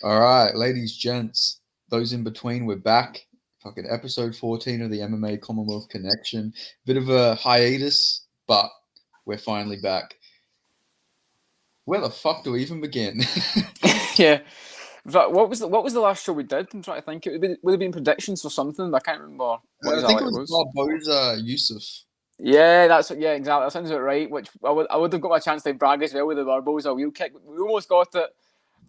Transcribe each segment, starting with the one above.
All right, ladies, gents, those in between, we're back. Fucking episode 14 of the MMA Commonwealth Connection. Bit of a hiatus, but we're finally back. Where the fuck do we even begin? Yeah. But what was the last show we did? I'm trying to think. Would have been predictions or something, but I can't remember what I think exactly it it was was. Barboza Yusuf. Yeah, exactly. That sounds about right. Which I would have got my chance to brag as well with the Barbosa wheel kick. We almost got it,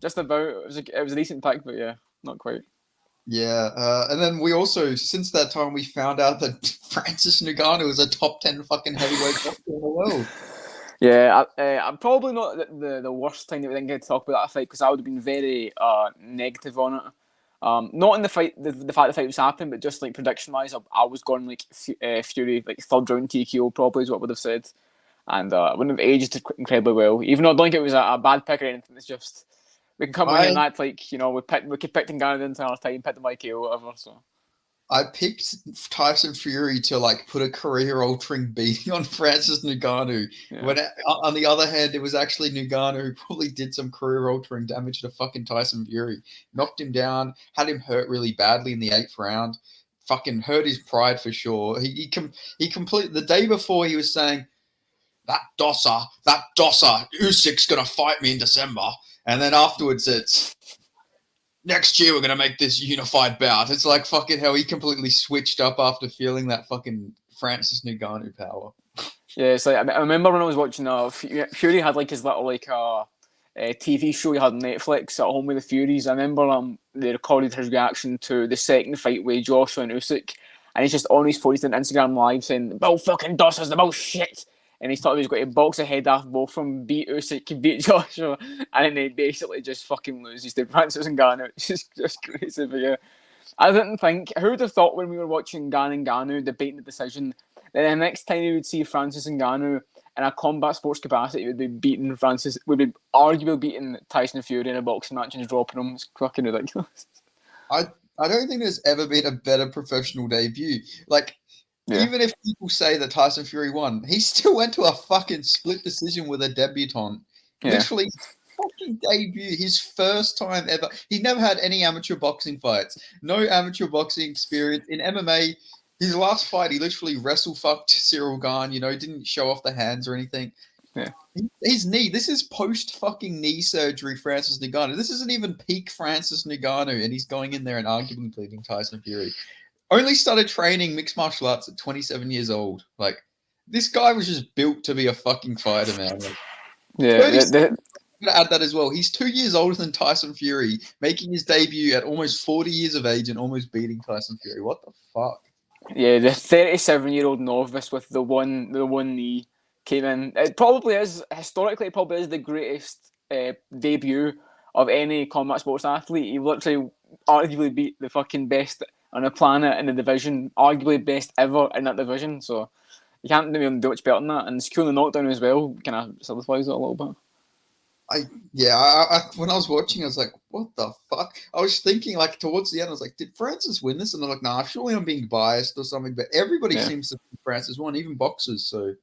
just about. It was a decent pick, but yeah, not quite. Yeah, and then we also, since that time, we found out that Francis Ngannou is a top 10 fucking heavyweight boxer in the world. Yeah, I'm probably not the worst time that we didn't get to talk about that fight because I would have been very negative on it. Not in the fight, the fact the fight was happening, but just like prediction wise, I was going like Fury like third round TKO probably is what I would have said, and I wouldn't have aged incredibly well. Even though I don't think it was a bad pick or anything, it's just we can come on here I and act like we could pick Ngannou the entire time, pick the Mikey or whatever. So I picked Tyson Fury to like put a career-altering beating on Francis Ngannou. yeah, When on the other hand, it was actually Ngannou who probably did some career-altering damage to fucking Tyson Fury. Knocked him down, had him hurt really badly in the 8th round. Fucking hurt his pride for sure. He completely the day before he was saying that dosser, Usyk's gonna fight me in December, and then afterwards it's next year we're gonna make this unified bout. It's like fucking how he completely switched up after feeling that fucking Francis Ngannou power. yeah. It's like I remember when I was watching Fury had like his little like TV show he had on Netflix at home with the Furies. I remember they recorded his reaction to the second fight with Joshua and Usyk, and he's just on his phone, he's doing Instagram live saying, "Bill fucking Dawson's the most shit," and he thought he was going to box a head off both from beat Usyk, beat Joshua, and then they basically just fucking loses to Francis Ngannou. It's just crazy, but yeah. I didn't think. Who would have thought when we were watching Ngannou debating the decision that the next time we would see Francis Ngannou in a combat sports capacity would be beating Francis, would be arguably beating Tyson Fury in a boxing match and just dropping him. It's fucking ridiculous. I I don't think there's ever been a better professional debut. Like Yeah, even if people say that Tyson Fury won, he still went to a fucking split decision with a debutant. yeah. Literally fucking debut, his first time ever. He never had any amateur boxing fights, no amateur boxing experience in MMA. His last fight, he literally wrestle fucked Cyril Gane. Didn't show off the hands or anything. Yeah. His knee. This is post fucking knee surgery, Francis Ngannou. This isn't even peak Francis Ngannou, and he's going in there and arguably beating Tyson Fury. Only started training mixed martial arts at 27 years old. Like this guy was just built to be a fucking fighter, man. Like, Yeah, 30, I'm gonna add that as well. He's 2 years older than Tyson Fury, making his debut at almost 40 years of age and almost beating Tyson Fury. What the fuck? yeah. The 37-year-old novice with the one knee came in. It probably is historically. It probably is the greatest debut of any combat sports athlete. He literally arguably beat the fucking best on the planet in the division, arguably best ever in that division. So you can't really do much better than that. And securing the knockdown as well kind of solidifies it a little bit. I yeah, I when I was watching, I was like, what the fuck? I was thinking like towards the end, I was like, did Francis win this? And I'm like, nah, surely I'm being biased or something. But everybody Yeah. seems to think Francis won, even boxers. So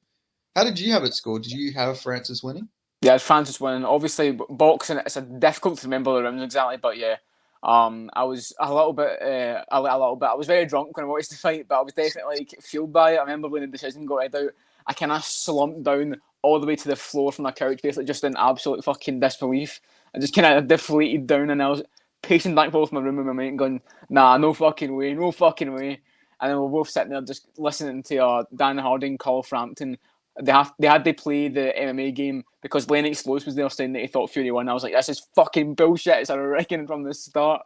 how did you have it scored? Did you have Francis winning? Yeah, Francis winning. Obviously, boxing, it's a difficult to remember the rounds exactly, but yeah. I was a little bit, a little bit. I was very drunk when I watched the fight, but I was definitely like fueled by it. I remember when the decision got read out, I kind of slumped down all the way to the floor from my couch, basically just in absolute fucking disbelief. I just kind of deflated down, and I was pacing back and forth my room with my mate, going, "Nah, no fucking way, no fucking way." And then we were both sitting there just listening to Dan Harding call Frampton. They had to play the MMA game because Lennox Lewis was there saying that he thought Fury won. I was like, this is fucking bullshit. It's a reckoning from the start.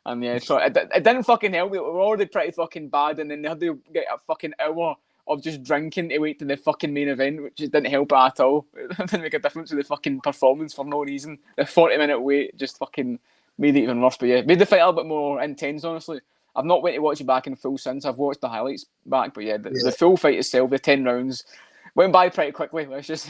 And yeah, so it didn't fucking help. We were already pretty fucking bad, and then they had to get a fucking hour of just drinking to wait to the fucking main event, which didn't help at all. It didn't make a difference with the fucking performance for no reason. The 40-minute wait just fucking made it even worse. But yeah, made the fight a little bit more intense, honestly. I've not went to watch it back in full since. I've watched the highlights back, but yeah, the Yeah. full fight itself, the 10 rounds, went by pretty quickly. Let's just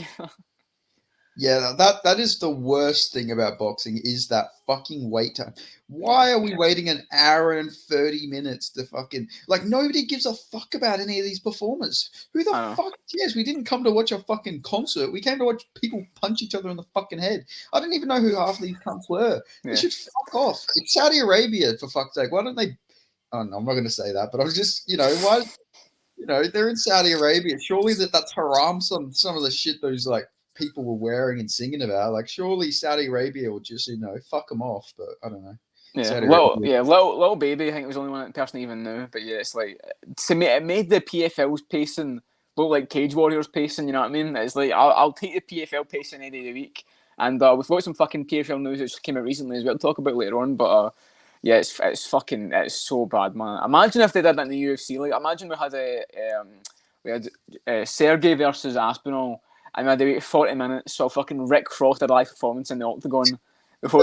Yeah, that is the worst thing about boxing is that fucking wait time. Why are we waiting an hour and 30 minutes to fucking like nobody gives a fuck about any of these performers? Who the I know. fuck cares? We didn't come to watch a fucking concert. We came to watch people punch each other in the fucking head. I didn't even know who half these cunts were. They Yeah. should fuck off. It's Saudi Arabia for fuck's sake. Why don't they Oh no, I'm not gonna say that, but I was just, why they're in Saudi Arabia. Surely that's haram. Some of the shit those like people were wearing and singing about. Like, surely Saudi Arabia would just fuck them off. But I don't know. Yeah, Saudi Arabia. little baby. I think it was the only one person even knew. But yeah, it's like to me, it made the PFL's pacing look like Cage Warriors pacing. You know what I mean? It's like I'll take the PFL pacing any day of the week. And we've got some fucking PFL news that just came out recently as well. We'll talk about later on. But yeah, it's so bad, man. Imagine if they did that in the UFC. Like, imagine we had Sergey versus Aspinall, and we had to wait 40 minutes. So fucking Rick Frost had a live performance in the octagon. Before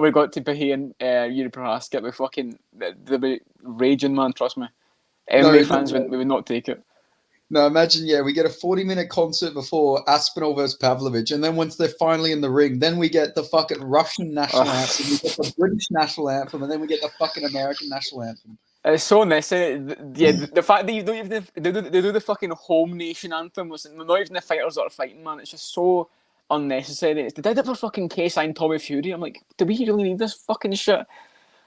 we got to Bahia and Yuri Prohaska, they'd be raging, man. Trust me, MMA fans we would not take it. No, imagine, we get a 40-minute concert before Aspinall versus Pavlovich, and then once they're finally in the ring, then we get the fucking Russian national anthem, we get the British national anthem, and then we get the fucking American national anthem. It's so necessary. Yeah, the fact that you don't even they do the fucking home nation anthem, not even the fighters that are fighting, man. It's just so unnecessary. They did it for fucking KSI and Tommy Fury. I'm like, do we really need this fucking shit?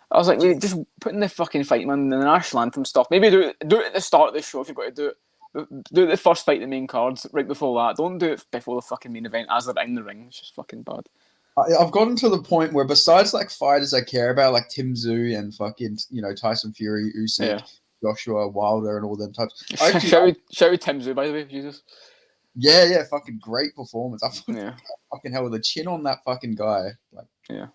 I was like, we just putting the fucking fight, man, the national anthem stuff. Maybe do it at the start of the show if you've got to do it. Do it the first fight, the main cards, right before that. Don't do it before the fucking main event as they're in the ring. It's just fucking bad. I've gotten to the point where besides like fighters I care about, like Tim Tszyu and fucking Tyson Fury, Usyk, Joshua Wilder, and all them types. Shout out Tim Tszyu, by the way, Jesus. Yeah, fucking great performance. Fucking hell, with the chin on that fucking guy. Like, yeah.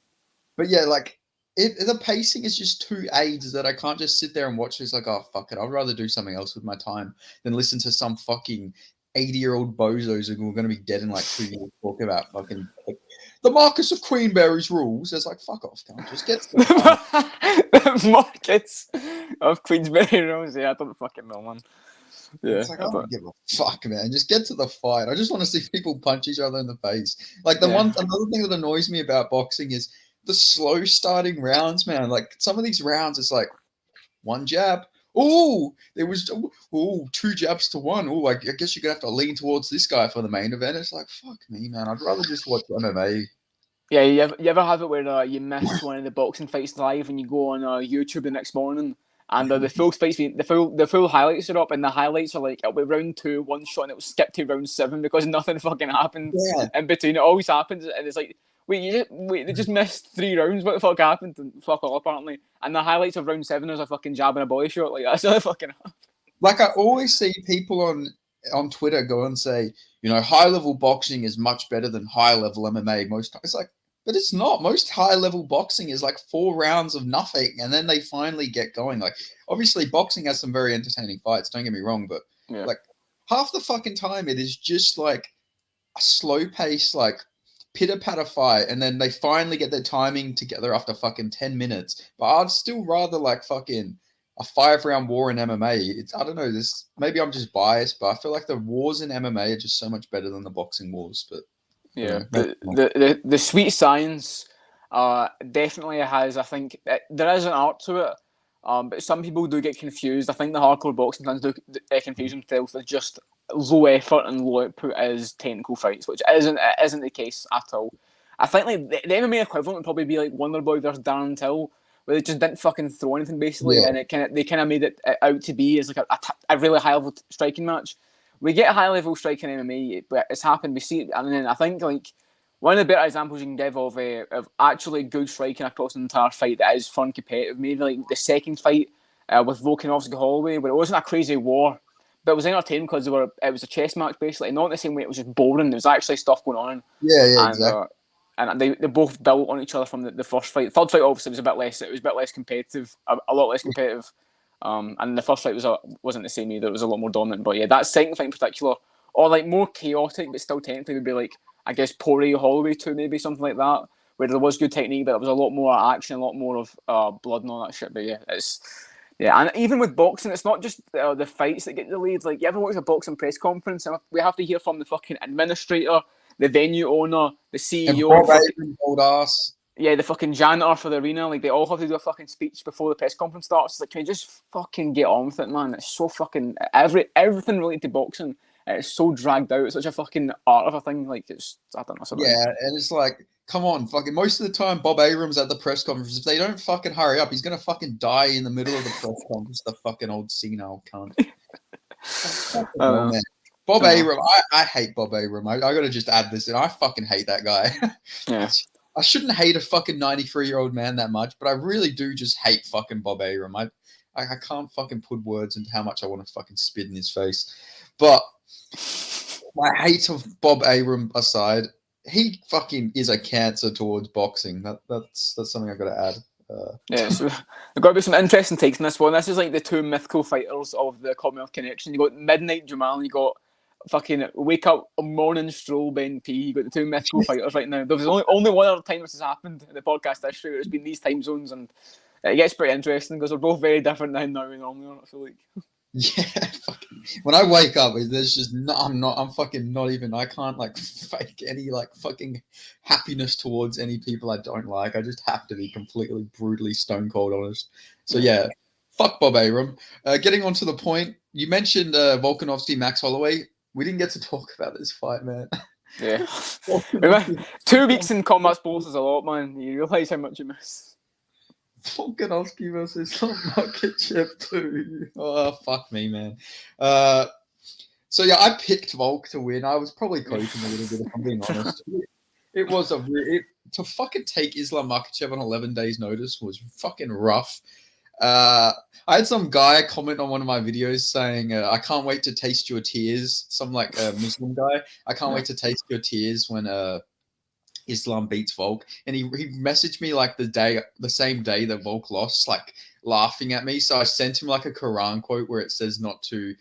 But yeah, like the pacing is just too AIDS that I can't just sit there and watch this. Like, oh fuck it, I'd rather do something else with my time than listen to some fucking 80-year-old bozos who are going to be dead in like 2 years talk about fucking the Marcus of Queenberry's rules. It's like, fuck off, can't just get to the Marcus of Queensberry rules. Yeah, I don't fucking know, man. Yeah, it's like, I don't give a fuck, man. Just get to the fight. I just want to see people punch each other in the face. Like another thing that annoys me about boxing is the slow starting rounds, man. Like some of these rounds, it's like one jab. Oh, there was 2 jabs to 1. Oh, I guess you're gonna have to lean towards this guy for the main event. It's like, fuck me, man. I'd rather just watch MMA. Yeah, you ever have it where you miss one of the boxing fights live and you go on YouTube the next morning and the full fights, the full highlights are up and the highlights are like it'll be round 2, one shot, and it'll skip to round 7 because nothing fucking happens in between. It always happens, and it's like, wait, they just missed 3 rounds. What the fuck happened? And fuck all, apparently. And the highlights of round 7 is a fucking jab and a body shot. Like, that's really fucking happened. Like, I always see people on Twitter go and say, high-level boxing is much better than high-level MMA most times. It's like, but it's not. Most high-level boxing is like 4 rounds of nothing, and then they finally get going. Like, obviously, boxing has some very entertaining fights, don't get me wrong, but like half the fucking time it is just like a slow-paced, like, pitter-patter fight, and then they finally get their timing together after fucking 10 minutes. But I'd still rather like fucking a 5-round war in MMA. I don't know, maybe I'm just biased, but I feel like the wars in MMA are just so much better than the boxing wars. But yeah, the sweet science definitely has. I think there is an art to it, but some people do get confused. I think the hardcore boxing fans do confuse themselves with just low effort and low output as technical fights, which isn't the case at all. I think like the MMA equivalent would probably be like Wonderboy versus Darren Till, where they just didn't fucking throw anything basically, and they kind of made it out to be as like a really high level striking match. We get high level striking MMA, but it's happened. We see it, and then I think like one of the better examples you can give of actually good striking across an entire fight that is fun competitive, maybe like the second fight with Volkanovski Holloway, where it wasn't a crazy war, but it was entertaining because it was a chess match basically, not in the same way it was just boring. There was actually stuff going on. Yeah, exactly. And they both built on each other from the first fight. The third fight obviously was a bit less competitive, a lot less competitive. And the first fight wasn't the same either. It was a lot more dominant. But yeah, that second fight in particular, or like more chaotic, but still technically would be like, I guess, Poirier Holloway 2, maybe something like that, where there was good technique, but there was a lot more action, a lot more of blood and all that shit. But yeah, and even with boxing, it's not just the fights that get delayed. Like, you ever watch a boxing press conference and we have to hear from the fucking administrator the venue owner, the And CEO, Bob Abrams, old ass. yeah, the fucking janitor for the arena, like they all have to do a fucking speech before the press conference starts. It's like, can you just fucking get on with it, man? It's so fucking everything related to boxing. It's so dragged out. It's such a fucking art of a thing. Like I don't know. It's Yeah, and it's like, come on, fucking. Most of the time, Bob Abrams at the press conference, if they don't fucking hurry up, he's gonna fucking die in the middle of the press conference. The fucking old senile cunt. Oh, man. Bob Abrams, I hate Bob Abrams. I gotta just add this in. I fucking hate that guy. Yeah. I shouldn't hate a fucking 93-year-old man that much, but I really do just hate fucking Bob Abrams. I can't fucking put words into how much I want to fucking spit in his face. But my hate of Bob Abrams aside, he fucking is a cancer towards boxing. That's something I've got to add. Yeah, so there's got to be some interesting takes in this one. This is like the two mythical fighters of the Commonwealth Connection. You got Midnight Jamal, and you got fucking Wake Up Morning Stroll Ben P. You got the two mythical fighters right now. There's only one other time this has happened in the podcast history. It's been these time zones, and it gets pretty interesting because they're both very different now we normally are. I feel like. Yeah, fucking. When I wake up, there's just I'm fucking not even. I can't like fake any like fucking happiness towards any people I don't like. I just have to be completely brutally stone cold honest. So yeah, fuck Bob Arum. Getting on to the point, you mentioned Volkanovski, Max Holloway. We didn't get to talk about this fight, man. Yeah, 2 weeks in combat sports is a lot, man. You realise how much you miss. Volkanovski versus Makhachev 2. Oh, fuck me, man. So, yeah, I picked Volk to win. I was probably coaching a little bit, if I'm being honest. It was to fucking take Islam Makhachev on 11 days' notice was fucking rough. I had some guy comment on one of my videos saying, I can't wait to taste your tears. Some like Muslim guy. I can't wait to taste your tears when Islam beats Volk, and he messaged me like the same day that Volk lost, like laughing at me. So I sent him like a Quran quote where it says not to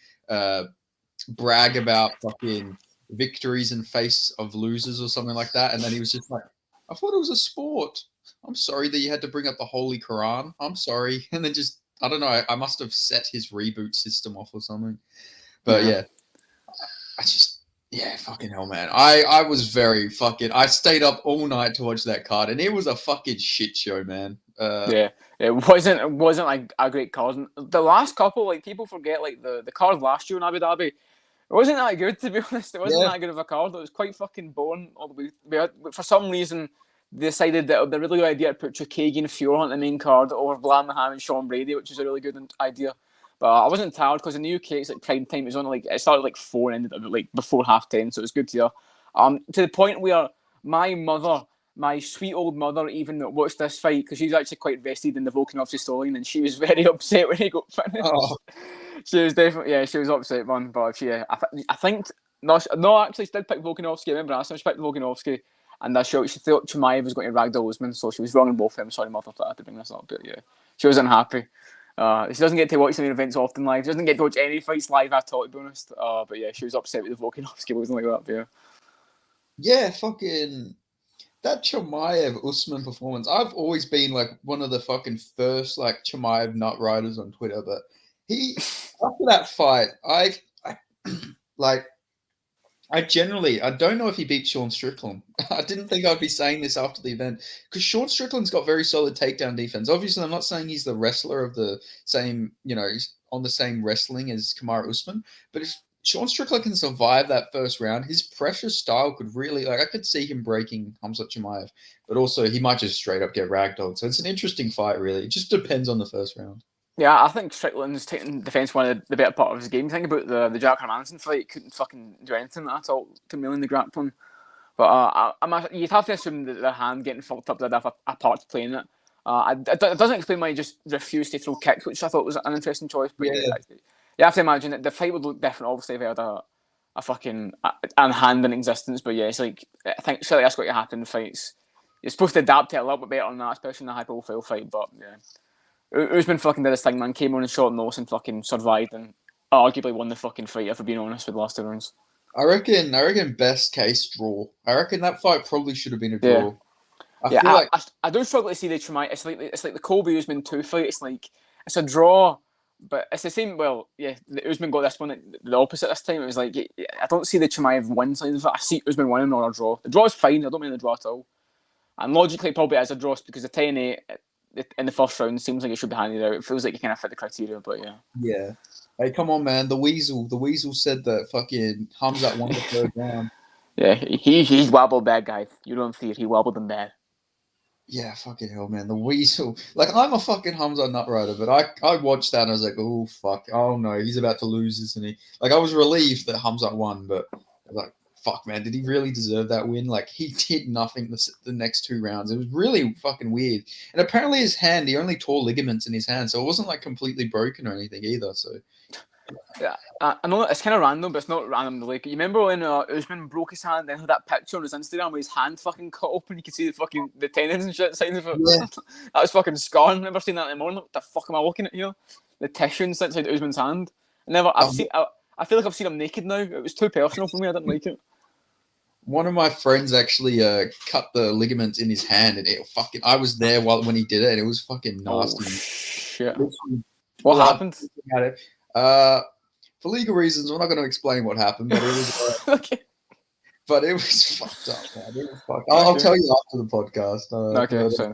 brag about fucking victories in face of losers or something like that. And then he was just like, I thought it was a sport. I'm sorry that you had to bring up the Holy Quran. I'm sorry. And then just, I don't know, I must have set his reboot system off or something. But yeah, yeah, fucking hell, man. I was very fucking. I stayed up all night to watch that card, and it was a fucking shit show, man. Yeah, it wasn't like a great card. The last couple, like people forget, like the card last year in Abu Dhabi, it wasn't that good, to be honest. It wasn't that good of a card. It was quite fucking boring all the way. For some reason, they decided that it would be a really good idea to put Chukagian Fury on the main card over Blam Maham and Sean Brady, which is a really good idea. But I wasn't tired because in the UK it's like prime time. It was only like it started like 4 and ended at like before 10:30, so it was good to hear. To the point where my mother, my sweet old mother, even watched this fight because she's actually quite vested in the Volkanovski storyline, and she was very upset when he got finished. Oh. She was definitely she was upset, man. But she, I think no, actually, she did pick Volkanovski. I remember asking her, she picked Volkanovski, and she thought Chimaev was going to ragdoll Usman, so she was wrong on both of them. Sorry, mother, I had to bring this up, but yeah, she was unhappy. She doesn't get to watch the events often live. She doesn't get to watch any fights live at all, to be honest. But yeah, she was upset with the Volkanovski losing like that. But yeah. Yeah, fucking that Chimaev Usman performance. I've always been like one of the fucking first like Chimaev nut riders on Twitter, but he after that fight, I don't know if he beat Sean Strickland. I didn't think I'd be saying this after the event because Sean Strickland's got very solid takedown defense. Obviously, I'm not saying he's the wrestler of the same, he's on the same wrestling as Kamaru Usman, but if Sean Strickland can survive that first round, his pressure style could really, I could see him breaking Khamzat Chimaev, but also he might just straight up get ragdolled. So it's an interesting fight, really. It just depends on the first round. Yeah, I think Strickland's taking defence one of the better part of his game. Think about the Jack Hermanson fight; couldn't fucking do anything at all to Millen the grappling. But you'd have to assume that the hand getting fucked up did have a part to play in it. It doesn't explain why he just refused to throw kicks, which I thought was an interesting choice. But yeah, you have to imagine that the fight would look different, obviously, if he had a fucking hand in existence. But yeah, it's like I think certainly that's got to happen in fights. You're supposed to adapt it a little bit better than that, especially in a high-profile fight. But yeah. Usman fucking did his thing, man. Came on and shot nose and fucking survived and arguably won the fucking fight, if we're being honest, with the last 2 rounds. I reckon best case draw. I reckon that fight probably should have been a draw. I do struggle to see the Chimaev. It's like the Colby Usman 2 fight. It's like it's a draw, But it's the same. Well, yeah, Usman got this one the opposite this time. It was like I don't see the Chimaev win side of it. I see Usman winning or a draw. The draw is fine. I don't mean the draw at all. And logically, probably as a draw because the 10-8 in the first round seems like it should be handed out. It feels like you kind of fit the criteria, but yeah. Yeah. Hey, come on, man. The Weasel said that fucking Hamzat won the third round. Yeah, he's wobbled bad, guy. You don't see it. He wobbled them bad. Yeah, fucking hell, man. The Weasel. Like, I'm a fucking Hamzat nutrider, but I watched that and I was like, oh, fuck. Oh, no. He's about to lose, isn't he? Like, I was relieved that Hamzat won, but I was like, fuck, man. Did he really deserve that win? Like, he did nothing the next 2 rounds. It was really fucking weird. And apparently his hand, he only tore ligaments in his hand, so it wasn't, like, completely broken or anything either, so... Yeah, I know it's kind of random, but it's not random. Like, you remember when Usman broke his hand and had that picture on his Instagram where his hand fucking cut open, you could see the tendons and shit inside of it? Yeah. That was fucking scarring. Never seen that in the morning. What the fuck am I looking at here? The tissue inside Usman's hand. I feel like I've seen him naked now. It was too personal for me. I didn't like it. One of my friends actually cut the ligaments in his hand, and I was there when he did it, and it was fucking nasty. Oh, shit. What happened? For legal reasons, we're not going to explain what happened, but it was okay. But it was fucked up, man. It was fucked. I'll tell you after the podcast. Okay.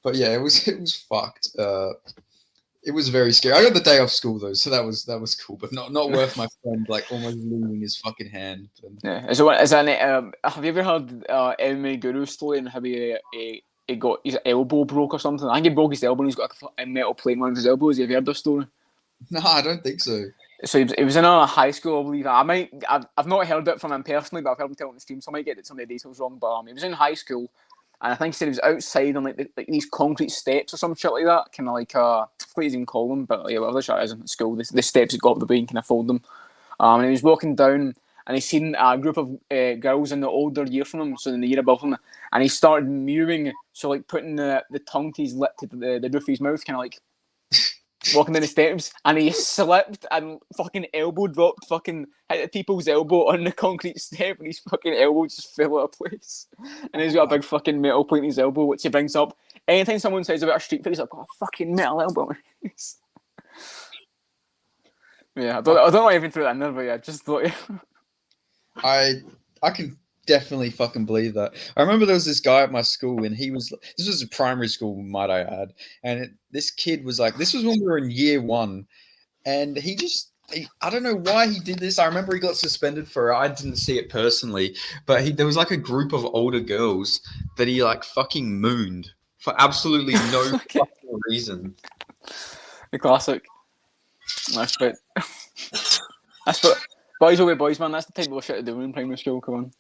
But yeah, it was fucked. It was very scary. I got the day off school though, so that was cool, but not worth my friend like almost losing his fucking hand. Yeah. Have you ever heard MMA Guru's story and how he got his elbow broke or something? I think he broke his elbow and he's got a metal plate on one of his elbows. Have you heard the story? No, I don't think so. So he was in a high school, I believe. I've not heard it from him personally, but I've heard him tell it on the stream, so I might get some of the details wrong. But he was in high school, and I think he said he was outside on like these concrete steps or some shit like that, kind of like what do you even call them? But yeah, whatever shit it is in school, the steps that go up the way and kind of fold them. And he was walking down, and he seen a group of girls in the older year from him, so in the year above him, and he started mewing, so like putting the tongue to his lip to the roof of his mouth, kind of like. Walking down the steps, and he slipped and fucking elbow dropped, fucking hit the people's elbow on the concrete step, and his fucking elbow just fell out of place. And he's got a big fucking metal plate in his elbow, which he brings up anytime someone says about a street fight. He's like, "Got a fucking metal elbow." Yeah, I don't want to even throw that in there, but yeah, just thought. I can definitely fucking believe that. I remember there was this guy at my school, and this was a primary school, might I add, and this kid was like, this was when we were in year 1, and I don't know why he did this. I remember he got suspended for it. I didn't see it personally, but there was like a group of older girls that he like fucking mooned for absolutely no fucking reason. The classic. That's what boys will be boys, man. That's the type of shit to do in primary school. Come on.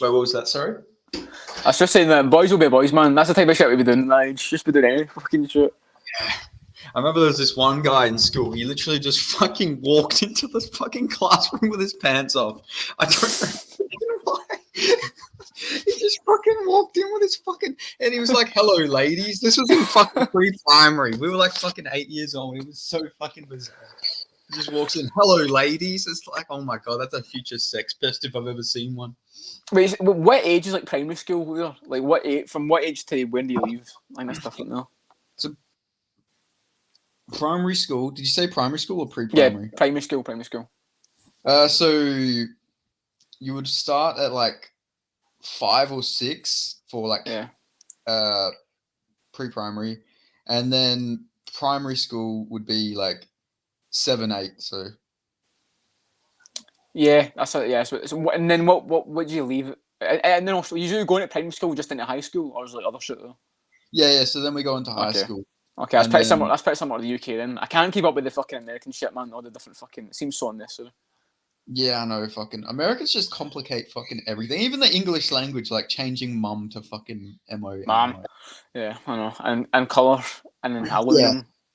Wait, what was that? Sorry? I was just saying that boys will be boys, man. That's the type of shit we be doing. Like, just be doing any fucking shit. Yeah. I remember there was this one guy in school. He literally just fucking walked into this fucking classroom with his pants off. I don't know why. He just fucking walked in with his fucking... And he was like, "Hello, ladies." This was in fucking pre-primary. We were like fucking 8 years old. It was so fucking bizarre. He just walks in, "Hello, ladies." It's like, oh my God, that's a future sex pest if I've ever seen one. Wait, what age is like primary school there? Like what age? From what age to when do you leave? Like that's different now. So, primary school. Did you say primary school or pre-primary? Yeah, primary school. So you would start at like 5 or 6 for like pre-primary, and then primary school would be like 7, 8. So. Yeah, that's it. Yeah, so and then what would you leave? And then also, usually going to primary school just into high school, or is it like other shit though? Yeah. So then we go into high school. Okay, that's pretty similar. That's pretty similar to the UK then. I can't keep up with the fucking American shit, man. All the different fucking. It seems so unnecessary. Yeah, I know. Fucking Americans just complicate fucking everything. Even the English language, like changing mum to fucking mo. Mom. Yeah, I know. And colour and then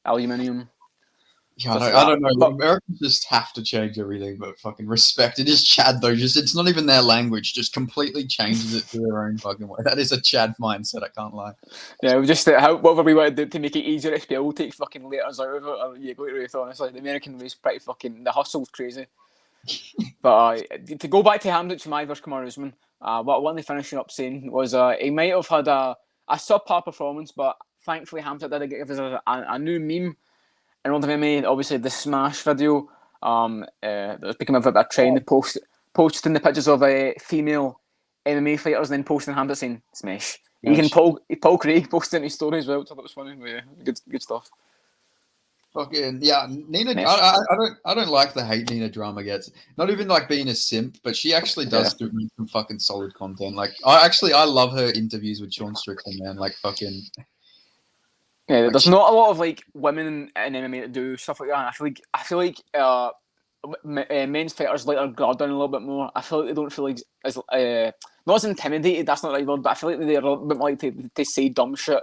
aluminium. Yeah, I don't know. But Americans just have to change everything, but fucking respect. It is Chad though. It's not even their language. Just completely changes it to their own fucking way. That is a Chad mindset. I can't lie. Yeah, we just whatever we want to do to make it easier to spell, we'll take fucking letters out of it. Or, yeah, go to honestly, the American way is pretty fucking. The hustle's crazy. But to go back to Hamzat Chimaev versus Kamaru Usman, what I wanted to finish up saying was he might have had a subpar performance, but thankfully Hamzat did give us a new meme. in World of MMA, obviously the Smash video, that was becoming a bit of a trend. They posting the pictures of female MMA fighters and then posting Hamza saying Smash. Even Paul Craig posted his story as well, which I thought was funny. But yeah, good stuff. Fucking yeah, Nina. Smash. I don't like the hate Nina Drama gets. Not even like being a simp, but she actually does do some fucking solid content. Like I love her interviews with Sean Strickland, man. Like fucking. Yeah, there's not a lot of like women in MMA that do stuff like that. And I feel like men's fighters let their guard down a little bit more. I feel like they don't feel like as not as intimidated. That's not the right word, but I feel like they're a little bit more like to say dumb shit,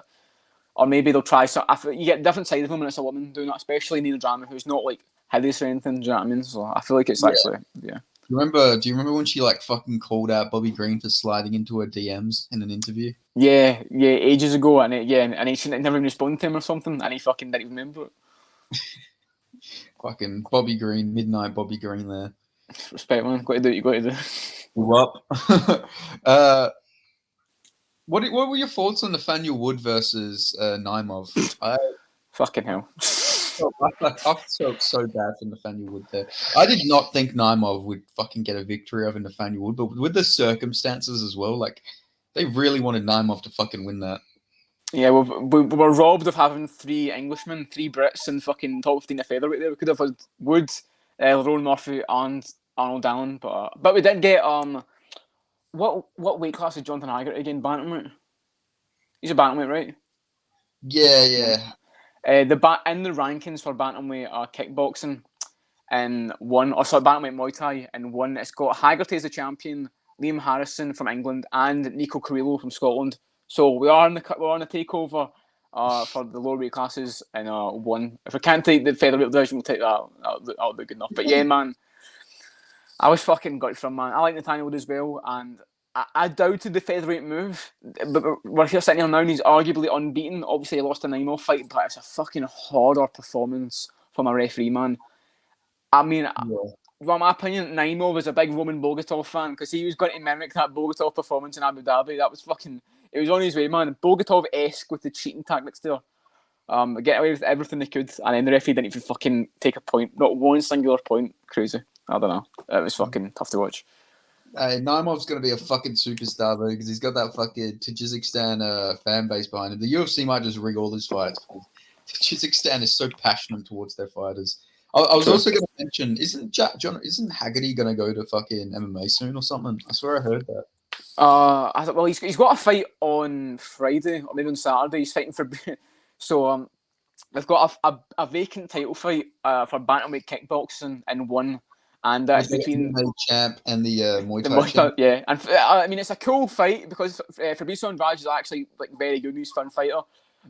or maybe they'll try. So you get different side of them when it's a woman doing that, especially Nina Drama, who's not like hideous or anything. Do you know what I mean? So I feel like it's actually. Do you remember when she like fucking called out Bobby Green for sliding into her DMs in an interview? Yeah, ages ago, and he never even responded to him or something, and he fucking didn't even remember it. Fucking Bobby Green, midnight Bobby Green there. Respect, man. Got to do what you got to do. What were your thoughts on Nathaniel Wood versus Naimov? Fucking hell. I felt so bad for Nathaniel Wood there. I did not think Naimov would fucking get a victory over Nathaniel Wood, but with the circumstances as well, like they really wanted Naimov to fucking win that. Yeah, we were robbed of having 3 Englishmen, 3 Brits, and fucking top 15 of featherweight there. We could have had Wood, Lerone Murphy, and Arnold Allen, but we did get what weight class is Jonathan Haggerty again? Bantamweight. He's a bantamweight, right? Yeah. In the rankings for bantamweight kickboxing, and bantamweight Muay Thai, and one it's got Haggerty as the champion, Liam Harrison from England, and Nico Carrillo from Scotland. So we're on the takeover for the lower weight classes, and one. If we can't take the featherweight division, we'll take that. That'll be good enough. But yeah, man, I was fucking gutted from, man. I like Nathaniel Wood as well, and I doubted the featherweight move. But we're here sitting here now, and he's arguably unbeaten. Obviously, he lost a 9-0 fight, but it's a fucking horror performance from a referee, man. I mean, well, my opinion, Naimov was a big Roman Bogatov fan because he was going to mimic that Bogatov performance in Abu Dhabi. That was fucking. It was on his way, man. Bogatov-esque with the cheating tactics there. Get away with everything they could, and then the referee didn't even fucking take a point. Not one singular point. Crazy. I don't know. It was fucking tough to watch. Naimov's going to be a fucking superstar though because he's got that fucking Tajikistan fan base behind him. The UFC might just rig all his fights. Tajikistan is so passionate towards their fighters. I was also going to mention, isn't Haggerty going to go to fucking MMA soon or something? I swear I heard that. Well, he's got a fight on Friday or maybe on Saturday. He's fighting for. So they've got a vacant title fight for bantamweight kickboxing in one, and it's between the champ and the Muay Thai champ. Yeah, and I mean it's a cool fight because Fabricio Andrade is actually like very good. He's a fun fighter,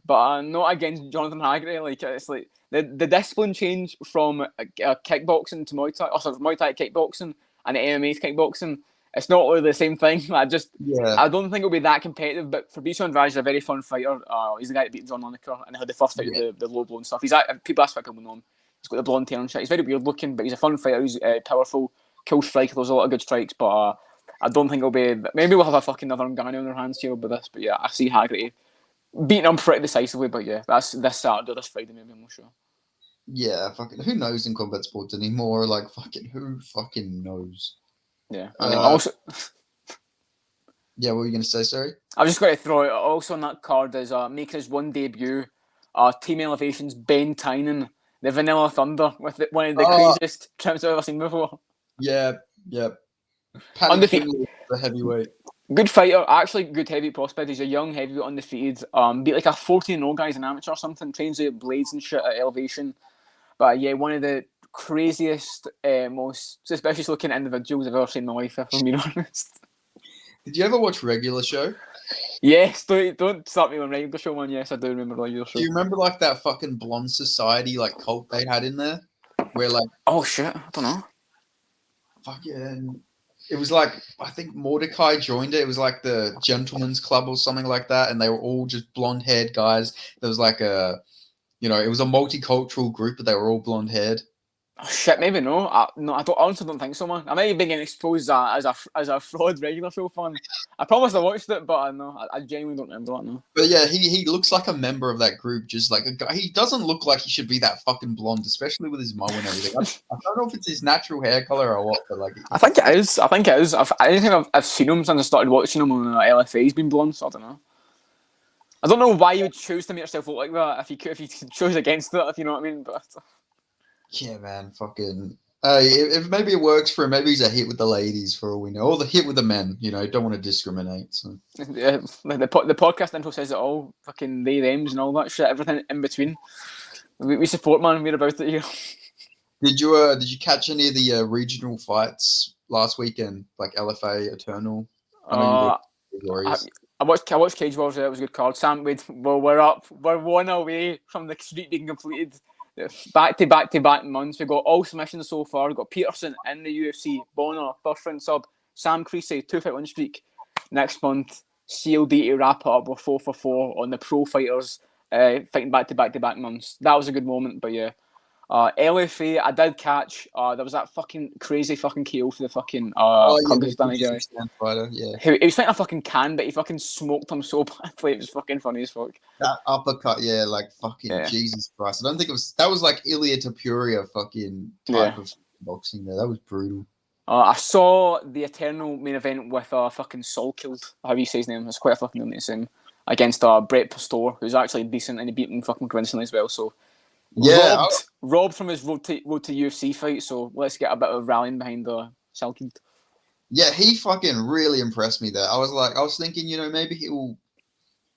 but not against Jonathan Haggerty. Like it's like the discipline change from kickboxing to Muay Thai, Muay Thai kickboxing and MMA kickboxing. It's not really the same thing. I don't think it'll be that competitive. But Fabricio Andrade is a very fun fighter. He's the guy that beat John Lineker and had the first fight with the low blow and stuff. People ask what I know him. He's got the blonde hair and shit. He's very weird looking, but he's a fun fighter. He's powerful, cool striker. There's a lot of good strikes, but I don't think it'll be. Maybe we'll have a fucking another Ngannou on their hands here with this. But yeah, I see Haggerty beating him pretty decisively. But yeah, that's this Saturday, this Friday, maybe. I'm not sure. Yeah, fucking who knows in combat sports anymore? Like fucking who fucking knows? Yeah, I mean, also. Yeah, what were you going to say, sorry? I was just going to throw it. Also on that card is making his one debut, Team Elevation's Ben Tynan, the Vanilla Thunder, with one of the craziest trips I've ever seen before. Yeah. Undefeated. The heavyweight. Good fighter, actually good heavyweight prospect. He's a young heavyweight undefeated. Beat like a 14-0 guy as an amateur or something. Trains with blades and shit at Elevation. But yeah, one of the craziest, most suspicious looking individuals I've ever seen in my life, if I'm being honest. Did you ever watch Regular Show? Yes, don't start me on Regular Show, man. Yes, I do remember Regular Show. Do you remember like that fucking Blonde Society like cult they had in there? Where like... Oh shit, I don't know. Fucking... It was like, I think Mordecai joined it. It was like the Gentleman's Club or something like that. And they were all just blonde-haired guys. There was like a... it was a multicultural group, but they were all blonde-haired. Oh, shit, maybe no. I honestly don't think so, man. I might have been getting exposed as a fraud regular show fan. I promise I watched it, but I genuinely don't remember that now. But yeah, he looks like a member of that group, just like a guy. He doesn't look like he should be that fucking blonde, especially with his mo and everything. I don't know if it's his natural hair color or what, but like, I think it is. I think it is. I don't think I've seen him since I started watching him on LFA. He's been blonde, so I don't know. I don't know why you would choose to make yourself look like that if you chose against it, if you know what I mean. But yeah, man, fucking. If maybe it works for him, maybe he's a hit with the ladies for all we know, or the hit with the men. You know, don't want to discriminate. So yeah, the podcast intro says it all. Fucking they, thems, and all that shit. Everything in between. We support, man. We're about it here. did you catch any of the regional fights last weekend, like LFA Eternal? I know you Uh, were Warriors. I watched Cage Wars. It was a good card. Sam, we're up. We're one away from the streak being completed. Back to back months. We've got all submissions so far. We've got Peterson in the UFC, Bonner, first round sub, Sam Creasy, 2-fight win streak. Next month, CLD to wrap it up with 4 for 4 on the pro fighters fighting back to back months. That was a good moment, but yeah. LFA, I did catch. There was that fucking crazy fucking KO for the fucking Kyrgyzstani guy. Fighter, yeah. He was fighting a fucking can, but he fucking smoked him so badly. It was fucking funny as fuck. That uppercut, yeah, like fucking Jesus Christ. I don't think that was like Ilia Topuria fucking type of boxing there. That was brutal. I saw the Eternal main event with fucking Sol Killed, how you say his name. It's quite a fucking name to say, against Brett Pastor, who's actually decent and he beat him fucking convincingly as well. So yeah, robbed from his road to UFC fight. So let's get a bit of rallying behind Sol Killed. Yeah, he fucking really impressed me there. I was thinking, maybe he'll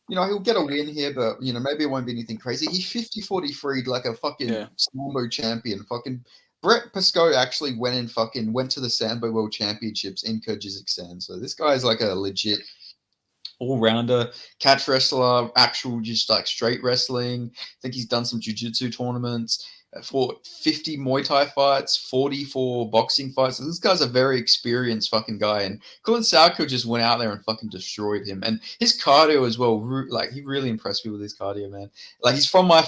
get a win here, but maybe it won't be anything crazy. He 50-40 freed like a fucking Sambo champion. Fucking Brett Pascoe actually went to the Sambo World Championships in Kyrgyzstan. So this guy is like a legit all-rounder, catch wrestler, actual just like straight wrestling. I think he's done some jiu-jitsu tournaments. Fought 50 Muay Thai fights, 44 boxing fights. So this guy's a very experienced fucking guy. And Colin Salko just went out there and fucking destroyed him. And his cardio as well, like he really impressed me with his cardio, man. Like he's from my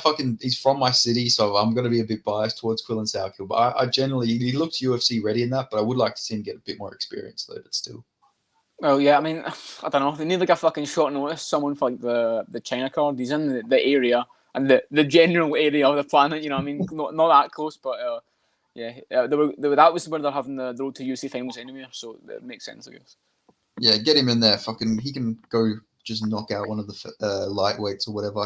city, so I'm gonna be a bit biased towards Quillan Salko. But I generally he looks UFC ready in that, but I would like to see him get a bit more experience though, but still. Well, yeah, I mean, I don't know. They need like a fucking short notice. Someone for like the China card. He's in the area. And the general area of the planet, you know what I mean? Not that close, but that was where they're having the road to UFC finals anyway, so it makes sense, I guess. Yeah, get him in there. Fucking, he can go just knock out one of the lightweights or whatever.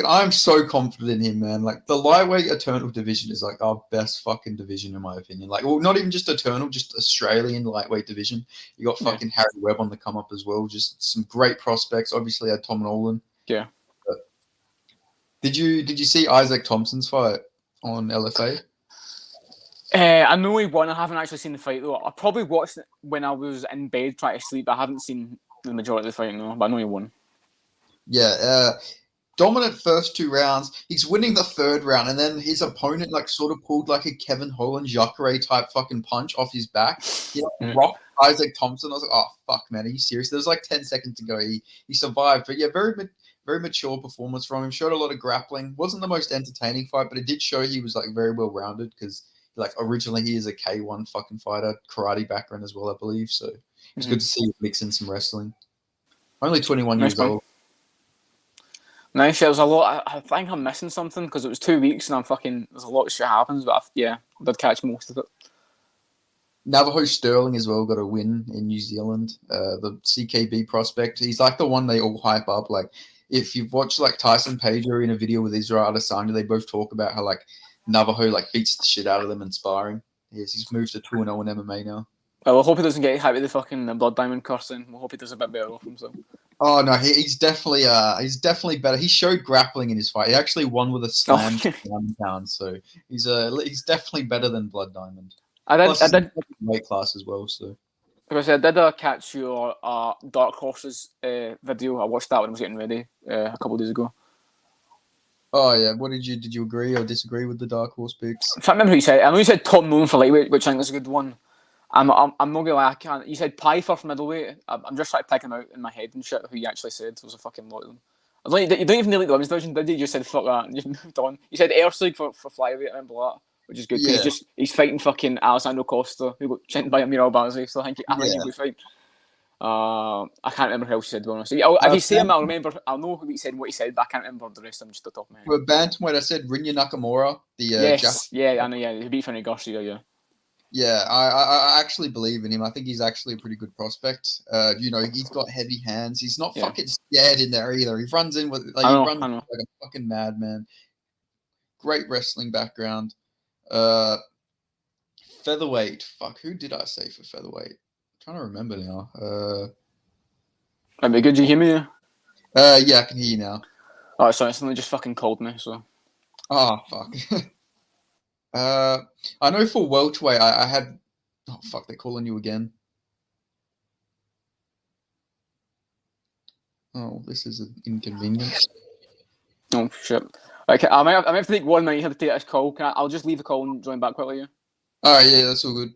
I'm so confident in him, man. Like the lightweight Eternal division is like our best fucking division in my opinion. Like, well, not even just Eternal, just Australian lightweight division. You got fucking Harry Webb on the come up as well. Just some great prospects. Obviously, had Tom Nolan. Yeah. Did you see Isaac Thompson's fight on LFA? I know he won. I haven't actually seen the fight though. I probably watched it when I was in bed trying to sleep. I haven't seen the majority of the fight, no, but I know he won. Yeah, dominant first 2 rounds. He's winning the 3rd round, and then his opponent like sort of pulled like a Kevin Holland Jacare type fucking punch off his back. He rocked Isaac Thompson. I was like, oh fuck, man, are you serious? There was like 10 seconds to go. He survived, but yeah, very mature performance from him. Showed a lot of grappling. Wasn't the most entertaining fight, but it did show he was like very well rounded because like originally he is a K1 fucking fighter, karate background as well, I believe. So it's good to see him mix in some wrestling. Only 21 years old. Nice. There was a lot. I think I'm missing something because it was 2 weeks and there's a lot of shit happens, but I did catch most of it. Navajo Sterling as well got a win in New Zealand. The CKB prospect. He's like the one they all hype up. Like if you've watched like Tyson Pager in a video with Israel Adesanya, they both talk about how like Navajo like beats the shit out of them in sparring. Yes, he's moved to 2-0 in MMA now. Well, I hope he doesn't get hit with the fucking blood diamond cursing. We'll hope he does a bit better off himself. Oh no, he's definitely better. He showed grappling in his fight. He actually won with a slam down, so he's definitely better than Blood Diamond. I did weight class as well. So because I did catch your Dark Horses video. I watched that when I was getting ready a couple of days ago. Oh yeah, what did you agree or disagree with the Dark Horse picks? I can't remember who you said. I know you said Tom Nolan for lightweight, which I think is a good one. I'm not gonna lie, I can't. You said Pfeiffer for middleweight. I'm just trying to pick him out in my head and shit. Who you actually said was a fucking lot of them. You don't even like the women's division, did you? You just said fuck that and you moved on. You said Ersig for flyweight. I remember that. which is good because Yeah. he's fighting fucking Alessandro Costa, who got chinked by Amir Albazi. So I think he's a good fight. I can't remember who else he said. To be honest, if you say him, I'll remember. I'll know who he said and what he said, but I can't remember the rest of them just off the top of my head. For bantamweight, I said Rinya Nakamura, the yes, yeah, I know. Yeah, he beat Fanny Garcia. Yeah. Yeah, I actually believe in him. I think he's actually a pretty good prospect. He's got heavy hands. He's not fucking scared in there either. He runs in with like like a fucking madman. Great wrestling background. Featherweight. Fuck, who did I say for featherweight? I'm trying to remember now. Might be good. Do you hear me? Yeah, I can hear you now. Oh, sorry, somebody just fucking called me. So. Oh fuck. I know for welterweight, I had. Oh fuck, they're calling you again. Oh, this is an inconvenience. Oh shit. Okay, I might have to take 1 minute to take this call. I'll just leave the call and join back quickly. Yeah. All right, yeah, that's all good.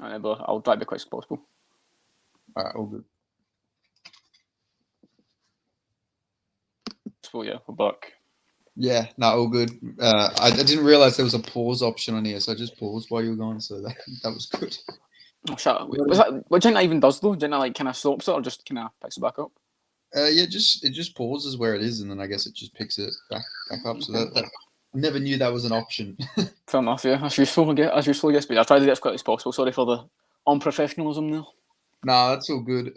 All right, but I'll try to be quick as possible. All right, all good. So yeah, we're back. Yeah, no, all good. I didn't realize there was a pause option on here, so I just paused while you were gone. So that was good. Oh shut up. What do you think that even does though? Do you think that like kind of stops it or just kind of picks it back up? Yeah, it just pauses where it is, and then I guess it just picks it back up. So that I never knew that was an option. Fair enough, yeah. That's useful, I guess. But I'll try to do it as quickly as possible. Sorry for the unprofessionalism there. Nah, that's all good.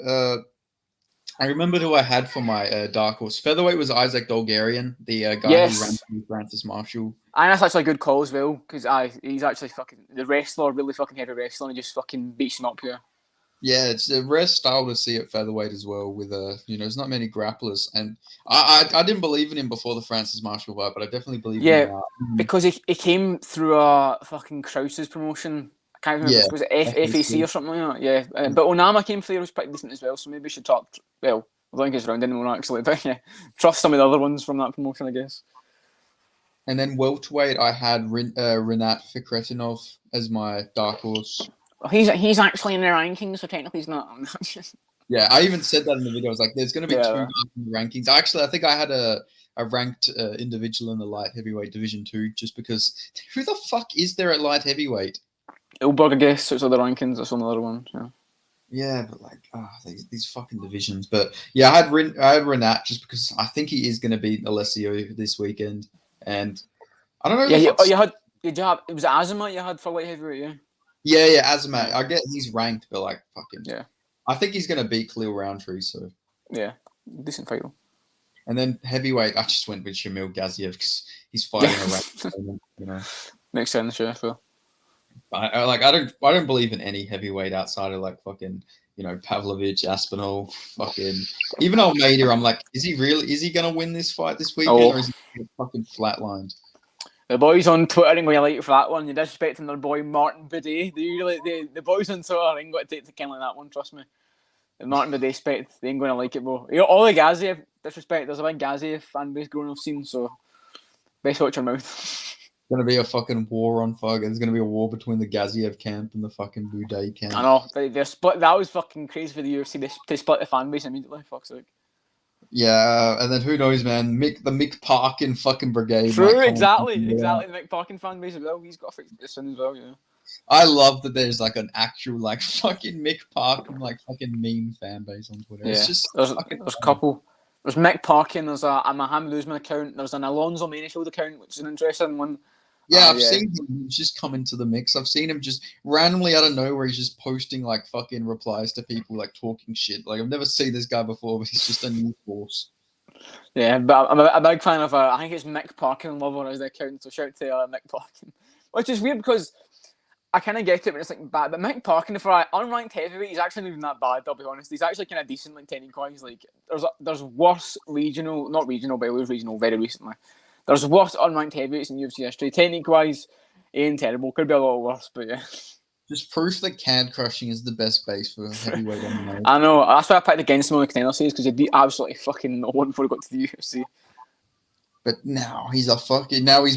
I remembered who I had for my dark horse. Featherweight was Isaac Dolgarian, the guy who ran through Francis Marshall. And that's actually a good call as well, because he's actually fucking the wrestler, really fucking heavy wrestler, and he just fucking beats him up here. Yeah, it's a rare style to see at featherweight as well. With there's not many grapplers, and I didn't believe in him before the Francis Marshall fight, but I definitely believe in him now. Because he came through a fucking Krause's promotion. I can't remember. Was it FAC or something like that? Yeah, but Onama came through. Was pretty decent as well. So maybe we should talk. Well, I don't think he's around anymore actually, but yeah, trust some of the other ones from that promotion, I guess. And then welterweight, I had Renat Fikretinov as my dark horse. He's actually in the rankings, so technically he's not. Yeah, I even said that in the video. I was like, there's going to be two guys in the rankings. Actually, I think I had a ranked individual in the light heavyweight division too, just because who the fuck is there at light heavyweight? Ilberg, I guess. So it's other rankings. That's another one. Yeah. Yeah, but like, these fucking divisions. But yeah, I had Renat just because I think he is going to beat Alessio this weekend, and I don't know. Yeah, it was Azamat you had for light heavyweight, yeah. Yeah, Azamat. I get he's ranked, but like, fucking. Yeah. I think he's going to beat Khalil Roundtree, so. Yeah, decent fight though. And then heavyweight, I just went with Shamil Gaziev because he's fighting around. Makes sense, yeah. So. I don't believe in any heavyweight outside of like fucking Pavlovich, Aspinall, fucking even Almeida. I'm like, is he gonna win this fight this weekend or is he fucking flatlined? The boys on Twitter ain't going to like you for that one. You're disrespecting their boy Martin Bidet. The boys on Twitter ain't going to take the kind like that one, trust me. The Martin Bidet spect, they ain't going to like it, bro. All the Gaziev disrespect, there's a big Gaziev fan base growing I've seen, so best watch your mouth. It's going to be a fucking war on fuck. There's going to be a war between the Gaziev camp and the fucking Bidet camp. I know. They're split. That was fucking crazy for the UFC. They split the fan base immediately. Fuck's sake. Yeah, and then who knows, man? The Mick Parkin fucking brigade. True, exactly. The Mick Parkin fan base as well. He's got a fight this one as well, yeah. I love that there's like an actual like fucking Mick Parkin like fucking meme fan base on Twitter. Yeah. It's just there's a couple. There's Mick Parkin. There's a Mohamed Usman account. There's an Alonzo Manifield account, which is an interesting one. Yeah, I've seen him just come into the mix. I've seen him just randomly out of nowhere. He's just posting like fucking replies to people, like talking shit. Like I've never seen this guy before, but he's just a new force. Yeah, but I'm a big fan of. I think it's Mick Parkin Lover as the account. So shout to Mick Parkin, which is weird because I kind of get it when it's like bad. But Mick Parkin, for unranked heavyweight, he's actually not even that bad. I'll be honest. He's actually kind of decent, like technique-wise. Like there's worse regional, not regional, but it was regional very recently. There's worse unranked heavyweights in UFC history. Technique-wise, he ain't terrible. Could be a lot worse, but yeah. Just proof that can crushing is the best base for heavyweight MMA. I know. That's why I picked against him on the contender series because he beat absolutely fucking no one before he got to the UFC. But now he's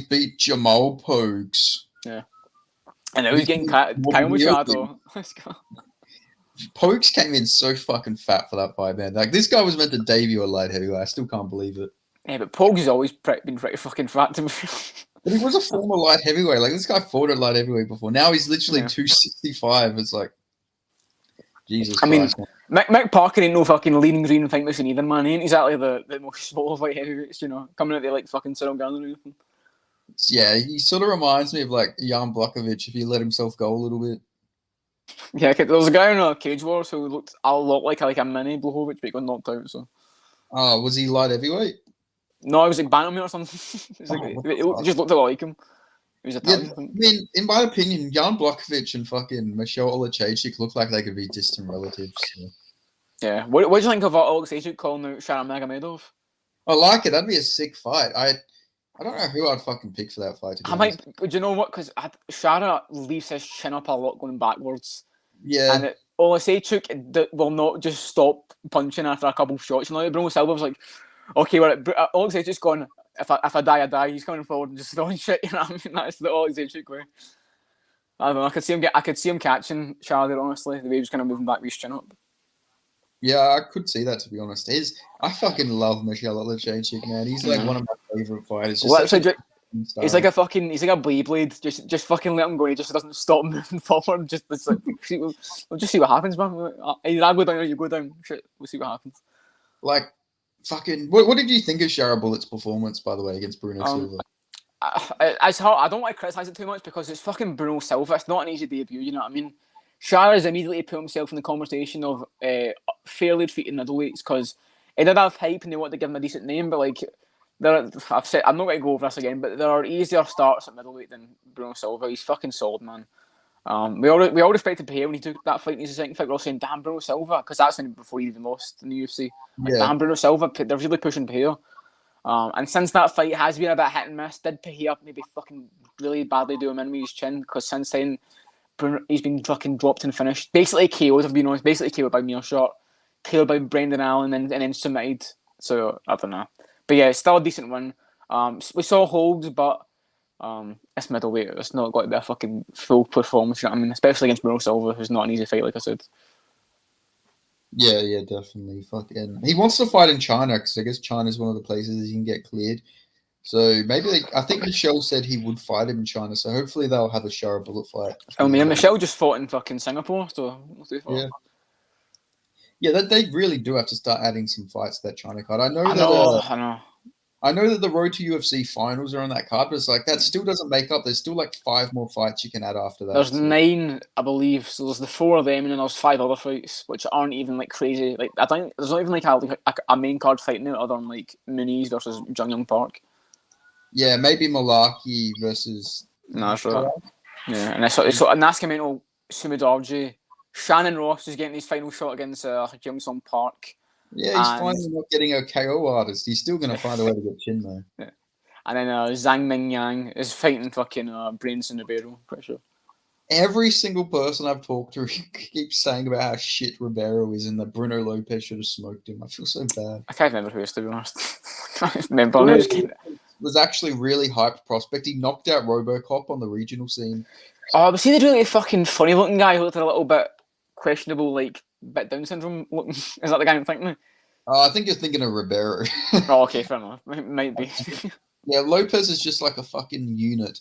beat Jamal Pogues. Yeah. And now he's getting Kyle Machado. Let's go. Pogues came in so fucking fat for that fight, man. Like this guy was meant to debut at light heavyweight. I still can't believe it. Yeah, but Pogues has always been pretty fucking fat to me. But he was a former light heavyweight. Like, this guy fought at light heavyweight before. Now he's literally 265. It's like, Jesus Christ. Mick Parker ain't no fucking lean green fight machine either, man. He ain't exactly the most small of light heavyweights, coming out there like fucking Cyril Gane or anything. Yeah, he sort of reminds me of like Jan Blachowicz if he let himself go a little bit. Yeah, there was a guy in Cage Wars who looked a lot like a mini Blachowicz, but he got knocked out. So. Oh, was he light heavyweight? No, he was like bantamweight or something. It just looked a lot like him. He was Italian. Yeah, I mean, in my opinion, Jan Blachowicz and fucking Michelle Olajaychik look like they could be distant relatives. So. Yeah. What do you think of Olajaychik calling out Sharon Magomedov? I like it. That'd be a sick fight. I don't know who I'd fucking pick for that fight. Do you know what? Because Sharon leaves his chin up a lot going backwards. Yeah. And Olajaychik will not just stop punching after a couple of shots. Bruno Silva was like, okay, well, Olajaychik's gone. If I die, I die. He's coming forward and just throwing shit. You know what I mean? That's the Olajaychik way. I don't know. I could see him catching Sharon, honestly, the way he was kind of moving back with his chin up. Yeah, I could see that, to be honest. I fucking love Michelle Olajaychik, man. He's like one of my favorite fighters. He's like a Beyblade. Just fucking let him go. He just doesn't stop moving forward. We'll just see what happens, man. Either I go down or you go down. Shit, we'll see what happens. Like, fucking. What did you think of Shara Bullett's performance, by the way, against Bruno Silva? It's hard. I don't want to criticize it too much because it's fucking Bruno Silva. It's not an easy debut. You know what I mean? Shara's immediately put himself in the conversation of fairly defeating middleweights because he did have hype and they wanted to give him a decent name, but like I'm not going to go over this again, but there are easier starts at middleweight than Bruno Silva. He's fucking solid, man. We all respected Pereira when he took that fight in his second fight. We're all saying, damn, Bruno Silva, because that's before he even lost in the UFC. Damn, Bruno Silva, they're really pushing Pereira. And since that fight has been a bit hit and miss, did Pereira maybe fucking really badly do him in with his chin? Because since then, he's been fucking dropped and finished. Basically KO'd, I've been honest. Basically KO'd by Mearshart, KO'd by Brendan Allen, and then submitted. So, I don't know. But yeah, it's still a decent win. We saw holds, but it's middleweight. It's not got to be a fucking full performance, you know what I mean? Especially against Bruno Silva, who's not an easy fight, like I said. Yeah, definitely. Fucking, he wants to fight in China because I guess China's one of the places he can get cleared. So maybe I think Michelle said he would fight him in China. So hopefully they'll have a Shara Bullet fight. I mean, Michelle just fought in fucking Singapore, so yeah, they really do have to start adding some fights to that China card. I know. I know that the road to UFC finals are on that card, but it's like that still doesn't make up. There's still like 5 more fights you can add after that. There's 9, I believe. So there's the 4 of them, and then there's 5 other fights, which aren't even like crazy. Like I think there's not even like a main card fight now, other than like Muniz versus Jung Young Park. Yeah, maybe Malaki versus. No, sure. Yeah, and so Nascimento, Sumidarji, Shannon Ross is getting his final shot against Jung Song Park. Yeah, he's finally not getting a KO artist. He's still going to find a way to get chin, though. Yeah. And then Zhang Mingyang is fighting fucking Branson Ribeiro, pretty sure. Every single person I've talked to keeps saying about how shit Ribeiro is and that Bruno Lopez should have smoked him. I feel so bad. I can't remember who it is, to be honest. I remember was actually really hyped prospect. He knocked out RoboCop on the regional scene. Oh, but see the really fucking funny looking guy who looked a little bit questionable, like bit Down syndrome looking. Is that the guy I'm thinking of? I think you're thinking of Ribeiro. Oh, okay, fair enough. Might be. Yeah, Lopez is just like a fucking unit.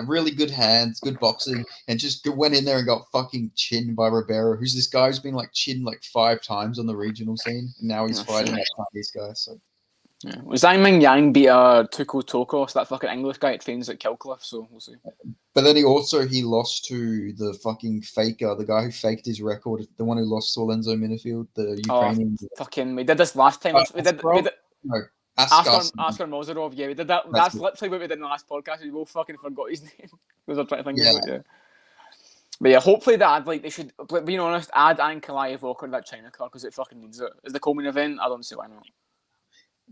Really good hands, good boxing, and just went in there and got fucking chinned by Ribeiro, who's this guy who's been like chinned like 5 times on the regional scene. And now he's fighting that Chinese guy. So. Yeah. Well, Zhang Mingyang beat Tuko Tokos, that fucking English guy that trains at Killcliff, so we'll see. But then he lost to the fucking faker, the guy who faked his record, the one who lost to Lorenzo Minifield, the Ukrainian. We did this last time. We did Askar Mozarov, yeah, we did that. That's literally what we did in the last podcast. We both fucking forgot his name. We were trying to think about it, But yeah, hopefully they should, being honest, add Ankalaev Walker to that China card because it fucking needs it. As the Coleman event, I don't see why not.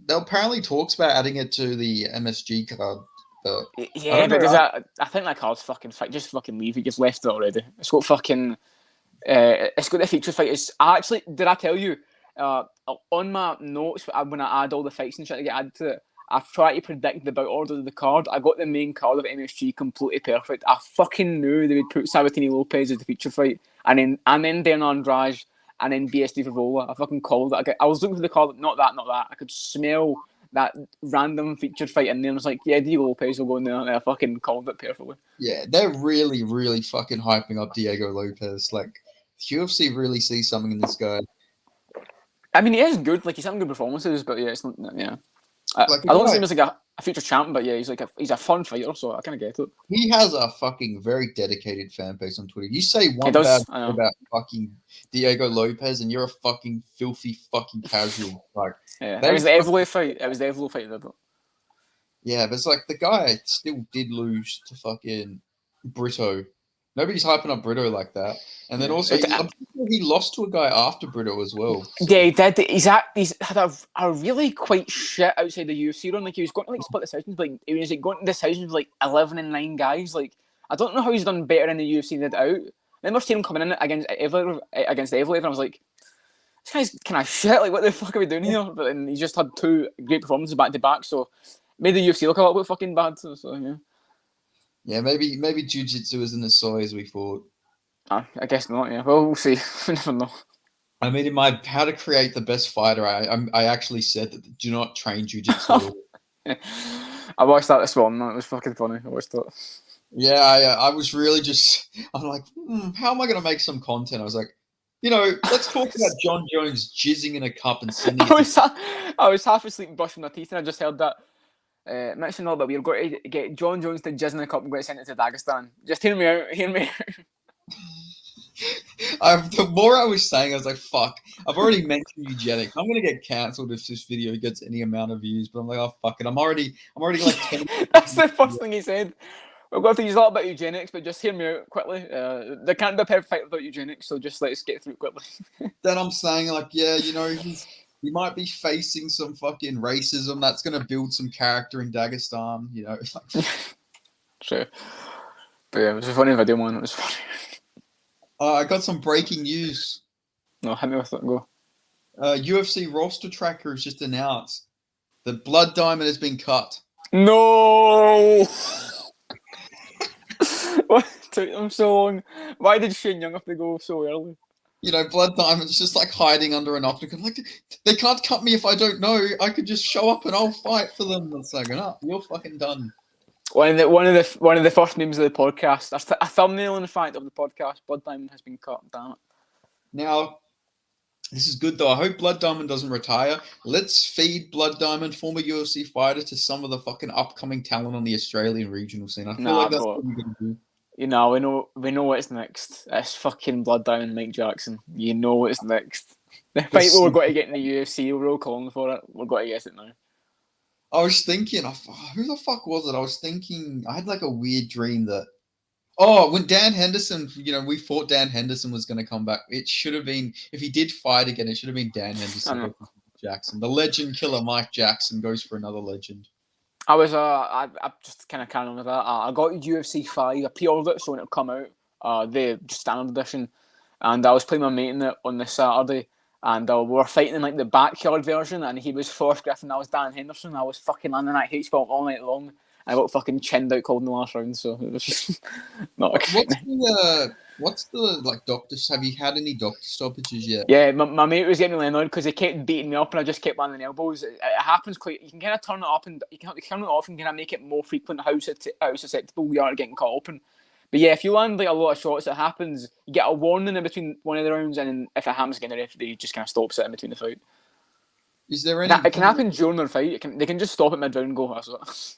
There apparently talks about adding it to the MSG card. But I think that card's fucking just fucking leave it. You've left it already. It's got fucking it's got the feature fight. Did I tell you on my notes when I add all the fights and shit to get added to it, I've tried to predict the bout order of the card. I got the main card of MSG completely perfect. I fucking knew they would put Sabatini Lopez as the feature fight and then Dan Andrade and then BSD Favola. I fucking called it. I was looking for the card, not that. I could smell that random featured fight in there, and it's like, yeah, Diego Lopez will go in there, and I fucking called it perfectly. Yeah, they're really, really fucking hyping up Diego Lopez. Like, UFC really sees something in this guy. I mean, he is good. Like, he's having good performances, but yeah, it's not. Yeah, I Like, the don't see guy, him as like a future champ, but yeah, he's a fun fighter, so I kind of get it. he has a fucking very dedicated fan base on Twitter. You say He one bad does. I word know. about fucking Diego Lopez, and you're a fucking filthy fucking casual. Like, Yeah, it they was the Evlo fight. It was the Evlo fight, did it? yeah, but it's like the guy still did lose to fucking Brito. Nobody's hyping up Brito like that. And then Yeah. also, I'm pretty sure he lost to a guy after Brito as well. So. Yeah, he did. He's had a really quite shit outside the UFC run. Like, he was going to like split decisions, but he was like going to decisions with like 11-9 guys. Like, I don't know how he's done better in the UFC than out. I remember seeing him coming in against Evlo, and I was like, this guy's kind of shit. Like, what the fuck are we doing here? But then he just had 2 great performances back to back, so made the UFC look a little bit fucking bad. So yeah. Yeah, maybe jiu-jitsu isn't as soy as we thought. I guess not. Yeah, well, we'll see. We never know. I mean, in my how to create the best fighter, I actually said that do not train jiu-jitsu at all. I watched that this morning. It was fucking funny. I watched it. Yeah, I was really just, I'm like, how am I going to make some content? I was like, let's talk about John Jones jizzing in a cup and sending it I was half asleep and brushing my teeth, and I just heard that. Mention all that we're going to get John Jones to jizz in a cup and go to send it to Dagestan. Just hear me out. The more I was saying, I was like, fuck, I've already mentioned eugenics. I'm going to get cancelled if this video gets any amount of views, but I'm like, oh, fuck it. I'm already like 10. That's the first thing he said. We're going to use a lot about eugenics, but just hear me out quickly. There can't be a perfect fight without eugenics, so just let's get through it quickly. Then I'm saying, like, yeah, he might be facing some fucking racism that's going to build some character in Dagestan, Sure. But yeah, it was a funny video, man. It was funny. I got some breaking news. No, hit me with it. Go. UFC roster tracker has just announced that Blood Diamond has been cut. No! What took them so long? Why did Shane Young have to go so early? Blood Diamond's just like hiding under an octagon. Like, they can't cut me if I don't know. I could just show up and I'll fight for them. It's like, no, you're fucking done. One of the first names of the podcast, a thumbnail in fact of the podcast. Blood Diamond has been cut. Damn it. Now, this is good though. I hope Blood Diamond doesn't retire. Let's feed Blood Diamond, former UFC fighter, to some of the fucking upcoming talent on the Australian regional scene. I feel like that's what we're gonna do. We know what's next. It's fucking Blood Diamond Mike Jackson. You know what's next. The fight we're going to get in the UFC, we're all calling for it. We're going to get it now. I was thinking, who the fuck was it? I was thinking, I had like a weird dream that, when Dan Henderson, we thought Dan Henderson was going to come back. It should have been, if he did fight again, it should have been Dan Henderson. Jackson. The legend killer Mike Jackson goes for another legend. I was I just kind of carrying on with that. I got UFC 5. I pre-ordered it so when it come out, the standard edition, and I was playing my mate in it on this Saturday, and we were fighting in like the backyard version, and he was Forrest Griffin, I was Dan Henderson. I was fucking landing that H-bomb all night long. I got fucking chinned out cold in the last round, so it was just not. What's the like doctors? Have you had any doctor stoppages yet? Yeah, my mate was getting really annoyed because he kept beating me up and I just kept landing elbows. It happens quite. You can kind of turn it up and you can turn it off and kind of make it more frequent how susceptible we are to getting caught open. But yeah, if you land like a lot of shots, it happens. You get a warning in between one of the rounds, and then if it happens again, the referee just kind of stops it in between the fight. Is there any? It can happen during their fight. They can just stop it mid round and go. That's what.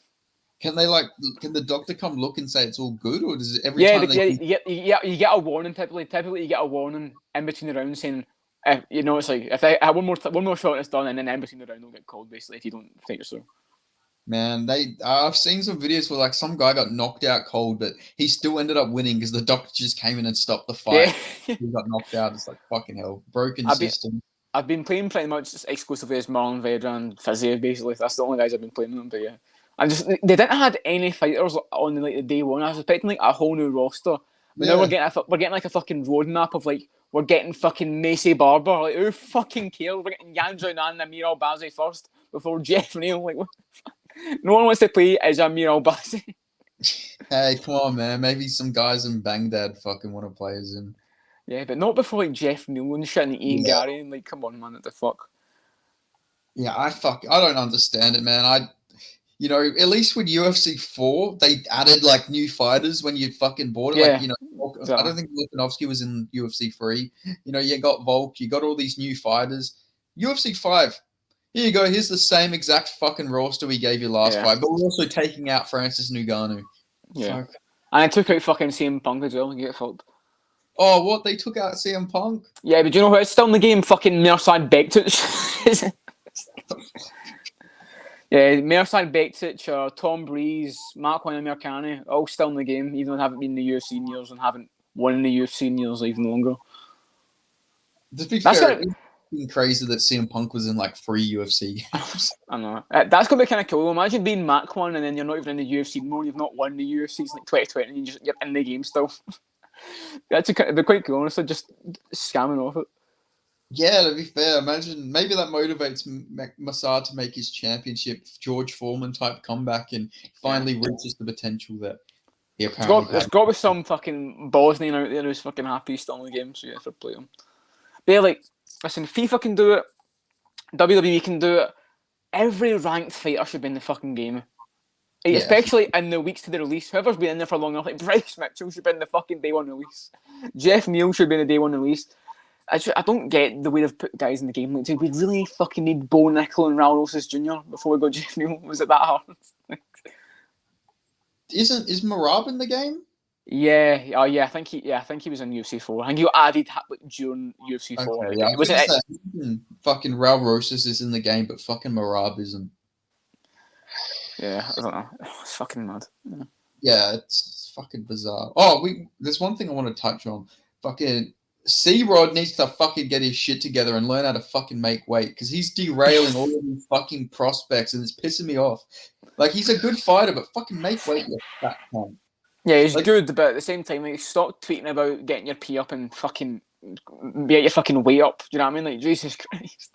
Can the doctor come look and say it's all good, or does it every time? You get a warning. Typically, you get a warning in between the rounds saying, it's like if I have one more shot and it's done, and then in between the round they'll get called basically if you don't think you're so. Man, I've seen some videos where like some guy got knocked out cold, but he still ended up winning because the doctor just came in and stopped the fight. Yeah. He got knocked out. It's like fucking hell, broken system. I've been playing pretty much exclusively as Marlon Vera and Fiziev basically. That's the only guys I've been playing with them, but yeah. And just they didn't have any fighters on like the day one. I was expecting like a whole new roster. But now we're getting like a fucking roadmap of like we're getting fucking Macy Barber. Like who fucking cares? We're getting Yan Zhao and Amir Albazi first before Jeff Neal. Like no one wants to play as Amir Albazi. Hey, come on, man. Maybe some guys in Baghdad fucking want to play as him. Yeah, but not before like Jeff Neal and shit and Ian Gary and like come on, man, what the fuck. Yeah, I don't understand it, man. At least with UFC 4, they added like new fighters when you fucking bought it. Like, Yeah, I exactly. don't think Volkanovski was in UFC 3. You got Volk, you got all these new fighters. UFC 5, here you go. Here's the same exact fucking roster we gave you last Yeah, fight, but we're also taking out Francis Ngannou. yeah. Fuck. And I took out fucking CM Punk as well. You get fucked. Oh, what? They took out CM Punk? Yeah, but do you know who's still in the game? Fucking Mirsad Bektic. Yeah, Mirsad Bektic, Tom Breeze, Mark Huayna all still in the game, even though they haven't been in the UFC in years and haven't won in the UFC in years even longer. To be That's fair, gonna, it's crazy that CM Punk was in like 3 UFC games. I know. That's gonna be kind of cool. Imagine being Mark one and then you're not even in the UFC anymore. You've not won the UFC since like 2020, and you're in the game still. That's it'd be quite cool, honestly. Just scamming off it. Yeah, to be fair, imagine maybe that motivates Massad to make his championship George Foreman type comeback and finally reaches the potential that he apparently There's had. got to be some fucking Bosnian out there who's fucking happy he's still in the game, so yeah, for play him. They're like, listen, FIFA can do it, WWE can do it. Every ranked fighter should be in the fucking game. Yeah. Especially in the weeks to the release. Whoever's been in there for long enough, like Bryce Mitchell should be in the fucking day one release. Jeff Neal should be in the day one release. I don't get the way they've put guys in the game. Like, do we really fucking need Bo Nickel and Raul Rosas Jr. before we got Jeff Neal? Was it that hard? Is Marab in the game? Yeah, oh yeah, I think he was in UFC 4. I think he got added during UFC 4. Okay, Like, yeah. it wasn't. Fucking Raul Rosas is in the game, but fucking Marab isn't. Yeah, I don't know. It's fucking mad. Yeah, it's fucking bizarre. Oh, there's one thing I want to touch on. Fucking C-Rod needs to fucking get his shit together and learn how to fucking make weight because he's derailing all of these fucking prospects and it's pissing me off. Like, he's a good fighter, but fucking make weight, you fat cunt. Yeah, he's Like, good, but at the same time, like, stop tweeting about getting your pee up and fucking get your fucking weight up. Do you know what I mean? Like, Jesus Christ.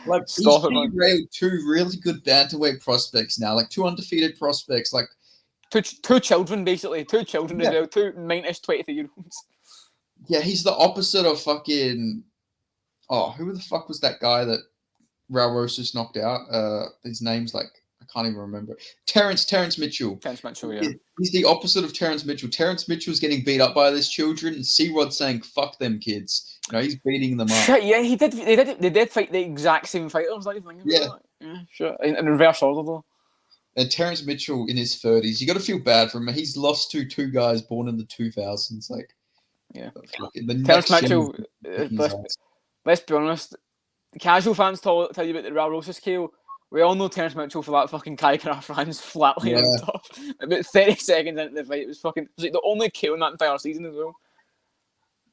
like Stop he's it, man. derailed 2 really good bantamweight prospects now, like 2 undefeated prospects. Like, Two children, basically. 2 children yeah. as well. 2 minus 23-year-olds. Yeah, he's the opposite of fucking. Oh, who the fuck was that guy that Raul Rosas knocked out? His name's like I can't even remember. Terrence Mitchell. Terrence Mitchell, yeah. He's the opposite of Terrence Mitchell. Terrence Mitchell's getting beat up by these children, and C-Rod's saying "fuck them kids." He's beating them up. Shit, yeah, he did. They did fight the exact same fighters. Like, Yeah. Yeah, sure. In reverse order though. And Terrence Mitchell in his 30s, you got to feel bad for him. He's lost to 2 guys born in the 2000s. Like, yeah. The Terrence next Mitchell. Let's be honest. Casual fans tell you about the Raul Rosas scale. We all know Terrence Mitchell for that fucking Kai Franz flatly on top. About 30 seconds into the fight, it was like the only kill in that entire season as well.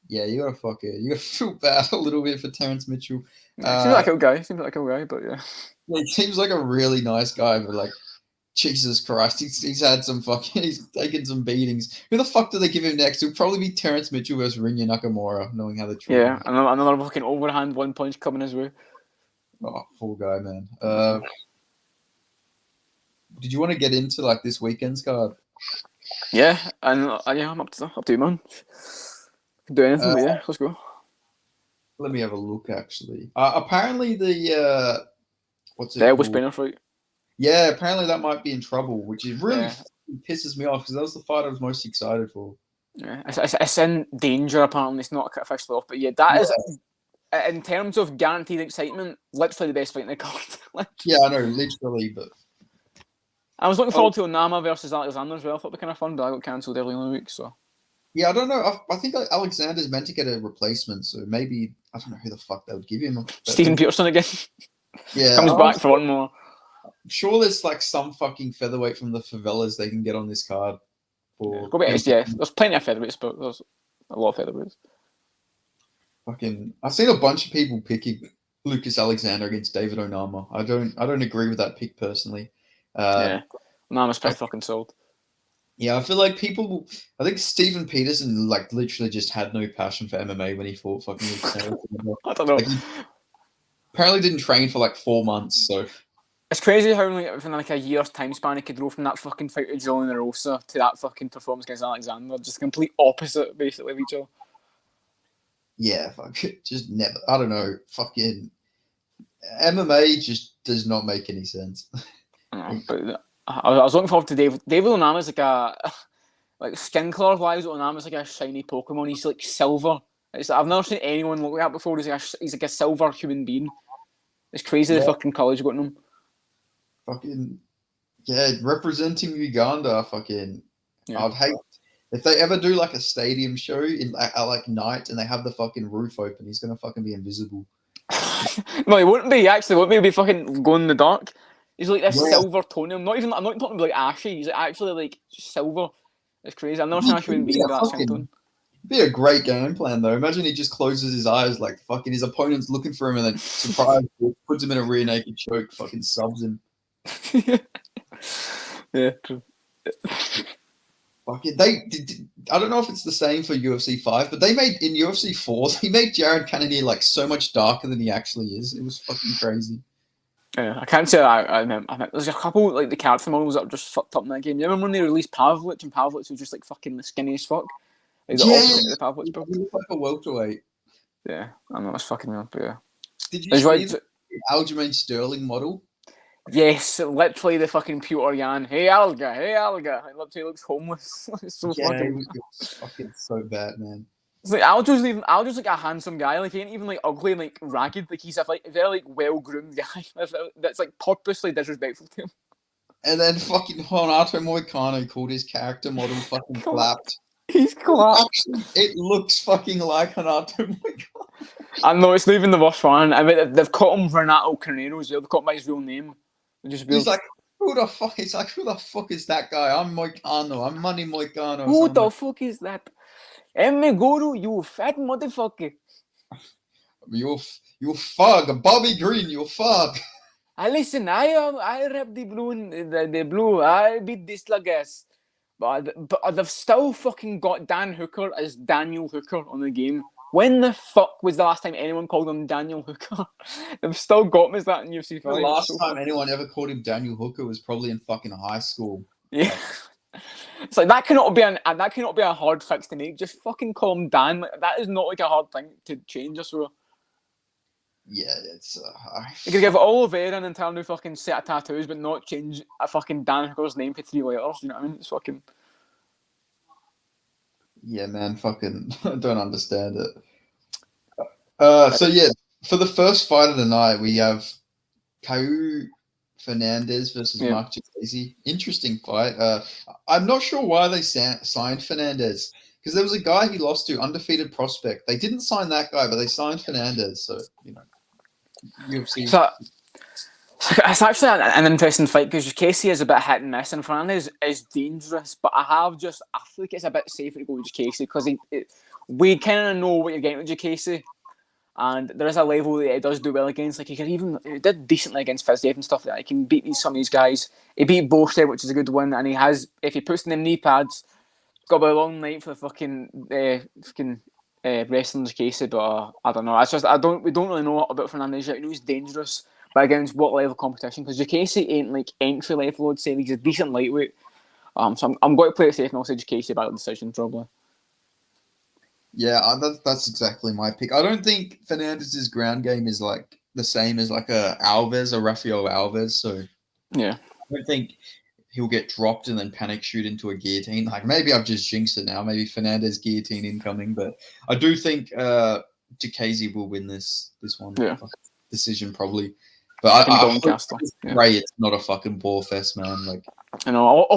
Yeah, you gotta feel bad a little bit for Terrence Mitchell. Seems like a cool guy. But yeah. He seems like a really nice guy, but like, Jesus Christ, he's had some he's taken some beatings. Who the fuck do they give him next? It'll probably be Terrence Mitchell versus Rinya Nakamura, knowing how they treat him. Yeah, another fucking overhand 1 punch coming his way. Oh, poor guy, man. Did you want to get into like this weekend's card? Yeah, and yeah, I'm up to you, man. Can do anything, but yeah, let's go. Let me have a look. Actually, apparently the what's it? The elbow spinner fight. Yeah, apparently that might be in trouble, which is really pisses me off because that was the fight I was most excited for. Yeah, it's in danger. Apparently, it's not officially off, but yeah, that is. In terms of guaranteed excitement, literally the best fight in the card. Yeah, I know, literally, but I was looking forward to Onama versus Alexander as well. I thought it'd be kind of fun, but I got cancelled early in the week, so. Yeah, I don't know. I think Alexander's meant to get a replacement, so maybe I don't know who the fuck they would give him. Stephen Peterson again. Yeah, comes back for one more. I'm sure there's like some fucking featherweight from the favelas they can get on this card. There's plenty of featherweights, but there's a lot of featherweights. I've seen a bunch of people picking Lucas Alexander against David Onama. I don't agree with that pick personally. Onama's pretty fucking sold. Yeah, I feel like I think Stephen Peterson like literally just had no passion for MMA when he fought fucking Alexander. I don't know. Like, he apparently didn't train for like 4 months, so. It's crazy how within like a year's time span he could go from that fucking fight with Julian Rosa to that fucking performance against Alexander. Just complete opposite, basically, of each other. Yeah, fuck it. Just never. I don't know. Fucking. MMA just does not make any sense. But I was looking forward to David. David Onama's like a like skin color wise. Onama's like a shiny Pokemon. He's like silver. I've never seen anyone look like that before. He's like a silver human being. It's crazy the fucking colours got in him. Fucking yeah, representing Uganda. Fucking, Yeah. I'd hate if they ever do like a stadium show in at like night and they have the fucking roof open. He's gonna fucking be invisible. No, he wouldn't be. He actually wouldn't be. He'd be fucking going in the dark. He's like this Yeah. silver tone. I'm not talking about like ashy. He's actually like silver. It's crazy. I've never seen a human being that skin tone. Be a great game plan though. Imagine he just closes his eyes like fucking his opponent's looking for him and then surprise puts him in a rear naked choke, fucking subs him. Yeah, true. Fucking I don't know if it's the same for UFC 5, but they made in UFC 4 he made Jared Cannonier like so much darker than he actually is. It was fucking crazy. Yeah, I can't say I remember. There's a couple like the character models that are just fucked up in that game. You remember when they released Pavlich and Pavlich was just like fucking the skinny as fuck? Like the opposite of the Pavlich bro. He looked like a welterweight. Yeah, I know it's fucking weird, but yeah. Did you see the Aljamain Sterling model? Yes, literally the fucking Peter Yan. Hey Alga. He looks homeless. It's so fucking. It was fucking so bad, man. It's like Aljo's like a handsome guy. Like he ain't even like ugly and like ragged. Like he's a like very like well groomed guy. That's like purposely disrespectful to him. And then fucking Renato Moicano called his character model fucking clapped. He's clapped. Actually, it looks fucking like Renato Moicano. I know it's not even the worst one. I mean, they've caught him Renato Carneiro. They've caught him by his real name. He's like, who the fuck? He's like, who the fuck is that guy? I'm Moicano. I'm Money Moicano. Who the fuck is that? MMA Guru, you fat motherfucker. You fug. Bobby Green, you fug. Listen, I rep the blue. I beat this guys. But they've still fucking got Dan Hooker as Daniel Hooker on the game. When the fuck was the last time anyone called him Daniel Hooker? They've still got him as that in UFC 5. The last time anyone ever called him Daniel Hooker was probably in fucking high school. Yeah. It's like that cannot be a hard fix to make. Just fucking call him Dan. Like, that is not like a hard thing to change. So yeah, it's you could give Oliveira an entire new fucking set of tattoos, but not change a fucking Dan Hooker's name for 3 letters. You know what I mean? It's fucking. Yeah, man, fucking I don't understand it. So yeah, for the first fight of the night, we have Caio Fernandez versus Mark Jacasey. Interesting fight. I'm not sure why they signed Fernandez because there was a guy he lost to, undefeated prospect. They didn't sign that guy, but they signed Fernandez. So you know, UFC. So it's actually an interesting fight because Jacasey is a bit hit and miss, and Fernandez is dangerous. But I feel like it's a bit safer to go with Jacasey because we kind of know what you're getting with Jacasey. And there is a level that he does do well against. Like he did decently against Fiziev and stuff like that. He can beat some of these guys. He beat Borsted, which is a good one. And he has, if he puts in them knee pads, got a long night for the fucking wrestling Jacasey. But I don't know. It's just we don't really know about Fernandez yet. We know he's dangerous, but against what level of competition? Because Jacasey ain't like entry level. I'd say he's a decent lightweight. So I'm going to play it safe and I'll say Jacasey by decision probably. Yeah, that's exactly my pick. I don't think Fernandez's ground game is like the same as like a Rafael Alves. So yeah, I don't think he'll get dropped and then panic shoot into a guillotine. Like maybe I've just jinxed it now. Maybe Fernandez guillotine incoming, but I do think Jacasey will win this one. Yeah, decision probably. But I hope it's not a fucking ball fest, man. Like I know.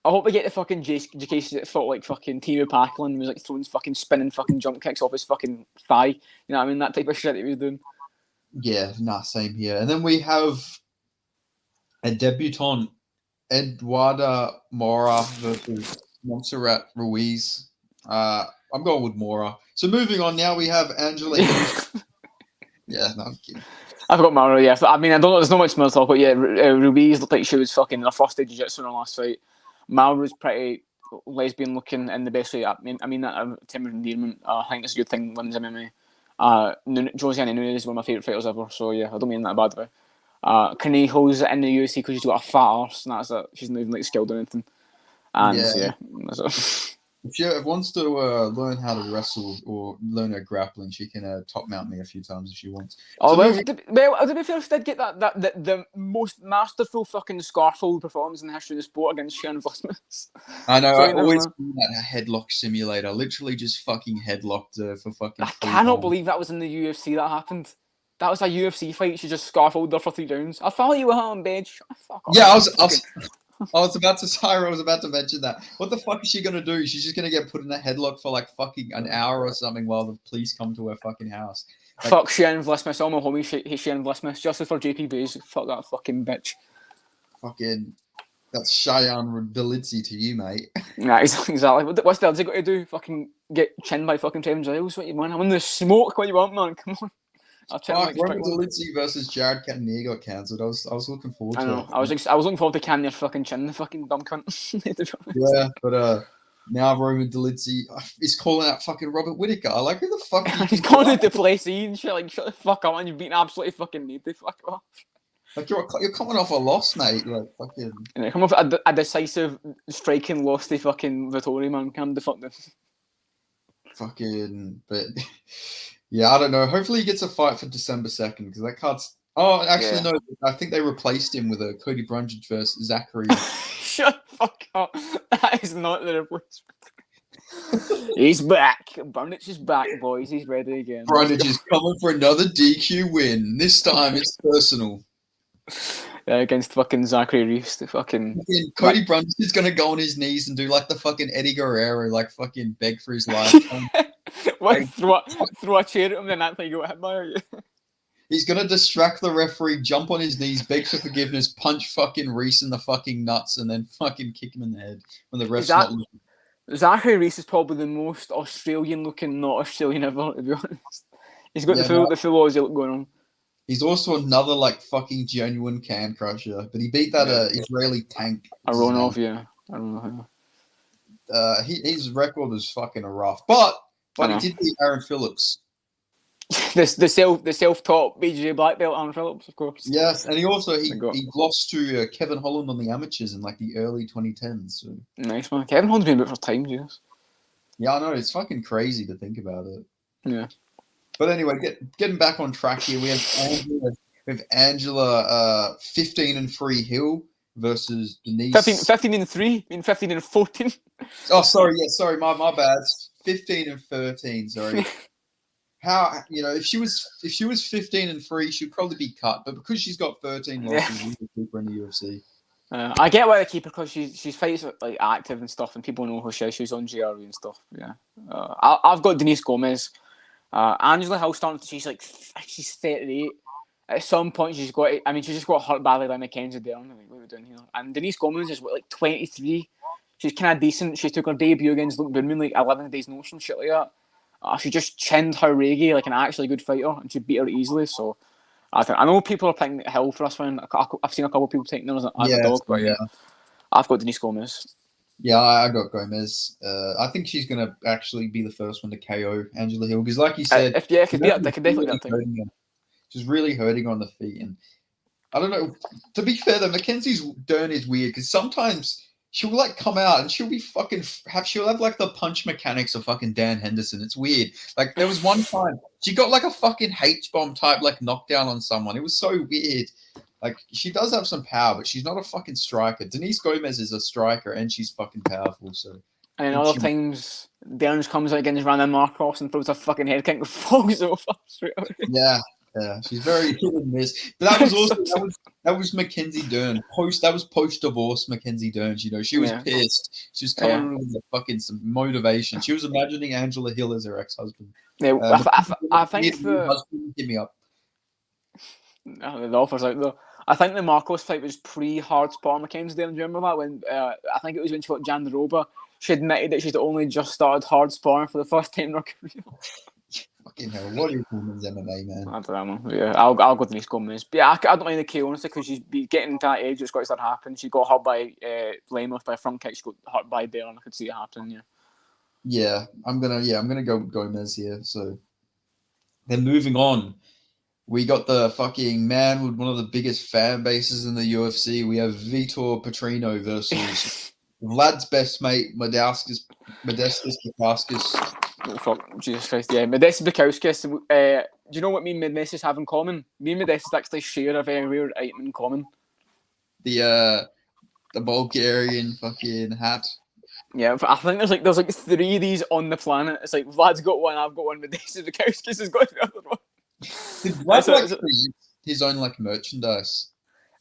I hope we get the fucking Jacasey that fought like fucking Timo Packlin and was like throwing fucking spinning fucking jump kicks off his fucking thigh. You know what I mean? That type of shit that he was doing. Yeah, same here. And then we have a debutant, Eduarda Mora versus Montserrat Ruiz. I'm going with Mora. So moving on now, we have Angela. Yeah, no, I'm kidding. I forgot Mara, yeah. I mean, I don't know, there's not much more to talk about. Yeah, Ruiz looked like she was fucking in her first day jiu-jitsu in her last fight. Mara was pretty lesbian looking in the best way. I mean that in terms of endearment. I think it's a good thing women's MMA. Josiane Nunes is one of my favourite fighters ever, so yeah, I don't mean that bad way. Canejo's in the UFC because she's got a fat arse, and that's it. She's not even like skilled or anything. And yeah that's it. If she wants to learn how to wrestle or learn her grappling, she can top mount me a few times if she wants. Oh, So well, moving, to be fair, she did get the most masterful fucking scarfold performance in the history of the sport against Shane Vlismas. I know So I you never always know. do that headlock simulator. Literally just fucking headlocked her for fucking I 3 cannot rounds. believe that was in the UFC that happened. That was a UFC fight. She just scarfolded her for 3 rounds. I follow you at home, bitch. Fuck off. Yeah, Fucking- I was about to, Syra, I was about to mention that. What the fuck is she gonna do? She's just gonna get put in a headlock for like fucking an hour or something while the police come to her fucking house. Like, Fuck Shane Vlismas. All my homies hate Shane Vlismas. Justice for JP Bays. Fuck that fucking bitch. fucking, that's Cheyenne Belizzi to you, mate. Nah, exactly. What's the odds he got to do? Fucking get chinned by fucking Trevin Giles? What you want? I'm in the smoke. What you want, man? Come on. I'll chin him Fuck, like Roman Strickland. Belizzi versus Jared Cannonier got cancelled. I was looking forward I to know. it. I was looking forward to can your fucking chin, the fucking dumb cunt. Yeah, but now Roman Delizzi is calling out fucking Robert Whittaker. Like, who the fuck do you He's think you going are? into Duplessis and shit. Like, shut the fuck up, man. You've been absolutely fucking need to fuck off. Like, you're coming off a loss, mate. Like, fucking. And come off a decisive striking loss to fucking Vittori, man. Come the fuck this. Fucking. But, yeah, I don't know. Hopefully he gets a fight for December 2nd, because that card's. Oh, actually, Yeah. no. I think they replaced him with a Cody Brundage versus Zachary. Shut the fuck up. That is not the replacement. He's back. Brundage is back, boys. He's ready again. Brundage is coming for another DQ win. This time it's personal. Against fucking Zachary Reeves, the fucking Cody Brundage is gonna go on his knees and do like the fucking Eddie Guerrero, like fucking beg for his life. What, throw a chair at him, then that's how you got hit by her. He's gonna distract the referee, jump on his knees, beg for forgiveness, punch fucking Reese in the fucking nuts, and then fucking kick him in the head when the ref's not looking. Zachary Reese is probably the most Australian-looking, not Australian ever, to be honest. He's got the full Aussie look going on. He's also another like fucking genuine can crusher, but he beat that Israeli tank. Aronov, yeah. I don't know. His record is fucking rough, but he did beat Aaron Phillips. the self-taught BJ black belt, Aaron Phillips, of course. Yes, and he lost to Kevin Holland on the amateurs in like the early 2010s. So. Nice man. Kevin Holland's been about for time, Jesus. Yeah, I know, it's fucking crazy to think about it. Yeah. But anyway, getting back on track here, we have Angela 15-3 Hill versus Denise 15-3, in 15-14. Oh, sorry, my bad. 15-13, sorry. How, if she was 15-3, she'd probably be cut, but because she's got 13 losses, we can keep her in the UFC. I get why they keep her because she's fights like active and stuff, and people know who she is. She's on GRE and stuff. Yeah, I've got Denise Gomez. Angela Hill she's 38. At some point, she just got hurt badly by Mackenzie Dern. Like, what are we doing here? And Denise Gomez is 23. She's kind of decent. She took her debut against Luke Boonman 11 days notice and shit like that. She just chinned her Regie like an actually good fighter, and she beat her easily. So I know people are picking Hill for this one. I've seen a couple of people taking her as a dog, but yeah, I've got Denise Gomez. Yeah, I got Gomez. I think she's going to actually be the first one to KO Angela Hill because, like you said, they could definitely be that thing. She's really hurting on the feet, and I don't know. To be fair, though, Mackenzie's Dern is weird because sometimes she'll come out and she'll be she'll have the punch mechanics of fucking Dan Henderson. It's weird. Like there was one time she got a fucking H-bomb type knockdown on someone. It was so weird. Like, she does have some power, but she's not a fucking striker. Denise Gomez is a striker, and she's fucking powerful, so... And other times, Burns comes out against Random Marcos and throws a fucking head kick and falls over straight away. Yeah, she's very hit and miss. But that was also... that was Mackenzie Dern. That was post-divorce Mackenzie Dern, She was pissed. She was coming with some motivation. She was imagining Angela Hill as her ex-husband. Yeah, I think Hit me up. The offer's out there. I think the Marcos fight was pre-hard spar Mackenzie Dern. Do you remember that? When I think it was when she fought Jan Roba. She admitted that she'd only just started hard sparring for the first time in her career. Fucking hell, what is women's MMA, man? I don't know, man. Yeah, I'll go Denise Gomez. But yeah, I don't mind the KO, honestly, because she's getting to that age, it's got to start happening. She got hurt by Lemos by a front kick. She got hurt by Dern. I could see it happening, Yeah, I'm gonna go with Gomez here. So then moving on. We got the fucking man with one of the biggest fan bases in the UFC. We have Vitor Petrino versus Vlad's best mate, Modestus Bukauskas. Oh, fuck, Jesus Christ, yeah. Modestus Bukauskas, do you know what me and Modestus have in common? Me and Modestus actually share a very weird item in common. The Bulgarian fucking hat. Yeah, I think there's like 3 of these on the planet. It's like Vlad's got one, I've got one, Modestus Bukauskas has got the other one. Did Vlad create his own like merchandise?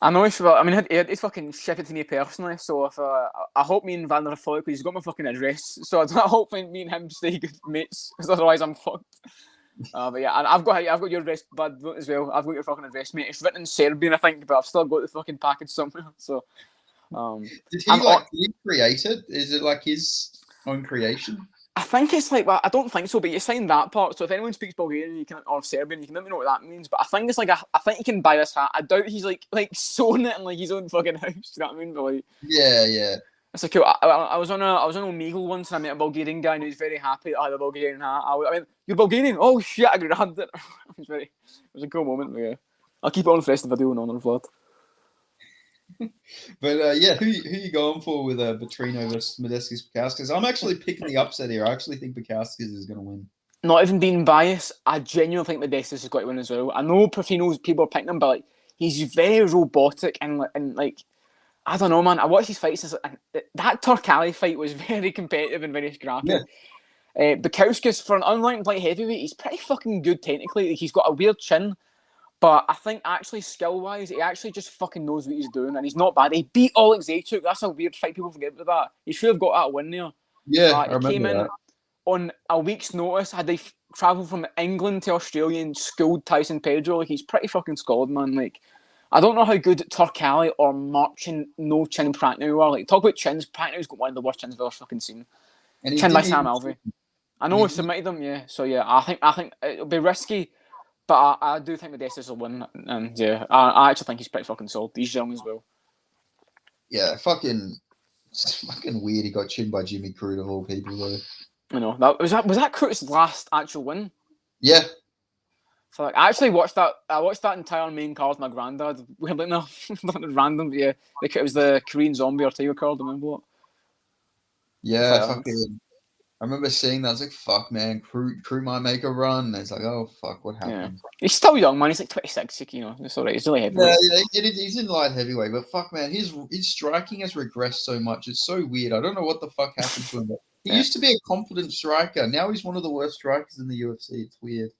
I know he'd fucking ship it to me personally, so if I hope me and Van are follow, because he's got my fucking address, so I hope me and him stay good mates, because otherwise I'm fucked. But yeah, and I've got your address, bud, as well. I've got your fucking address, mate. It's written in Serbian, I think, but I've still got the fucking package somewhere. So, did he create it? Is it like his own creation? I think it's like, well, I don't think so, but you signed that part. So if anyone speaks Bulgarian or Serbian, you can let me know what that means. But I think it's like I think you can buy this hat. I doubt he's like sewn it in like his own fucking house. You know what I mean? But like, yeah. It's like cool. I was on Omegle once and I met a Bulgarian guy and he was very happy that I had a Bulgarian hat. I mean, you're Bulgarian? Oh shit! I grabbed it. It was a cool moment. But yeah, I'll keep it on the rest of the video and on the Vlad. But yeah, who you going for with Petrino versus Modestus Bukauskas? I'm actually picking the upset here. I actually think Bukauskas is going to win. Not even being biased, I genuinely think Modestus has got to win as well. I know Petrino's people are picking him, but like he's very robotic and like I don't know, man. I watched his fights and that Turkali fight was very competitive and very scrappy. Yeah. Bukauskas, for an unranked light heavyweight, he's pretty fucking good technically. Like, he's got a weird chin. But I think actually skill-wise, he actually just fucking knows what he's doing, and he's not bad. He beat Oleg Zaychuk. That's a weird fight. People forget about that. He should have got that win there. Yeah, he came in on a week's notice. Had they travelled from England to Australia and schooled Tyson Pedro, like he's pretty fucking scored, man. Like I don't know how good Turkali or Marcin No Chin Pragnau are. Like talk about chins. Pragnau's got one of the worst chins I've ever fucking seen. Chin by Sam Alvey. I know he submitted them. Yeah, so yeah, I think it'll be risky. But I do think Modestus will win, and yeah, I actually think he's pretty fucking solid. He's young as well. Yeah, fucking weird. He got chinned by Jimmy Crute of all people, though. I know was that Crute's last actual win. Yeah. So like, I actually watched that. I watched that entire main card with my granddad. Weirdly enough, random. But yeah, it was the Korean Zombie or Tiger card. Remember what? Yeah, fucking. I remember seeing that. I was like, fuck, man, Crute might make a run. And it's like, oh, fuck, what happened? Yeah. He's still young, man. He's like 26, you know. It's all right. He's really heavyweight. Yeah, he's in light heavyweight. But fuck, man, his striking has regressed so much. It's so weird. I don't know what the fuck happened to him. But he used to be a confident striker. Now he's one of the worst strikers in the UFC. It's weird.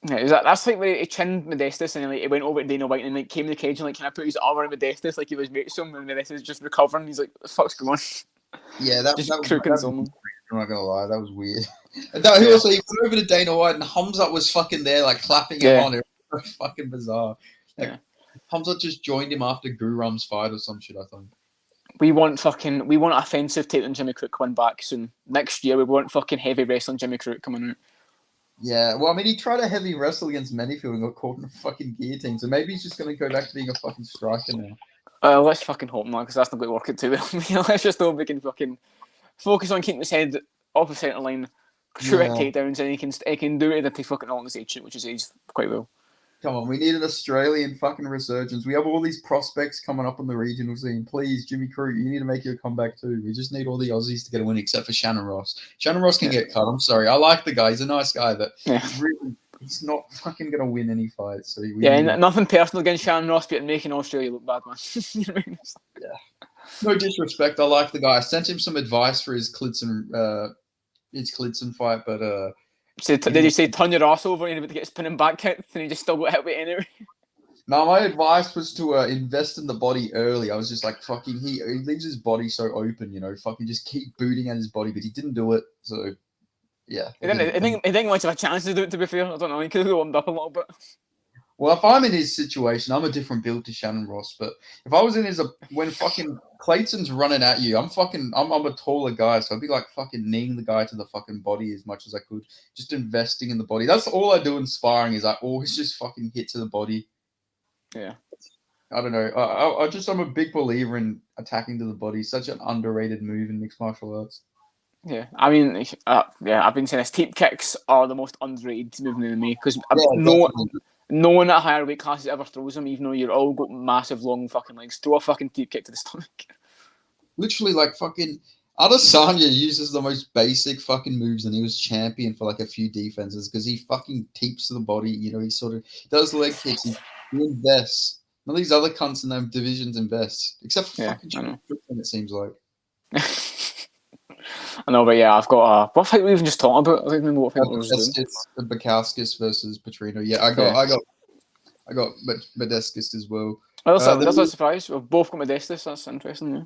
Yeah, that's like where he chinned Modestus and he went over to Dana White and like came in the cage and like, can I put his arm around Modestus like he was mates him and Modestus just recovering. He's like, what the fuck's going on? Yeah, that was I'm not gonna lie, that was weird. And he went over to Dana White and Hamzat was fucking there, like clapping him on. It was so fucking bizarre. Like, Hamzat just joined him after Gurum's fight or some shit, I think. We want offensive taking Jimmy Crute coming back soon. Next year we want fucking heavy wrestling Jimmy Crute coming out. Yeah, well, I mean, he tried a heavy wrestle against Manyfield and got caught in a fucking guillotine, so maybe he's just going to go back to being a fucking striker now. Let's fucking hope not, because that's not going to work out too well. Let's just hope we can fucking focus on keeping his head off the centre line, shoot at takedowns, and he can do it if he fucking organises which is aged quite well. Come on, we need an Australian fucking resurgence. We have all these prospects coming up on the regional scene. Please, Jimmy Crute, you need to make your comeback too. We just need all the Aussies to get a win, except for Shannon Ross. Shannon Ross can get cut. I'm sorry. I like the guy. He's a nice guy, but he's not fucking going to win any fights. So nothing personal against Shannon Ross, but making Australia look bad, man. Yeah. No disrespect. I like the guy. I sent him some advice for his Klidson fight, but did you say turn your ass over and about to get spinning back kicked and he just still got hit with it anyway? No, my advice was to invest in the body early. I was just like, fucking, he leaves his body so open, you know, fucking just keep booting at his body, but he didn't do it. So, yeah. I think much of a chance to do it, to be fair. I don't know. He could have warmed up a little bit. Well, if I'm in his situation, I'm a different build to Shannon Ross. But if I was in when fucking Clayton's running at you, I'm a taller guy, so I'd be like fucking kneeing the guy to the fucking body as much as I could, just investing in the body. That's all I do in sparring is I always just fucking hit to the body. Yeah. I don't know. I'm a big believer in attacking to the body. Such an underrated move in mixed martial arts. Yeah, I mean, I've been saying this. Teep kicks are the most underrated move in MMA because no one at higher weight classes ever throws them, even though you're all got massive long fucking legs. Throw a fucking teep kick to the stomach. literally like fucking Adesanya uses the most basic fucking moves, and he was champion for like a few defenses because he fucking teeps to the body. You know, he sort of does leg kicks. He invests. None of these other cunts in them divisions invest, except for Yeah, fucking I know. Strickland, it seems like. I know, but yeah, I've got what fight we even just talked about? I don't remember what fight we was doing. Bakauskas versus Petrino. Yeah, Yeah. I got Medeskis as well. Well, Then that's a surprise. We've both got Modestus. That's interesting. Yeah.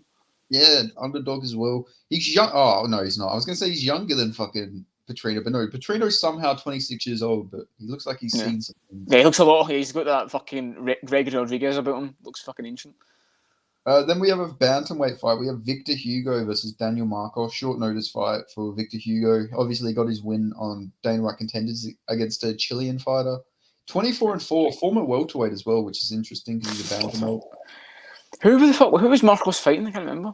yeah, underdog as well. He's young. Oh no, he's not. I was gonna say he's younger than fucking Petrino, but no, Petrino's somehow 26 years old, but he looks like he's Yeah. seen something. Yeah, he looks a lot. He's got that fucking Gregory Rodriguez about him. Looks fucking ancient. Then we have a bantamweight fight. We have Victor Hugo versus Daniel Marcos. Short notice fight for Victor Hugo. Obviously got his win on Dana White Contenders against a Chilean fighter. 24-4, former welterweight as well, which is interesting because he's a bantamweight. Who was Marcos fighting? I can't remember.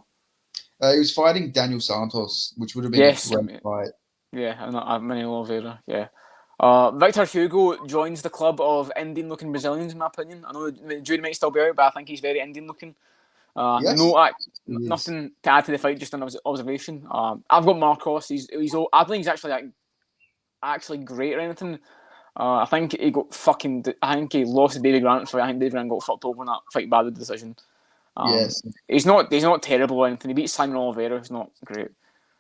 He was fighting Daniel Santos, which would have been a great fight. Yeah, I'm Manuel Oliveira. Yeah. Victor Hugo joins the club of Indian-looking Brazilians, in my opinion. I know the jury might still be out, but I think he's very Indian-looking. Yes, Nothing to add to the fight, just an observation. I've got Marcos. I don't think he's actually great or anything. I think he got fucking. I think he lost to Davy Grant fight. I think Davy Grant got fucked over in that fight by the decision. yes. He's not terrible or anything. He beat Simon Oliveira, who's not great.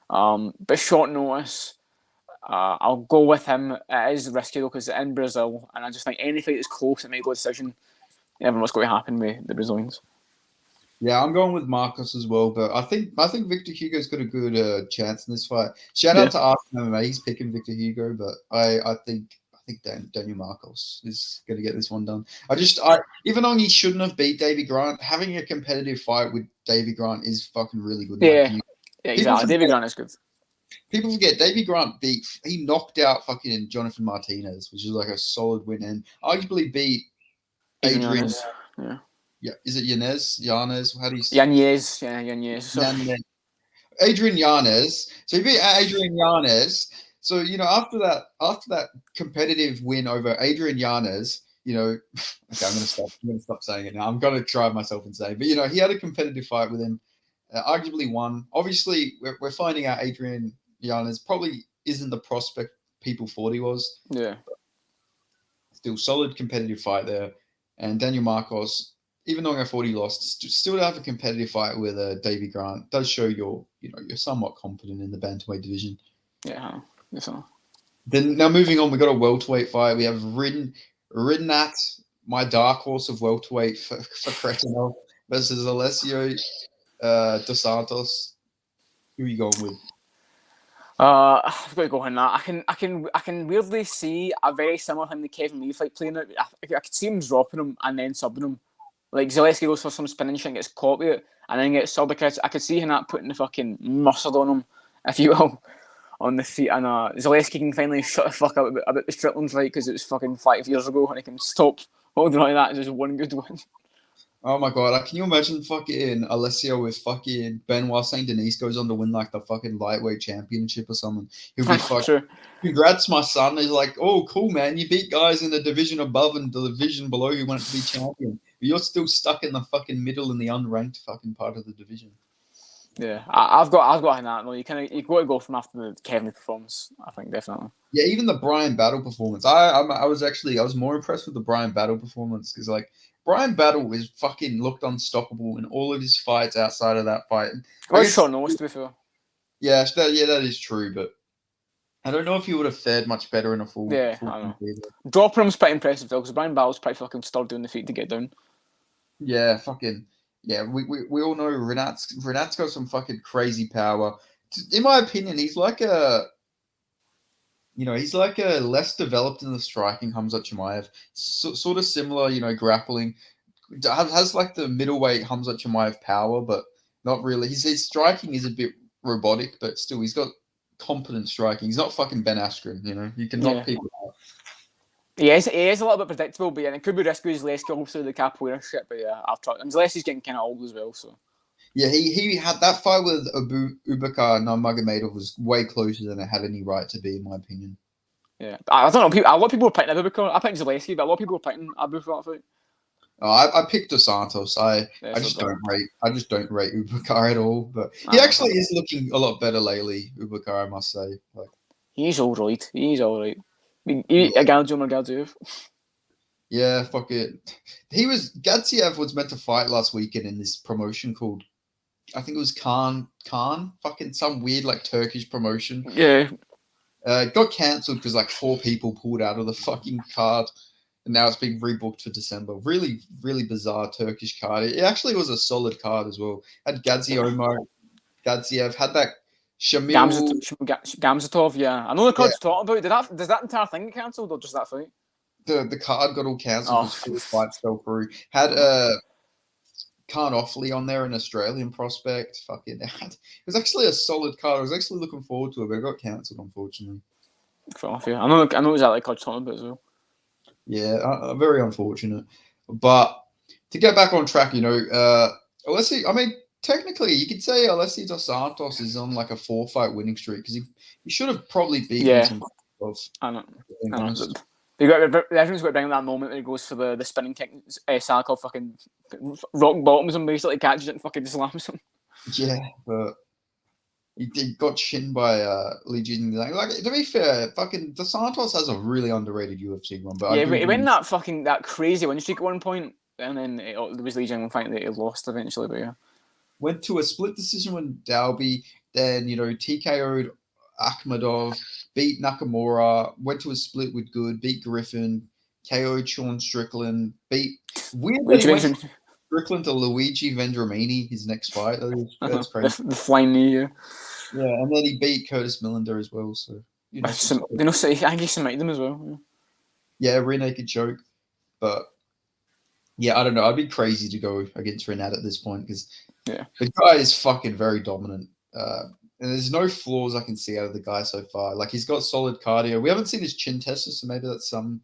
But short notice, I'll go with him. It is risky though because it's in Brazil, and I just think any fight that's close, it might go decision. You never know what's going to happen with the Brazilians. Yeah, I'm going with Marcos as well, but I think Victor Hugo's got a good chance in this fight. Shout out to Arsenal MMA, he's picking Victor Hugo, but I think Daniel Marcos is going to get this one done. Even though he shouldn't have beat Davy Grant, having a competitive fight with Davy Grant is fucking really good. Yeah, exactly. Davy Grant is good. People forget Davy Grant he knocked out fucking Jonathan Martinez, which is like a solid win, and arguably beat Adrian. Yeah, is it Yanez? How do you say? Yanez. Yeah, Yanez. Adrian Yanez. So he beat Adrian Yanez. So after that competitive win over Adrian Yanez, okay, I'm gonna stop saying it now. I'm gonna try myself and say, but he had a competitive fight with him, arguably won. Obviously, we're finding out Adrian Yanez probably isn't the prospect people thought he was. Yeah. Still solid competitive fight there, and Daniel Marcos. Even though I thought he lost, still to have a competitive fight with Davy Grant does show you're somewhat competent in the bantamweight division. Yeah, so. Then now moving on, we got a welterweight fight. We have Ridnat, my dark horse of welterweight for Cretino versus Alessio Dos Santos. Who are you going with? I've got to go on that. I can weirdly see a very similar thing to Kevin Lee fight playing out. I could see him dropping him and then subbing him. Like Zaleski goes for some spinning shit and gets caught with it, and then gets subbed. I could see him not putting the fucking mustard on him, if you will, on the feet. And Zaleski can finally shut the fuck up about the Strickland fight because it was fucking 5 years ago, and he can stop holding on to that. It's just one good one. Oh my god! Can you imagine fucking Alessio with fucking Benoit Saint Denis goes on to win like the fucking lightweight championship or something? He'll be fucking. Congrats, my son. He's like, oh, cool, man. You beat guys in the division above and the division below who wanted to be champion. But you're still stuck in the fucking middle in the unranked fucking part of the division. Yeah, I've got in that. No, you got to go from after the Kevin performance. I think definitely. Yeah, even the Brian Battle performance. I was more impressed with the Brian Battle performance because like Brian Battle is fucking looked unstoppable in all of his fights outside of that fight. Well, short notice to be fair. Yeah, that is true, but I don't know if he would have fared much better in a full. Yeah, I know. Dropping him's pretty impressive though, because Brian Battle's pretty fucking sturdy doing the feet to get down. Yeah, fucking yeah. We all know Renat's got some fucking crazy power. In my opinion, he's like a less developed in the striking Khamzat Chimaev. Sort of similar, grappling. Has like the middleweight Khamzat Chimaev power, but not really. His striking is a bit robotic, but still he's got competent striking. He's not fucking Ben Askren, you can knock people out. He is a little bit predictable, but yeah, it could be risky with Zaleski also the capoeira shit, but yeah, I've tried. And Zaleski's getting kind of old as well, so. Yeah, he had that fight with Ubakar Nurmagomedov was way closer than it had any right to be, in my opinion. Yeah, I don't know. A lot of people are picking Abubakar. I picked Zaleski, but a lot of people are picking Abu for that fight. I picked Dos Santos. I Yes, just don't rate Ubakar at all. But he actually is looking a lot better lately. Ubakar, I must say. Like, he's all right. He's all right. I mean, yeah, Gadziev. yeah, fuck it. Gadziev was meant to fight last weekend in this promotion called, I think it was Khan, fucking some weird like Turkish promotion. Yeah. It got cancelled because like 4 people pulled out of the fucking card. And now it's been rebooked for December. Really, really bizarre Turkish card. It actually was a solid card as well. Had Gadziev, had that Shamil. Gamzatov, yeah. I know the Yeah, card's talking about. Does that entire thing get cancelled or just that fight? the card got all cancelled Oh. because 4 fights fell through. Had Khan Offley on there, an Australian prospect. Fucking, it was actually a solid card. I was actually looking forward to it, but it got cancelled, unfortunately. Fair enough, yeah. I know exactly the card's talking about as well. Yeah, very unfortunate. But to get back on track, Alessi, I mean, technically, you could say Alessi Dos Santos is on like a 4-fight winning streak because he should have probably beaten Yeah. some. I know. Being honest. Everyone's got to bring that moment when he goes for the spinning kick. Sakov fucking rock bottoms him, basically catches it and fucking slams him. Yeah, but he got chinned by Li Jingliang. Like, to be fair, fucking Dos Santos has a really underrated UFC run. But Yeah, he went that crazy win streak at one point, and then there was Li Jingliang fight that he lost eventually. But yeah, went to a split decision with Dalby. Then TKO'd Akhmadov, beat Nakamura, went to a split with Good, beat Griffin, KO'd Sean Strickland, weirdly went from Strickland to Luigi Vendramini, his next fight. That's crazy. The flying knee, yeah. Yeah, and then he beat Curtis Millender as well. So, I think he submitted them as well. Yeah, rear naked choke. But, yeah, I don't know. I'd be crazy to go against Renat at this point because the guy is fucking very dominant. And there's no flaws I can see out of the guy so far. Like, he's got solid cardio. We haven't seen his chin tester, so maybe that's something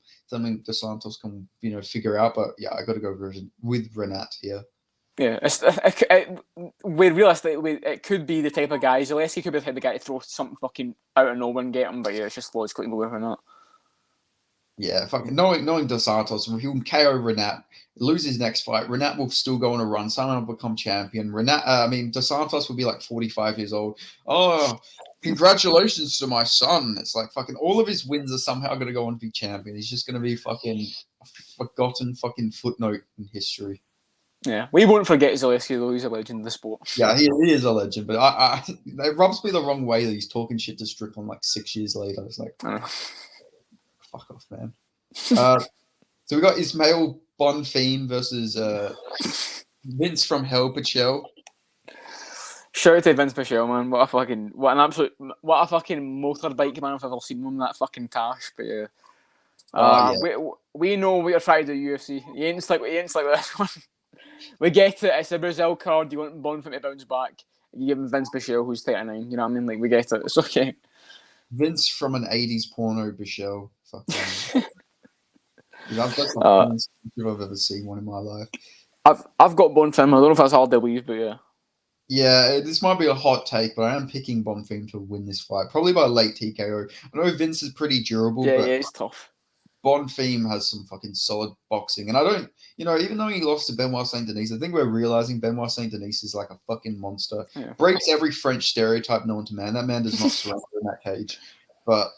Dos Santos can figure out. But yeah, I got to go with Renat here. Yeah, we're realistic. It could be the type of guys. Zaleski could be the type of guy to throw something fucking out of nowhere and get him. But yeah, it's just logically go with Renat. Yeah, fucking knowing Dos Santos, he'll KO Renat, lose his next fight. Renat will still go on a run. Someone will become champion. Dos Santos will be like 45 years old. Oh, congratulations to my son. It's like fucking all of his wins are somehow going to go on to be champion. He's just going to be fucking a forgotten fucking footnote in history. Yeah, we won't forget Zaleski though. He's a legend in the sport. Yeah, he is a legend. But it rubs me the wrong way that he's talking shit to Strickland like 6 years later. It's like, fuck off, man. So we got Ismail Bonfim versus Vince from Hell Pachel. Shout out to Vince Pachel, man. What a fucking motorbike man if I've ever seen one. That fucking Tash. But yeah. We know what you're trying to do, UFC. You ain't slick with this one. We get it. It's a Brazil card. You want Bonfim to bounce back. You give him Vince Pachel, who's 39. You know what I mean? Like, we get it. It's okay. Vince from an 80s porno Pachel. Fuck. That's the funniest picture I've ever seen one in my life. I've got Bonfim. I don't know if that's hard to believe, but yeah. Yeah, this might be a hot take, but I am picking Bonfim to win this fight. Probably by late TKO. I know Vince is pretty durable, but it's tough. Bonfim has some fucking solid boxing. And I don't, even though he lost to Benoit Saint Denis, I think we're realizing Benoit Saint Denis is like a fucking monster. Yeah. Breaks every French stereotype known to man. That man does not surrender in that cage. But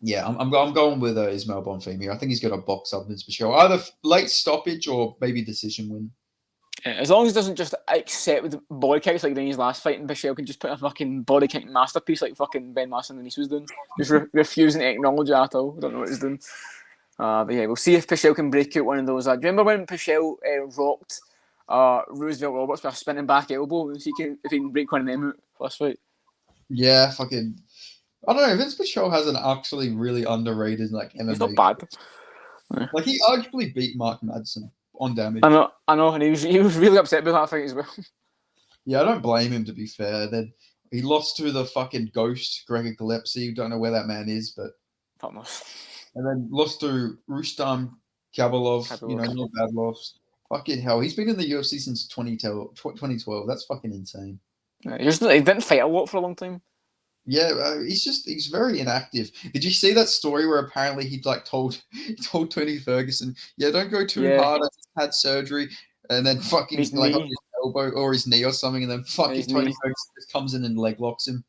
yeah, I'm going with Ismail Bonfim here. I think he's going to box up Vince Pachel. Either late stoppage or maybe decision win. Yeah, as long as he doesn't just accept with body kicks like in his last fight, and Pachel can just put a fucking body kick masterpiece like fucking Ben Mason and was doing. Just refusing to acknowledge it at all. I don't know what he's doing. But yeah, we'll see if Pachel can break out one of those. Do you remember when Pachel rocked Roosevelt Roberts with a spinning back elbow? If he can break one of them out last fight. Yeah, fucking. I don't know. Vince Pachel has an actually really underrated MMA. He's not bad. Like, he arguably beat Mark Madsen on damage. I know, and he was really upset with that fight as well. Yeah, I don't blame him, to be fair. Then he lost to the fucking ghost, Gregor Gillespie. Don't know where that man is, but. And then lost to Rustam Kabalov. Not bad loss. Fucking hell. He's been in the UFC since 2012. That's fucking insane. Yeah, he didn't fight a lot for a long time. Yeah, he's very inactive. Did you see that story where apparently he told Tony Ferguson, yeah, don't go too Yeah, hard. I just had surgery, and then fucking his like on knee, his elbow or his knee or something, and then fucking his Tony knee. Ferguson just comes in and leg locks him.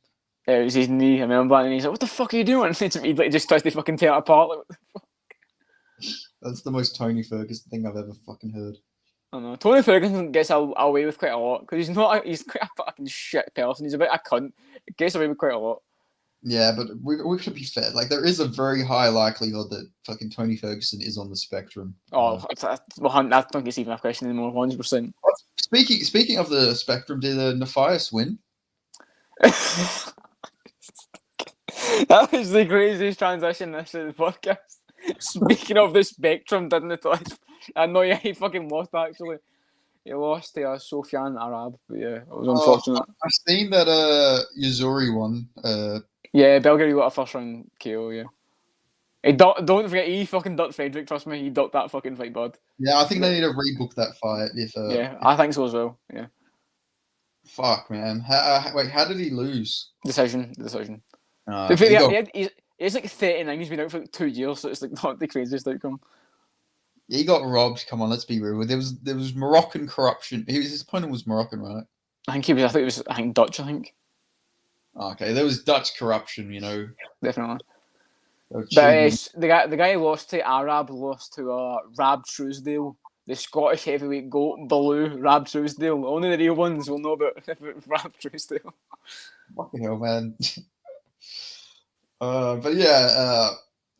It was his knee. I remember, and he's like, "What the fuck are you doing?" And he like, just tries to fucking tear it apart. Like, That's the most Tony Ferguson thing I've ever fucking heard. I don't know. Tony Ferguson gets away with quite a lot because he's quite a fucking shit person. He's a bit a cunt. He gets away with quite a lot. Yeah, but we could be fair. Like, there is a very high likelihood that fucking Tony Ferguson is on the spectrum. Oh, I don't think it's even a question anymore. 100%. Speaking of the spectrum, did Nephias win? That was the craziest transition this of the podcast. Speaking of the spectrum, didn't it? I know, yeah, he fucking lost actually. He lost to Sofian Arab, but yeah, it was unfortunate. I've seen that Yuzuri won. Yeah, Belgrade got a first round KO, yeah. Don't forget, he fucking ducked Frederick, trust me, he ducked that fucking fight, bud. Yeah, I think they need to rebook that fight. Yeah, I think so as well, yeah. Fuck, man. Wait, how did he lose? Decision. He's like 39, he's been out for like 2 years, so it's like not the craziest outcome. He got robbed. Come on, let's be real. There was Moroccan corruption. His opponent was Moroccan, right? I think Dutch, I think. Okay, there was Dutch corruption, Definitely. But the guy who lost to Arab lost to Rab Truesdale, the Scottish heavyweight goat, Baloo, Rab Truesdale. Only the real ones will know about Rab Truesdale. Fucking hell, man. But yeah,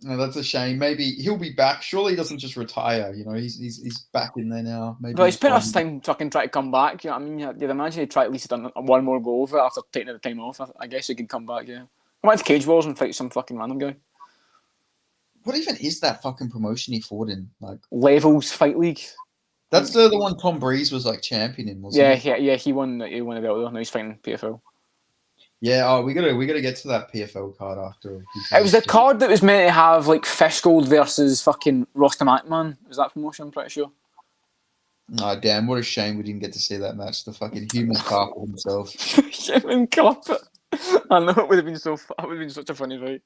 no, that's a shame. Maybe he'll be back. Surely he doesn't just retire. He's back in there now. Maybe. But he's spent his time fucking trying to come back. You know what I mean? You'd imagine he'd try at least done one more go over after taking the time off. I guess he could come back. Yeah, come back to Cage Wars and fight some fucking random guy. What even is that fucking promotion he fought in? Like Levels Fight League. That's the one Tom Breeze was like champion in, wasn't Yeah, it? yeah, he won the belt though. Now he's fighting PFL. Yeah, we gotta get to that PFL card after. It was the card that was meant to have like Fishgold versus fucking Rostam Akman. Was that promotion? I'm pretty sure. Oh damn! What a shame we didn't get to see that match. The fucking human carpet himself. Human carpet. I know it would have been such a funny fight.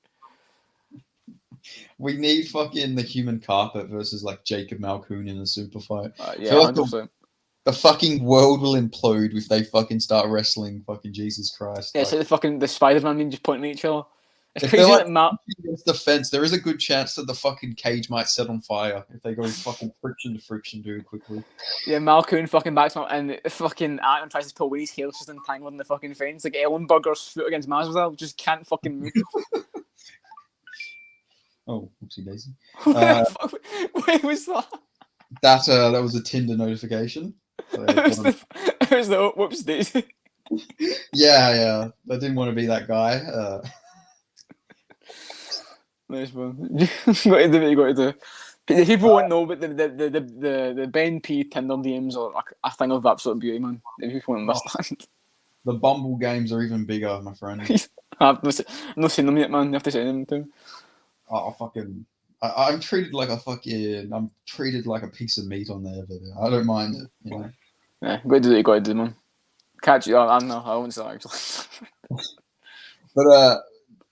We need fucking the human carpet versus like Jacob Malkoon in a super fight. Yeah, 100%. The fucking world will implode if they fucking start wrestling. Fucking Jesus Christ! Yeah, it's like the Spider-Man being just pointing at each other. It's If crazy they're that Matt against the fence, there is a good chance that the fucking cage might set on fire if they go fucking friction to friction too quickly. Yeah, Malkoon fucking backs him up and fucking Adam tries to pull away his hair just entangled in the fucking fence. Like Ellenberger's foot against Masvidal, just can't fucking move. Oh, whoopsie daisy. Where was that? That was a Tinder notification. It was the whoops daisy. Yeah. I didn't want to be that guy. Nice one. You got to do. The people won't know, but the Ben P Tinder DMs are a thing of absolute beauty, man. The people won't understand. The Bumble games are even bigger, my friend. I've not seen them yet, man. You have to send them to. Oh, I'm treated like I'm treated like a piece of meat on there, but I don't mind it. Yeah, got to do what you got to do, man. Catch you. I won't say actually. But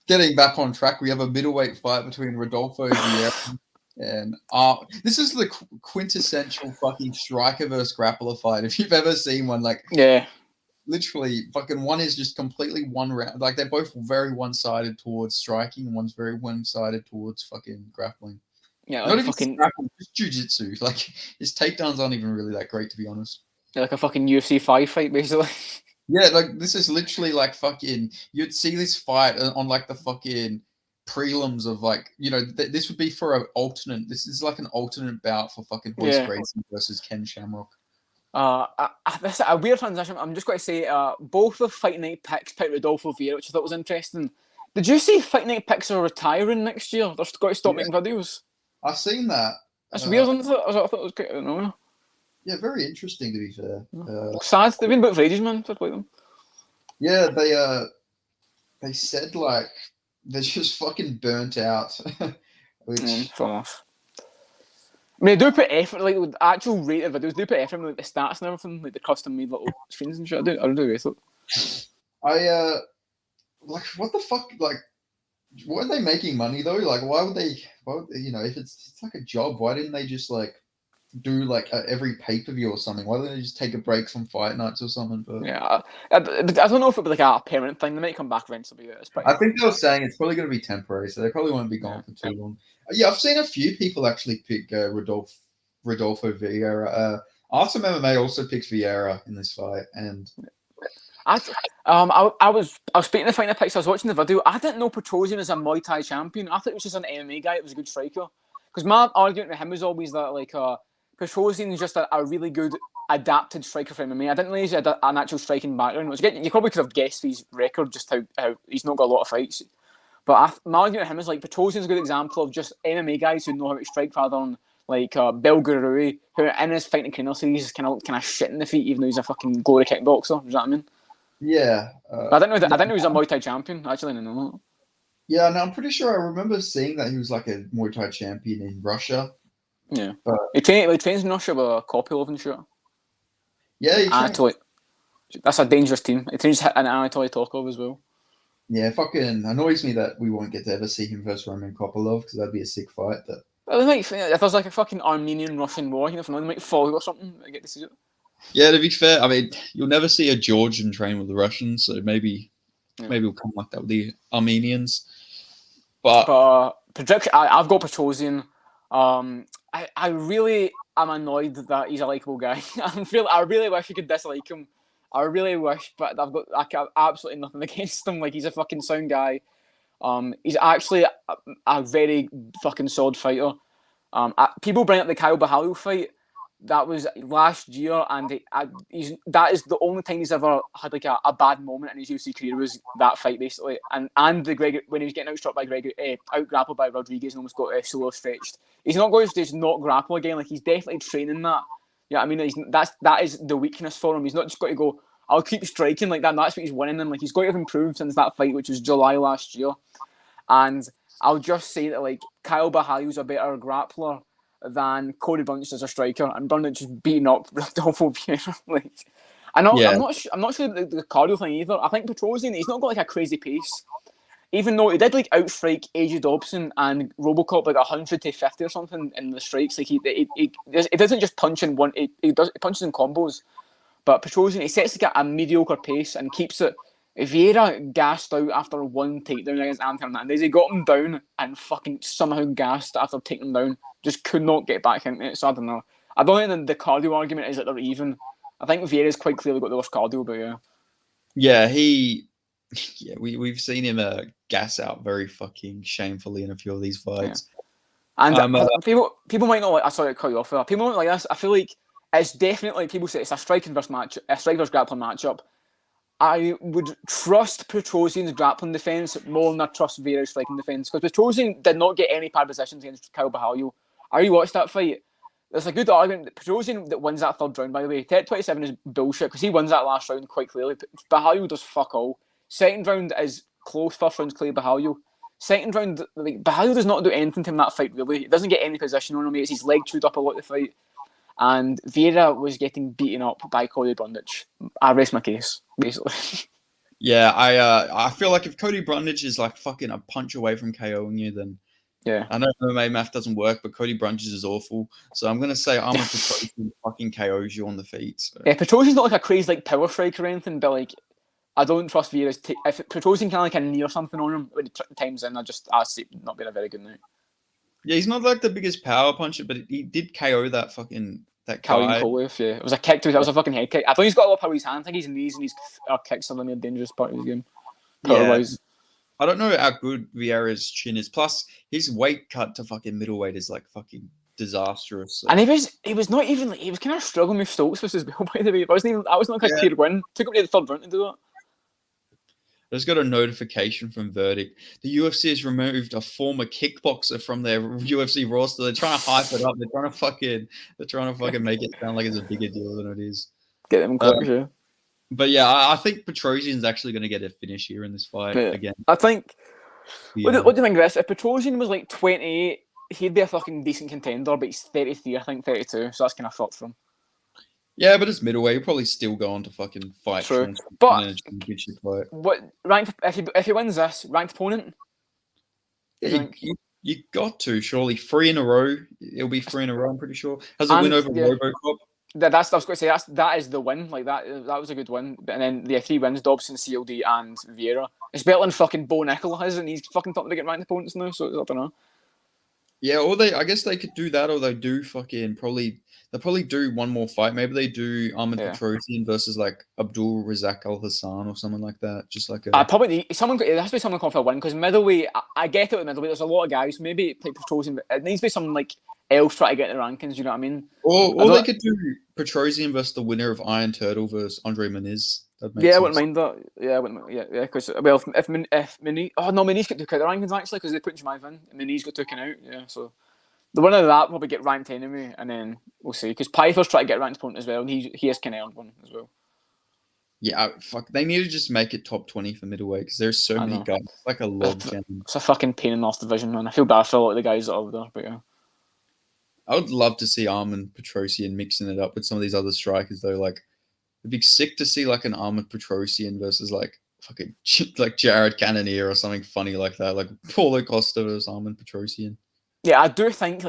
getting back on track, we have a middleweight fight between Rodolfo Vieira and this is the quintessential fucking striker versus grappler fight. If you've ever seen one, like literally fucking one is just completely one round. Like they're both very one-sided towards striking, and one's very one-sided towards fucking grappling. Yeah, not even fucking grappling, just jiu-jitsu. Like his takedowns aren't even really that great, to be honest. Yeah, like a fucking UFC 5 fight, basically. Yeah, like this is literally like fucking. You'd see this fight on like the fucking prelims of like this would be for an alternate. This is like an alternate bout for fucking Hoist Gracie versus Ken Shamrock. This is a weird transition. I'm just going to say both of Fight Night picks picked Rodolfo Vieira, which I thought was interesting. Did you see Fight Night picks are retiring next year? They're going to stop making videos. I've seen that. That's weird, isn't it? I thought it was quite, I don't know. Yeah, very interesting to be fair. Sad. They've been booked for ages, man. To play them. Yeah, they said like they're just fucking burnt out. Which fair enough. I mean, they do put effort, like the actual rate of videos. They put effort in like the stats and everything, like the custom made little screens and shit. I do rate it. like what the fuck? Like, weren't they making money though? Like, why would they? If it's like a job, why didn't they just like do like every pay-per-view or something? Why don't they just take a break from fight nights or something? But Yeah, I don't know if it'll be like a permanent thing. They might come back eventually. It's pretty I think they were saying it's probably going to be temporary, so they probably won't be gone for too long. Yeah, I've seen a few people actually pick Rodolfo Vieira. Awesome MMA also picked Vieira in this fight, and I was speaking of fighting picks. I was watching the video. I didn't know Petrosian was a Muay Thai champion. I thought it was just an MMA guy. It was a good striker. Because my argument with him was always that like Petrosian is just a really good adapted striker for MMA. I didn't realize he had an actual striking background. Which you probably could have guessed his record, just how he's not got a lot of fights. But my argument with him is like Petrosian's a good example of just MMA guys who know how to strike rather than like Belgarui, who in his fighting trainer series is kind of shit in the feet, even though he's a fucking glory kickboxer. You know what I mean? yeah, I didn't know that. I didn't know he was a Muay Thai champion. Actually, I didn't know that. yeah. No, I'm pretty sure I remember seeing that he was like a Muay Thai champion in Russia. Yeah, but he trains in Russia with Kopylov and shit. Yeah, Anatoly. That's a dangerous team. He trains in Anatoly Tokov as well. Yeah, fucking annoys me that we won't get to ever see him versus Roman Kopylov because that'd be a sick fight. Well, they might, if there's like a fucking Armenian-Russian war, they might fall or something. I get to see it. Yeah, to be fair, I mean, you'll never see a Georgian train with the Russians, so maybe we'll come like that with the Armenians. But prediction, I've got Petrosian. I really am annoyed that he's a likable guy. I really wish you could dislike him. I really wish, but I've got absolutely nothing against him. Like, he's a fucking sound guy. He's actually a very fucking solid fighter. People bring up the Kyle Bahalil fight. That was last year, and that is the only time he's ever had like a bad moment in his UFC career was that fight, basically. And the Greg, when he was getting outstruck by Greg, out grappled by Rodriguez and almost got solo stretched. He's not going to just not grapple again. Like, he's definitely training that. Yeah, I mean, that is the weakness for him. He's not just got to go, I'll keep striking like that. And that's what he's winning. And like, he's got to have improved since that fight, which was July last year. And I'll just say that like Kyle Bahalil's a better grappler than Cody Brundage as a striker, and Brundage is beating up Rodolfo Vieira. Like, I'm not sure the cardio thing either. I think Petrosian, he's not got like a crazy pace, even though he did like outstrike AJ Dobson and RoboCop like 100 to 50 or something in the strikes. Like he doesn't just punch in one. He punches in combos. But Petrosian, he sets like a mediocre pace and keeps it. Vieira gassed out after one takedown against Anthony Hernandez. He got him down and fucking somehow gassed after taking him down. Just could not get back into it. So I don't know. I don't think the cardio argument is that they're even. I think Vieira's quite clearly got the worst cardio, but yeah. Yeah, we've seen him gas out very fucking shamefully in a few of these fights. Yeah. And people might not like. Sorry to cut you off. People might like this. I feel like it's definitely, people say it's a striker versus grappling matchup. I would trust Petrosian's grappling defence more than I trust Vieira's striking defence, because Petrosian did not get any bad positions against Kyle Bahalil. I rewatched that fight. There's a good argument that Petrosian that wins that third round, by the way. 27 is bullshit because he wins that last round quite clearly. Bahalil does fuck all. Second round is close. First round's clear Bahalil. Second round, like, Bahalil does not do anything to him that fight, really. He doesn't get any position on him. It's his leg chewed up a lot of the fight. And Vieira was getting beaten up by Cody Brundage. I rest my case, basically. Yeah, I feel like if Cody Brundage is like fucking a punch away from KOing you, then yeah, I know MMA math doesn't work, but Cody Brundage is awful. So I'm gonna say Armor Petrosian fucking KOs you on the feet. So. Yeah, Petrosian's not like a crazy like power striker or anything, but like I don't trust Vieira's. If Petrosian can like a knee or something on him when he times in, I see not being a very good night. Yeah, he's not like the biggest power puncher, but he did KO that Calvin Kolev, yeah. It was a kick to that was a fucking head kick. I thought he's got a lot of power in his hand. I think his knees and his kicks are the more dangerous part of his game. Power-wise. I don't know how good Vieira's chin is. Plus, his weight cut to fucking middleweight is like fucking disastrous. So. And he was not even like, he was kind of struggling with Stokes versus Bill, by the way. I wasn't like a clear win. Took him to the third round to do that. I just got a notification from Verdict. The UFC has removed a former kickboxer from their UFC roster. They're trying to hype it up. They're trying to fucking make it sound like it's a bigger deal than it is. Get them clicks, yeah. But yeah, I think Petrosian's actually going to get a finish here in this fight again. I think. Yeah. What do you think of this? If Petrosian was like 28, he'd be a fucking decent contender, but he's 33, I think 32. So that's kind of fucked for him. Yeah, but it's middleweight. He'll probably still go on to fucking fight True, Sean Strickland but in a championship fight. what ranked if he wins this ranked opponent? Yeah, Do you think? you got to surely 3 in a row. It'll be 3 in a row. I'm pretty sure. Has a win And over yeah, RoboCop. that's I was going to say that is the win. Like that was a good win. And then the 3 wins: Dobson, CLD, and Vieira. It's better than fucking Bo Nickel has, and he's fucking talking to get ranked opponents now. So I don't know. Yeah, or I guess they could do that, or they do fucking they'll probably do one more fight. Maybe they do Armin Yeah. Petrosian versus like Abdul Razak Al Hassan or someone like that. Just like I a probably someone. It has to be someone going for a win because middleweight. I get it with middleweight. There's a lot of guys. Maybe like Petrosian. It needs to be someone like else try to get in the rankings. You know what I mean? I or they don't. could do Petrosian versus the winner of Iron Turtle versus Andre Muniz. That Yeah, makes I wouldn't sense. mind that. Yeah, I wouldn't. Yeah, yeah. Because well, if Mini, oh no, Mini's got took out the rankings actually because they put Jemima in, and Mini's got taken out. Yeah, so the winner of that will probably get ranked anyway, and then we'll see. Because Piper's trying to get ranked opponent as well, and he has kind of earned one as well. Yeah, fuck. They need to just make it top 20 for middleweight because there's so I many know. guys. It's like a log jam. It's a fucking pain in the last division, man. I feel bad for a lot of the guys that are over there, but yeah. I would love to see Armin Petrosian mixing it up with some of these other strikers though. Like it'd be sick to see like an Armin Petrosian versus like fucking like Jared Cannonier or something funny like that. Like Paulo Costa versus Armin Petrosian. Yeah, I do think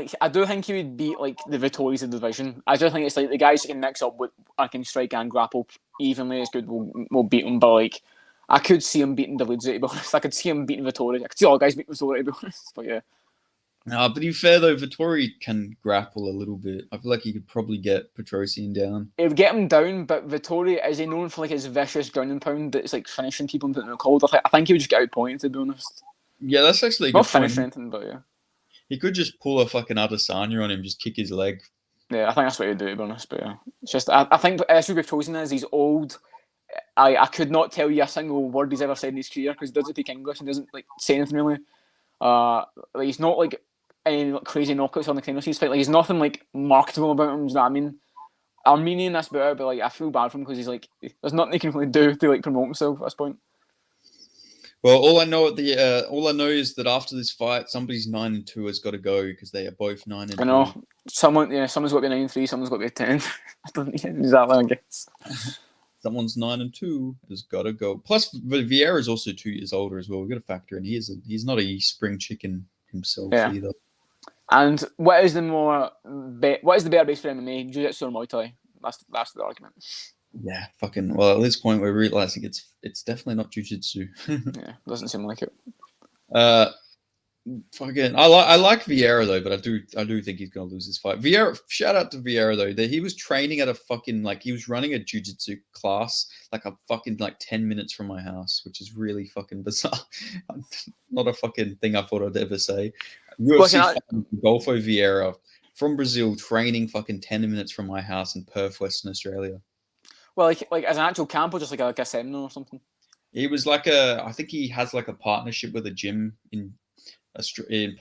he would beat like the Vittori's of the division. I do think it's like the guys that can mix up with I can strike and grapple evenly as good will beat him, but like I could see him beating Deluzzi to be honest. I could see him beating Vittori. I could see all guys beating Vittori to be honest. But yeah. But to be fair though, Vittori can grapple a little bit. I feel like he could probably get Petrosian down. It would get him down, but Vittori is he known for like his vicious ground and pound that's like finishing people and putting them in cold. I think he would just get outpointed to be honest. Yeah, that's actually a Not good point. finish or anything, but yeah. He could just pull a fucking Adesanya on him, just kick his leg. Yeah, I think that's what he'd do to be honest. But yeah. It's just I think the issue with Chosen is he's old. I could not tell you a single word he's ever said in his career because he doesn't speak English and doesn't like say anything really. Like he's not like any like, crazy knockouts on the kind of fight. Like he's nothing like marketable about him. You know what I mean? Armenian that's better, but like I feel bad for him because he's like there's nothing he can really do to like promote himself at this point. Well, all I know is that after this fight, somebody's 9-2 has got to go because they are both 9-2. I know someone's got to be 9-3, someone's got to be 10. I don't exactly, I guess. Someone's 9-2 has got to go. Plus, Vieira is also 2 years older as well. We've got to factor in he's not a spring chicken himself either. And what is the better base for MMA? Jiu-Jitsu or Muay Thai? That's the argument. Yeah, fucking. Well, at this point, we're realizing it's definitely not jiu-jitsu. Yeah, doesn't seem like it. Fucking. I like Vieira though, but I do think he's gonna lose this fight. Vieira. Shout out to Vieira though. That he was training at a fucking he was running a jiu-jitsu class like a fucking 10 minutes from my house, which is really fucking bizarre. Not a fucking thing I thought I'd ever say. UFC Golfo Vieira from Brazil training fucking 10 minutes from my house in Perth, Western Australia. Well, like as an actual camp or just like a seminar or something? He was I think he has like a partnership with a gym in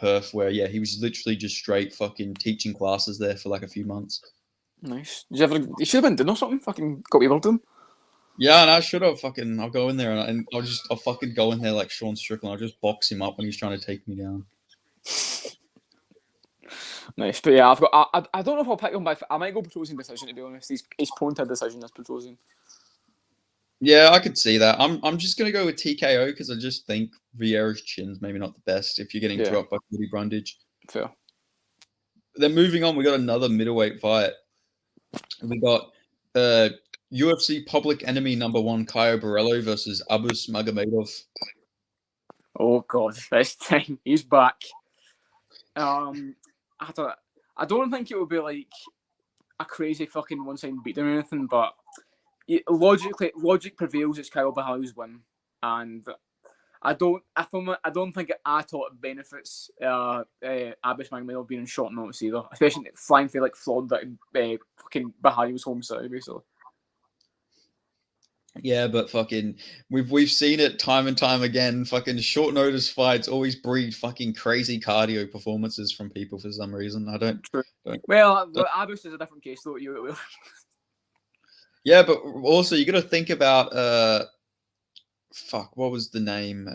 Perth where, yeah, he was literally just straight fucking teaching classes there for like a few months. Nice. You should have been doing or something? Fucking got me involved in. Yeah, and I should have fucking, I'll go in there and I'll fucking go in there like Sean Strickland. I'll just box him up when he's trying to take me down. Nice, but yeah, I don't know if I'll pick him, but I might go Petrosian decision to be honest. He's prone to a decision as Petrosian. Yeah, I could see that. I'm just gonna go with TKO because I just think Vieira's chin's maybe not the best if you're getting dropped by Cody Brundage. Fair. Then moving on, we got another middleweight fight. We got UFC public enemy #1 Caio Borrello versus Abus Magomedov. Oh god, this time he's back. I don't think it would be like a crazy fucking one-sided beatdown or anything, but logic prevails. It's Kyle Borrello's win, and I don't think it at all benefits Abus Magomedov being in short notice either, especially flying through like Florida, fucking Borrello's home city basically. Yeah, but fucking we've seen it time and time again. Fucking short notice fights always breed fucking crazy cardio performances from people for some reason. I don't. Well, Abus is a different case though. Yeah, but also you got to think about what was the name?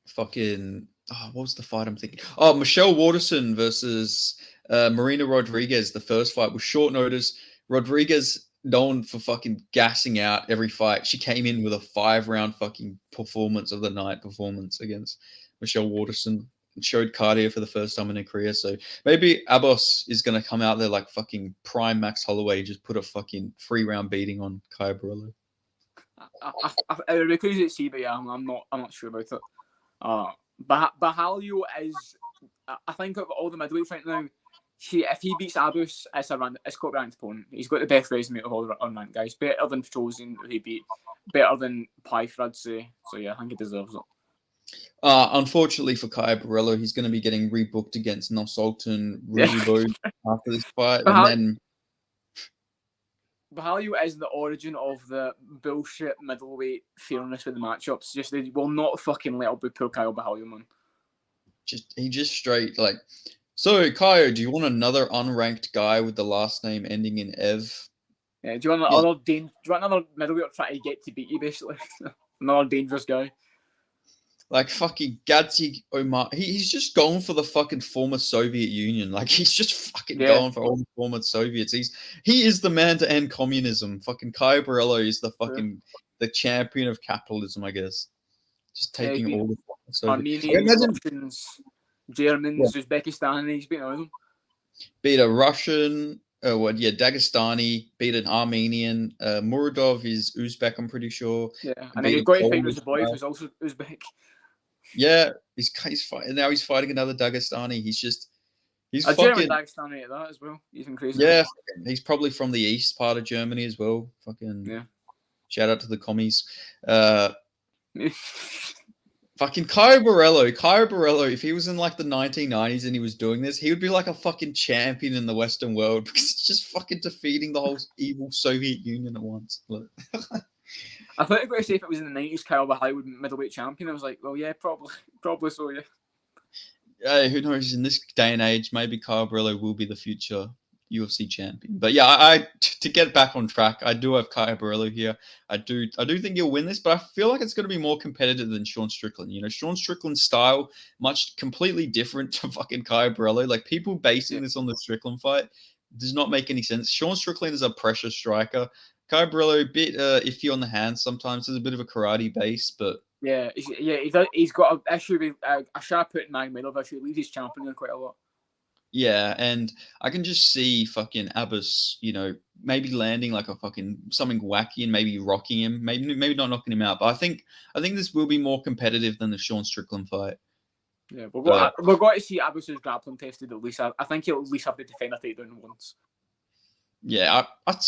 Fucking what was the fight I'm thinking? Oh, Michelle Waterson versus Marina Rodriguez. The first fight was short notice. Rodriguez, known for fucking gassing out every fight, she came in with a 5-round fucking performance of the night performance against Michelle Waterson. And showed cardio for the first time in her career. So maybe Abos is going to come out there like fucking prime Max Holloway, just put a fucking 3-round beating on Kaya Borrello. It would be crazy to see, but yeah, I'm not sure about it. Bahalio is, I think of all the middleweights right now, if he beats Abus, it's got a ranked opponent. He's got the best resume of all the unranked guys. Better than Petrosian, who he beat. Better than Pfeiffer, I'd say. So yeah, I think he deserves it. Unfortunately for Kaya Borrello, he's going to be getting rebooked against Nossalton Ruzibo after this fight, and then Bahalio is the origin of the bullshit middleweight fairness with the matchups. Just they will not fucking let up with poor Kyle Bahalio, man. He just straight like. So Kyle, do you want another unranked guy with the last name ending in Ev? Yeah, do you want another middleweight trying to get to beat you, basically? Another dangerous guy. Like fucking Gadzi Omar. He's just going for the fucking former Soviet Union. Like he's just fucking going for all the former Soviets. He is the man to end communism. Fucking Kaya Borrello is the fucking the champion of capitalism, I guess. Just taking all the Soviet. Armenians, Russians, Germans, Uzbekistan, he's beaten all of them. Beat a Russian, Dagestani, beat an Armenian. Muradov is Uzbek, I'm pretty sure. Yeah, and then you've got to fight Nazarbayev, who's also Uzbek. Yeah, he's fighting now. He's fighting another Dagestani. He's a German Dagestani at that as well. He's crazy. Yeah, he's probably from the east part of Germany as well. Fucking yeah. Shout out to the commies. Fucking Kaya Borrello, if he was in like the 1990s and he was doing this, he would be like a fucking champion in the Western world because it's just fucking defeating the whole evil Soviet Union at once. I thought you were going to say if it was in the 90s, Kyle Bahalio would be middleweight champion. I was like, well, yeah, probably so, yeah. Yeah, who knows? In this day and age, maybe Kyle Borrello will be the future UFC champion. But yeah, to get back on track, I do have Kaya Borrello here. I do think he'll win this, but I feel like it's going to be more competitive than Sean Strickland. You know, Sean Strickland's style completely different to fucking Kaya Borrello. Like people basing this on the Strickland fight does not make any sense. Sean Strickland is a pressure striker. Kaya Borrello, a bit iffy on the hands sometimes. There's a bit of a karate base, but he's got an issue with a sharp put in Magomedov issue. He leaves his champion quite a lot. Yeah, and I can just see fucking Abbas, you know, maybe landing like a fucking something wacky and maybe rocking him, maybe not knocking him out. But I think this will be more competitive than the Sean Strickland fight. Yeah, we're going to see Abbas's grappling tested at least. I think he'll at least have to defend a takedown once. Yeah, I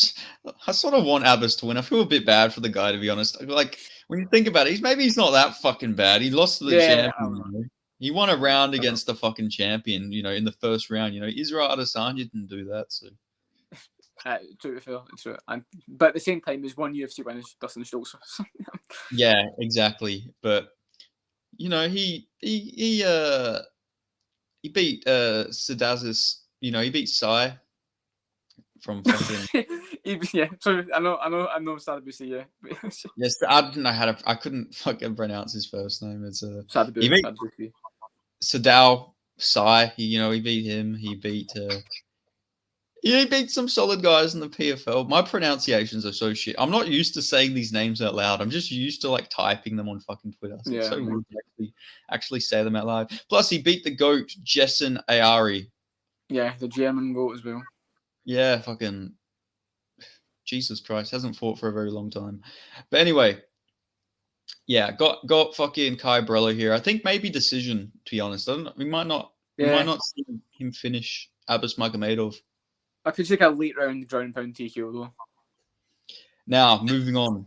sort of want Abbas to win. I feel a bit bad for the guy, to be honest. Like when you think about it, he's not that fucking bad. He lost to the champion. You know? He won a round against the fucking champion, you know, in the first round. You know, Israel Adesanya didn't do that, so. True. But at the same time, there's one UFC winner, Dustin Schultz. Yeah, exactly. But you know, he beat Sadazis. You know, he beat Sai from fucking. Yeah, so I know Sadabisi, yeah. Yes, I didn't know I couldn't fucking pronounce his first name. It's Sadabisi. Sadao Sai. He beat him. He beat some solid guys in the PFL. My pronunciations are so shit. I'm not used to saying these names out loud. I'm just used to like typing them on fucking Twitter. So it's so weird to actually say them out loud. Plus, he beat the GOAT, Jessen Ayari. Yeah, the German GOAT as well. Yeah, fucking Jesus Christ, hasn't fought for a very long time. But anyway, yeah, got fucking Kaya Borrello here. I think maybe decision, to be honest. We might not see him finish Abbas Magomedov. I could take a late round ground pound TKO though. Now, moving on.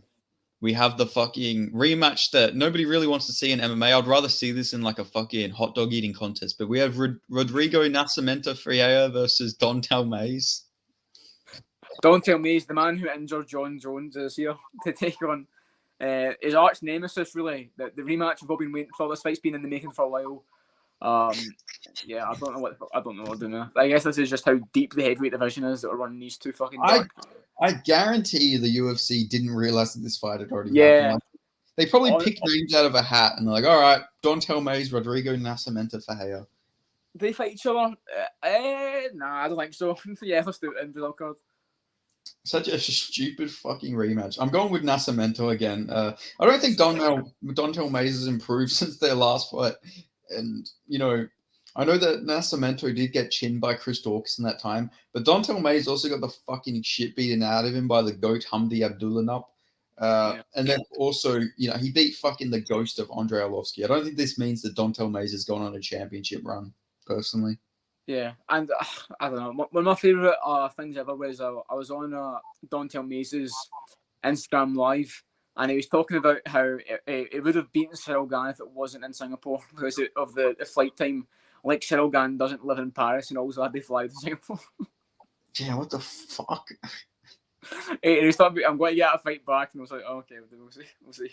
We have the fucking rematch that nobody really wants to see in MMA. I'd rather see this in like a fucking hot dog eating contest. But we have Rodrigo Nascimento Freire versus Dontel Mays. Dontel Mays, the man who injured John Jones, is here to take on his arch nemesis, really. The rematch we've all been waiting for. This fight's been in the making for a while. Yeah, I don't know what I'm doing. I guess this is just how deep the heavyweight division is that we're running these two fucking dark. I guarantee you the UFC didn't realize that this fight had already happened. They probably On, pick names out of a hat and they're like, all right, Dontel Mays, Rodrigo Nascimento Ferreira. they fight each other? Nah, I don't think so. Yeah, let's do it in the card. Such a stupid fucking rematch. I'm going with Nascimento again. I don't think Dontel Mays has improved since their last fight. And, I know that Nascimento did get chinned by Chris Dawkins that time, but Dontel Mays also got the fucking shit beaten out of him by the GOAT Hamdi Abdullah. And then also, he beat fucking the ghost of Andrei Arlovsky. I don't think this means that Dontel Mays has gone on a championship run, personally. Yeah, and I don't know. One of my favourite things ever was I was on Dontel Mays' Instagram Live, and he was talking about how it would have beaten Cyril Gane if it wasn't in Singapore because of the flight time. Like, Cyril Gane doesn't live in Paris and also had to fly to Singapore. Yeah, what the fuck? He was talking about, I'm going to get a fight back, and I was like, oh, okay, we'll see.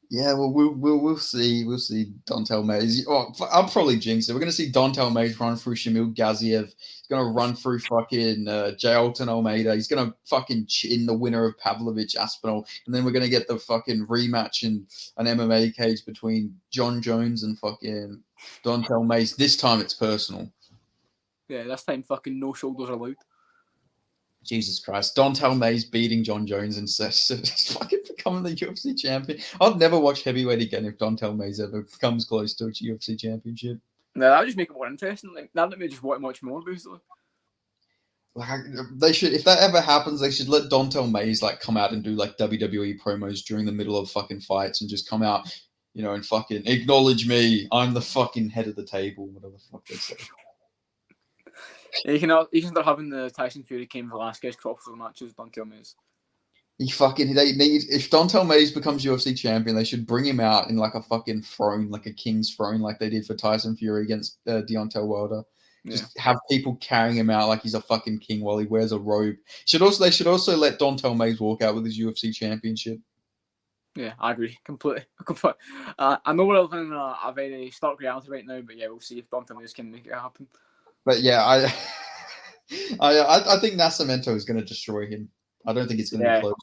Yeah, well, we'll see. We'll see Dontel Mays. Oh, I'm probably jinxed it. We're going to see Dontel Mays run through Shamil Gaziev. He's going to run through fucking J. Alton Almeida. He's going to fucking chin the winner of Pavlovich Aspinall. And then we're going to get the fucking rematch in an MMA cage between John Jones and fucking Dontel Mays. This time it's personal. Yeah, this time fucking no shoulders allowed. Jesus Christ. Dontel Mays beating John Jones and fucking becoming the UFC champion. I'd never watch heavyweight again if Dontel Mays ever comes close to a UFC championship. No, that would just make it more interesting. Like, that let me just want to watch more, basically. Like, they should, if that ever happens, they should let Dontel Mays come out and do WWE promos during the middle of fucking fights and just come out, and fucking acknowledge me. I'm the fucking head of the table, whatever the fuck they say. Yeah, you can start having the Tyson Fury, Cain Velasquez Crawford matches. Dontel Mays. If Dontel Mays becomes UFC champion, they should bring him out in a fucking throne, like a king's throne, like they did for Tyson Fury against Deontay Wilder. Just have people carrying him out like he's a fucking king while he wears a robe. They should also let Dontel Mays walk out with his UFC championship. Yeah, I agree completely. I know we're living in a very stark reality right now, but yeah, we'll see if Dontel Mays can make it happen. But yeah, I think Nascimento is going to destroy him. I don't think it's going to be close.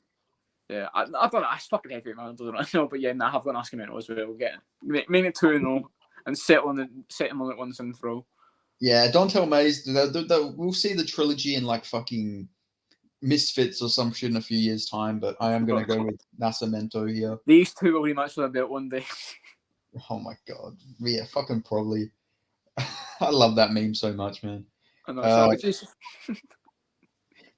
Yeah, I don't know. It's fucking heavy, man. I don't know, but yeah, I have got Nascimento as well. Make it 2-0 and settle on it once and for all. Yeah, Dontel Mays. We'll see the trilogy in fucking Misfits or some shit in a few years' time. But I am going to go with Nascimento here. These two will rematch for a belt one day. Oh my god! Yeah, fucking probably. I love that meme so much, man. I know,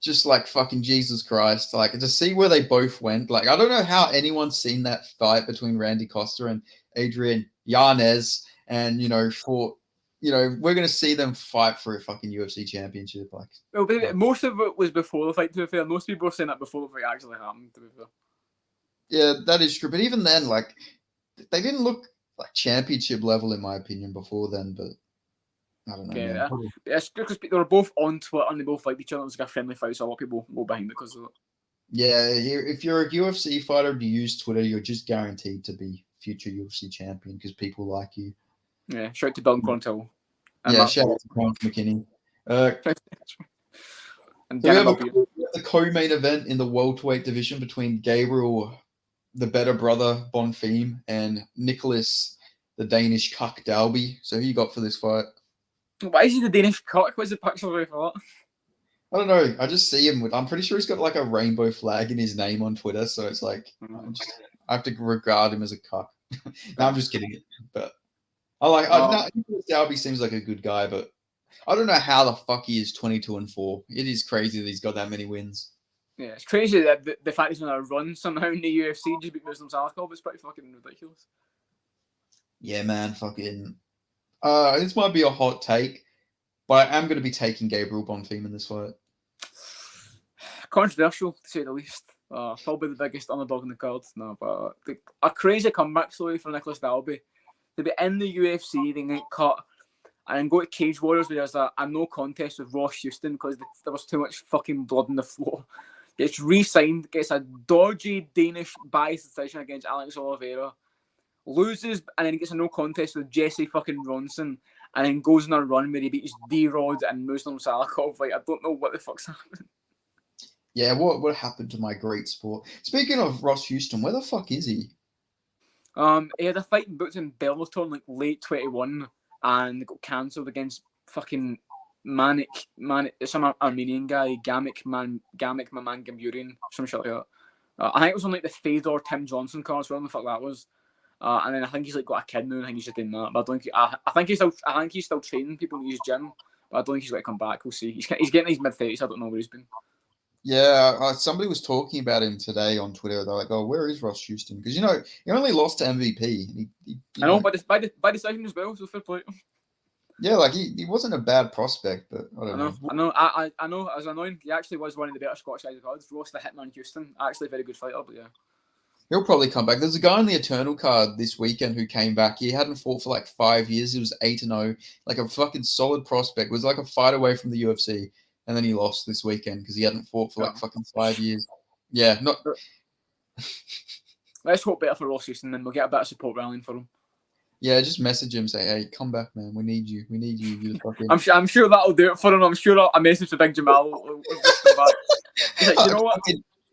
just fucking Jesus Christ, to see where they both went. I don't know how anyone's seen that fight between Randy Costa and Adrian Yanez, and we're gonna see them fight for a fucking UFC championship. Well, most of it was before the fight. To be fair, most people were saying that before the fight actually happened. To be fair. Yeah, that is true. But even then, they didn't look like championship level in my opinion before then. But I don't know. Yeah, it's because they were both on Twitter and they both liked each other. It was a friendly fight, so a lot of people go behind it because of it. Yeah, if you're a UFC fighter and you use Twitter, you're just guaranteed to be future UFC champion because people like you. Yeah, shout out to Bill Contil. Yeah, shout out to Grant McKinney. And so we have the co-main event in the welterweight division between Gabriel, the better brother, Bonfim, and Nicholas, the Danish cuck Dalby. So who you got for this fight? Why is he the Danish cuck? What's the picture of for that? I don't know. I just see him I'm pretty sure he's got a rainbow flag in his name on Twitter. So it's I have to regard him as a cuck. No, I'm just kidding. But Nicholas Dalby seems like a good guy, but I don't know how the fuck he is 22-4. It is crazy that he's got that many wins. Yeah, it's crazy that the fact he's going to run somehow in the UFC just beat Muslim Salakov. It's pretty fucking ridiculous. Yeah, man, fucking. This might be a hot take, but I am going to be taking Gabriel Bonfim in this fight. Controversial, to say the least. Probably the biggest underdog in the card. No, but a crazy comeback story for Nicholas Dalby. To be in the UFC, then get cut, and then go to Cage Warriors where there's a no contest with Ross Houston because there was too much fucking blood on the floor. Gets re-signed, gets a dodgy Danish bias decision against Alex Oliveira, loses, and then gets a no contest with Jesse fucking Ronson, and then goes on a run where he beats D-Rod and Muslim Salakov. I don't know what the fuck's happening. Yeah, what happened to my great sport? Speaking of Ross Houston, where the fuck is he? He had a fight booked in Bellator in like late 21 and got cancelled against fucking some Armenian guy, Gamik Mamangamburian, some shit like that. I think it was on like the Fedor Tim Johnson cards, whatever the fuck that was. And then I think he's like got a kid now, and I think he's just doing that. But I don't think I think he's still training people in his gym, but I don't think he's going to come back. We'll see. He's getting his mid-30s. I don't know where he's been. Yeah, somebody was talking about him today on Twitter. They're like, "Oh, where is Ross Houston?" Because he only lost to MVP. I know, by decision as well. So fair play. Yeah, like he wasn't a bad prospect, but I don't know. I know. It was annoying. He actually was one of the better Scottish guys I've had. Ross the Hitman Houston, actually a very good fighter, but yeah. He'll probably come back. There's a guy on the Eternal card this weekend who came back. He hadn't fought for like 5 years. He was 8-0, like a fucking solid prospect. Was like a fight away from the UFC, and then he lost this weekend because he hadn't fought for like fucking 5 years. Yeah, not. Let's hope better for Ross Houston, then we'll get a bit of support rallying for him. Yeah, just message him, say, "Hey, come back, man. We need you. We need you. You fucking." I'm sure that'll do it for him. I'm sure a message to Big Jamal will come back. Like, you know what?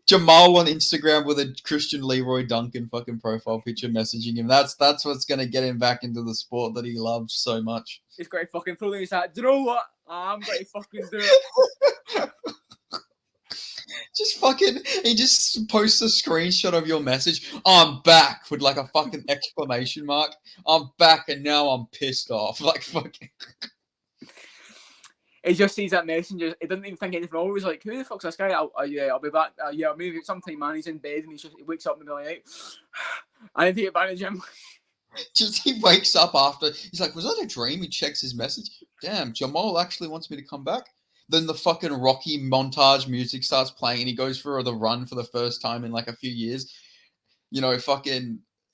Jamal on Instagram with a Christian Leroy Duncan fucking profile picture messaging him. That's what's gonna get him back into the sport that he loves so much. He's got to fucking throw in his hat. Do you know what? I'm going to fucking do it. He just posts a screenshot of your message. I'm back with like a fucking exclamation mark. I'm back and now I'm pissed off. Like fucking. He just sees that messenger. He didn't even think anything wrong. He was like, "Who the fuck's this guy? I'll be back. Maybe sometime, man. He's in bed and he wakes up in the middle of the night. I need to get back to the gym." He wakes up after. He's like, "Was that a dream?" He checks his message. Damn, Jamal actually wants me to come back. Then the fucking Rocky montage music starts playing, and he goes for the run for the first time in like a few years.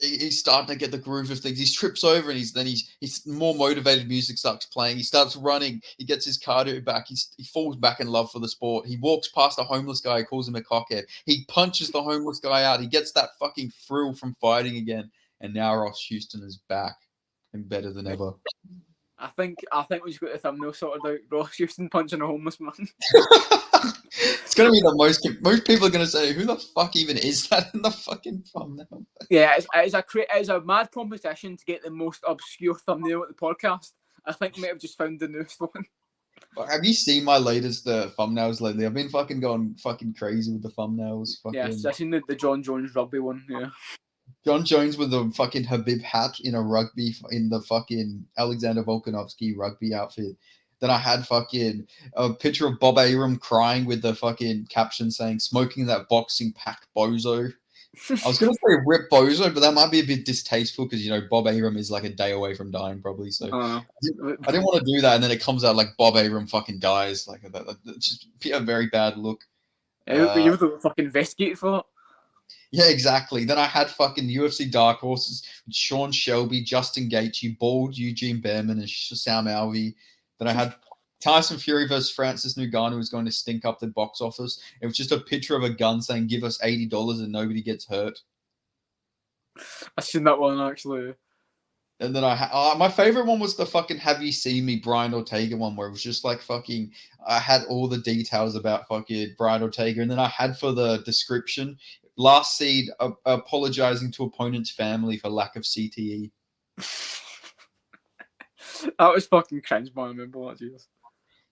He's starting to get the groove of things. He trips over, and he's more motivated. Music starts playing. He starts running. He gets his cardio back. He falls back in love for the sport. He walks past a homeless guy. He calls him a cockhead. He punches the homeless guy out. He gets that fucking thrill from fighting again. And now Ross Houston is back and better than ever. I think we just got the thumbnail sorted out. Ross Houston punching a homeless man. It's gonna be the most people are gonna say, "Who the fuck even is that?" in the fucking thumbnail. Yeah, it's a mad competition to get the most obscure thumbnail at the podcast. I think we might have just found the newest one. Have you seen my latest thumbnails lately? I've been fucking going fucking crazy with the thumbnails. Yes, I've seen the John Jones rugby one. Yeah. John Jones with the fucking Habib hat in the fucking Alexander Volkanovski rugby outfit. Then I had fucking a picture of Bob Arum crying with the fucking caption saying, "Smoking that boxing pack, bozo." I was going to say rip bozo, but that might be a bit distasteful because, Bob Arum is like a day away from dying probably. So I didn't want to do that. And then it comes out like Bob Arum fucking dies. Like that just be a very bad look. You were fucking investigated for that. Yeah, exactly. Then I had fucking UFC Dark Horses, Sean Shelby, Justin Gaethje, Bald Eugene Behrman, and Sam Alvey. Then I had Tyson Fury versus Francis Ngannou was going to stink up the box office. It was just a picture of a gun saying, "Give us $80 and nobody gets hurt." I've seen that one actually. And then my favorite one was the fucking "Have you seen me" Brian Ortega one, where it was just like fucking. I had all the details about fucking Brian Ortega, and then I had for the description. Last seed apologizing to opponent's family for lack of CTE. That was fucking cringe, man. I remember that, Jesus.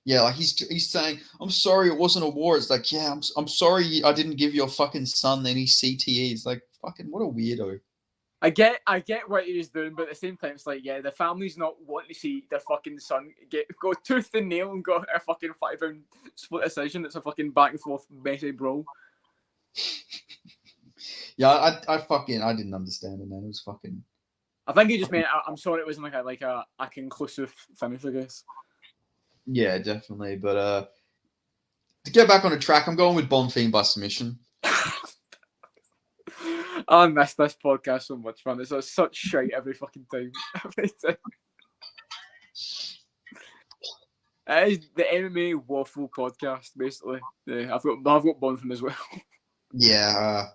Yeah, like he's saying, "I'm sorry, it wasn't a war." It's like, yeah, I'm sorry, I didn't give your fucking son any CTE. It's like, fucking, what a weirdo. I get what he was doing, but at the same time, it's like, yeah, the family's not wanting to see their fucking son go tooth and nail and got a fucking 5-round split decision. It's a fucking back and forth messy brawl. Yeah, I didn't understand it, man. It was fucking. I think he just meant, I'm sorry, it wasn't like a conclusive finish, I guess. Yeah, definitely. But to get back on the track, I'm going with Bonfim by submission. I miss this podcast so much, man. It's such shite every fucking time. Every time. It is the MMA Waffle podcast, basically. Yeah, I've got Bonfim as well. Yeah,